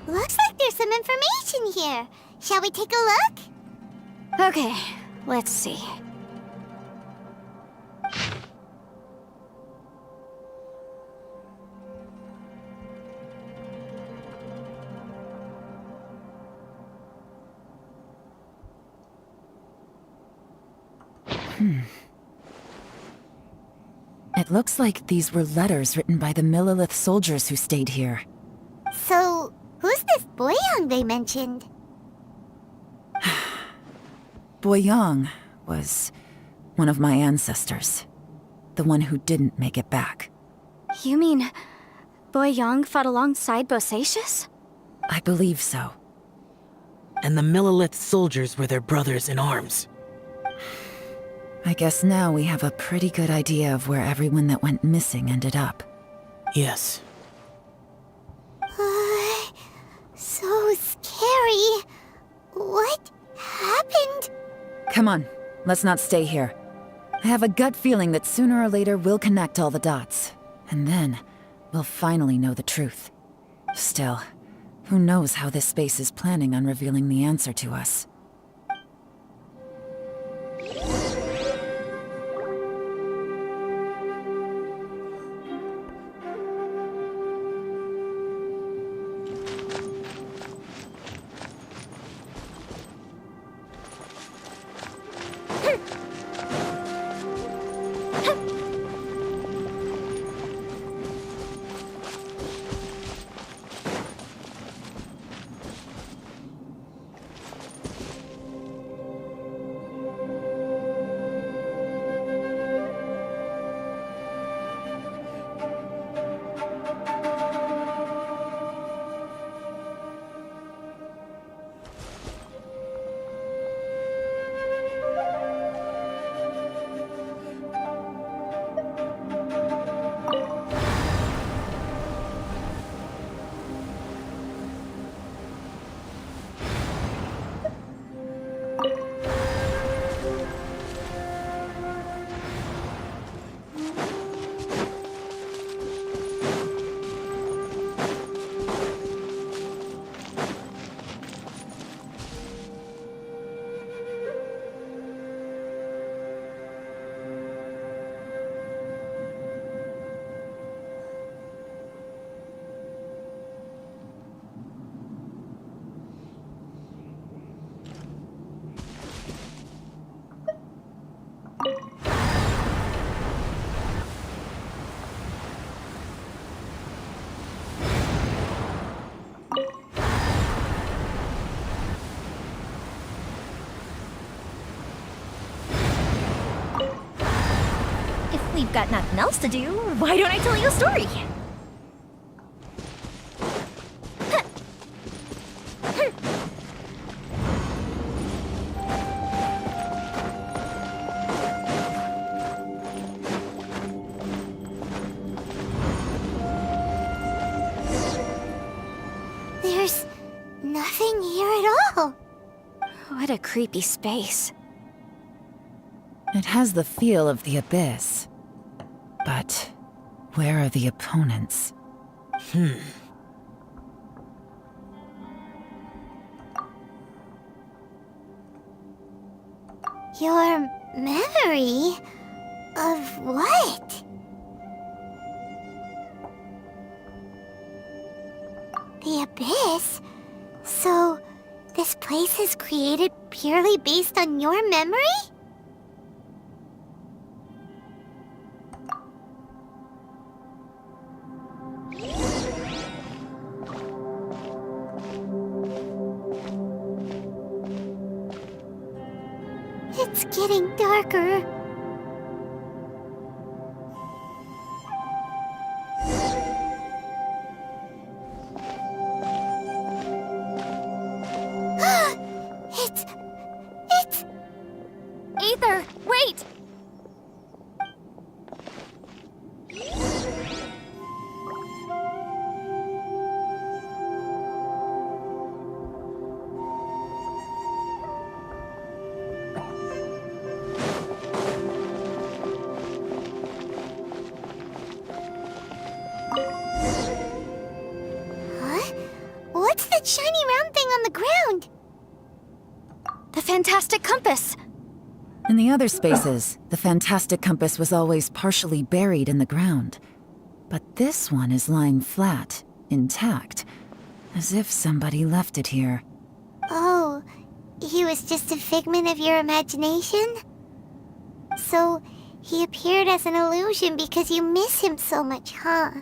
Looks like there's some information here. Shall we take a look? Okay, let's see. It looks like these were letters written by the Millelith soldiers who stayed here. So, who's this Boyang they mentioned? Boyang was one of my ancestors. The one who didn't make it back. You mean Boyang fought alongside Bosacius? I believe so. And the Millelith soldiers were their brothers in arms. I guess now we have a pretty good idea of where everyone that went missing ended up. Yes. So scary. What happened? Come on, let's not stay here. I have a gut feeling that sooner or later we'll connect all the dots. And then, we'll finally know the truth. Still, who knows how this space is planning on revealing the answer to us. we've got nothing else to do, why don't I tell you a story? There's nothing here at all. What a creepy space. It has the feel of the abyss. But where are the opponents? Your memory of what? The abyss? So, this place is created purely based on your memory? It's getting darker. It's... Aether, wait! Huh? What's that shiny round thing on the ground? The Fantastic Compass! In the other spaces, the Fantastic Compass was always partially buried in the ground. But this one is lying flat, intact, as if somebody left it here. Oh, he was just a figment of your imagination? So, he appeared as an illusion because you miss him so much, huh?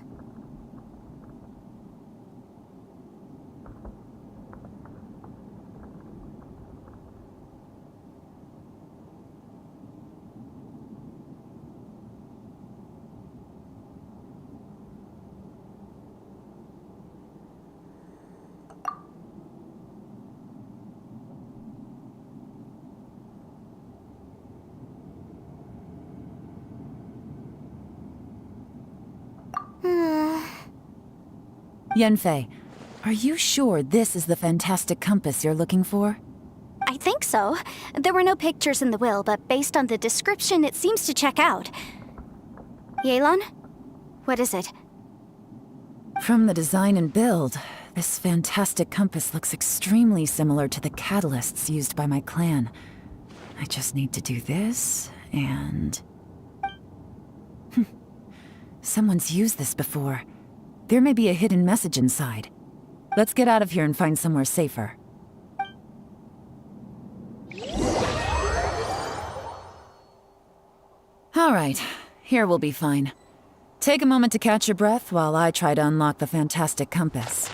Yanfei, are you sure this is the Fantastic Compass you're looking for? I think so. There were no pictures in the will, but based on the description, it seems to check out. Yelan? What is it? From the design and build, this Fantastic Compass looks extremely similar to the catalysts used by my clan. I just need to do this, and... Someone's used this before. There may be a hidden message inside. Let's get out of here and find somewhere safer. Alright, here we'll be fine. Take a moment to catch your breath while I try to unlock the Fantastic Compass.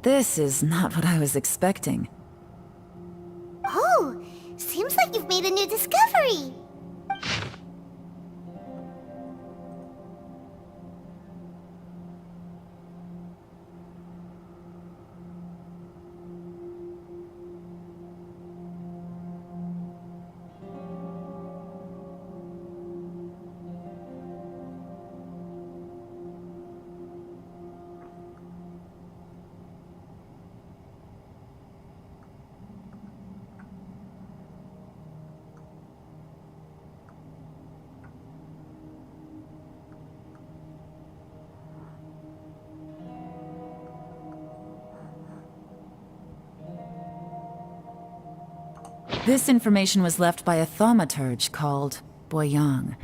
This is not what I was expecting. Oh, seems like you've made a new discovery. This information was left by a thaumaturge called Boyang,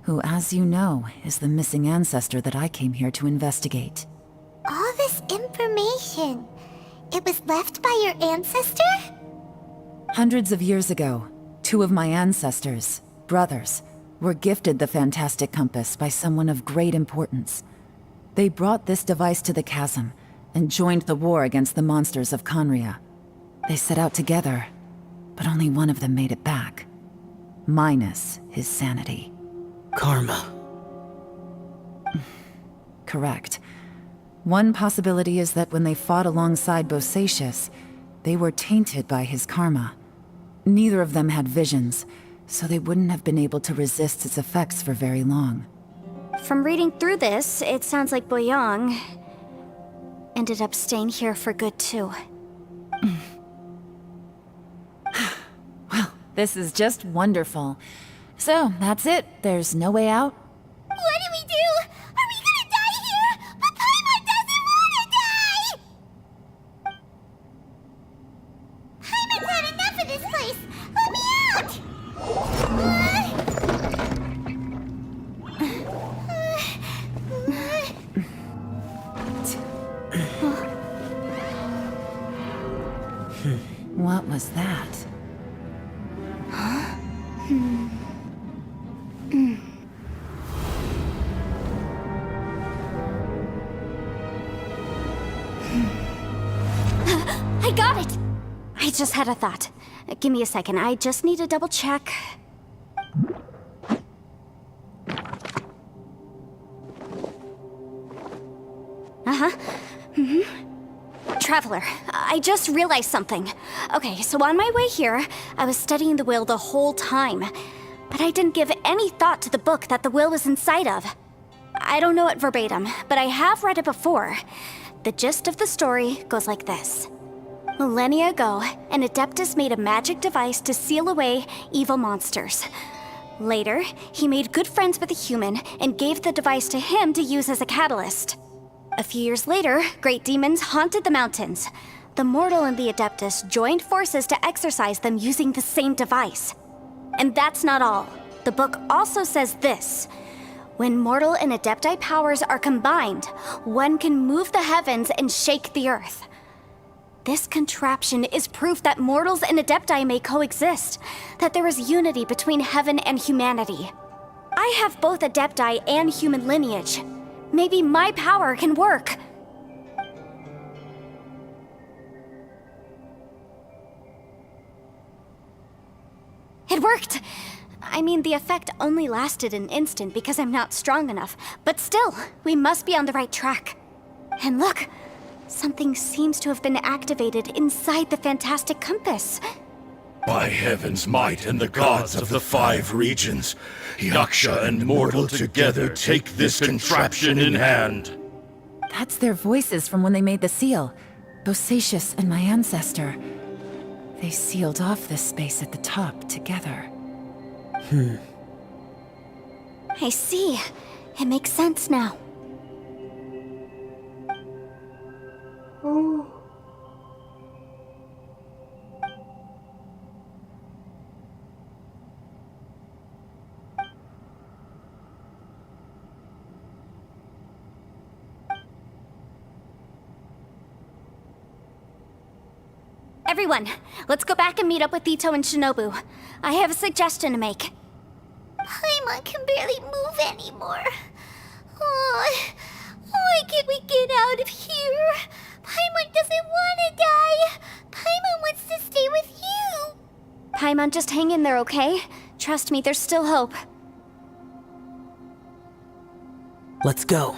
who, as you know, is the missing ancestor that I came here to investigate. All this information. It was left by your ancestor? Hundreds of years ago, two of my ancestors, brothers, were gifted the Fantastic Compass by someone of great importance. They brought this device to the chasm and joined the war against the monsters of Conria. They set out together, but only one of them made it back. Minus his sanity. Karma. Correct. One possibility is that when they fought alongside Bosacius, they were tainted by his karma. Neither of them had visions, so they wouldn't have been able to resist its effects for very long. From reading through this, it sounds like Boyang ended up staying here for good too. Well, this is just wonderful. So, that's it. There's no way out? What do we do? Are we gonna die here? But Paimon doesn't wanna die! Paimon's had enough of this place! Let me out! What was that? I got it! I just had a thought. Give me a second, I just need to double check. Traveler, I just realized something. Okay, so on my way here, I was studying the will the whole time. But I didn't give any thought to the book that the will was inside of. I don't know it verbatim, but I have read it before. The gist of the story goes like this. Millennia ago, an Adeptus made a magic device to seal away evil monsters. Later, he made good friends with a human and gave the device to him to use as a catalyst. A few years later, great demons haunted the mountains. The mortal and the Adeptus joined forces to exorcise them using the same device. And that's not all. The book also says this. When mortal and Adepti powers are combined, one can move the heavens and shake the earth. This contraption is proof that mortals and Adepti may coexist, that there is unity between heaven and humanity. I have both Adepti and human lineage. Maybe my power can work. It worked! I mean, the effect only lasted an instant because I'm not strong enough, but still, we must be on the right track. And look, something seems to have been activated inside the Fantastic Compass. By heaven's might and the gods of the 5 regions, Yaksha and mortal together take this contraption in hand. That's their voices from when they made the seal. Bosacius and my ancestor. They sealed off this space at the top together. I see. It makes sense now. Everyone, let's go back and meet up with Ito and Shinobu. I have a suggestion to make. Paimon can barely move anymore. Oh, why can't we get out of here? Paimon doesn't want to die. Paimon wants to stay with you. Paimon, just hang in there, okay? Trust me, there's still hope. Let's go.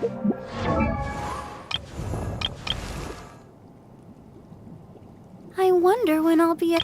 I wonder when I'll be at...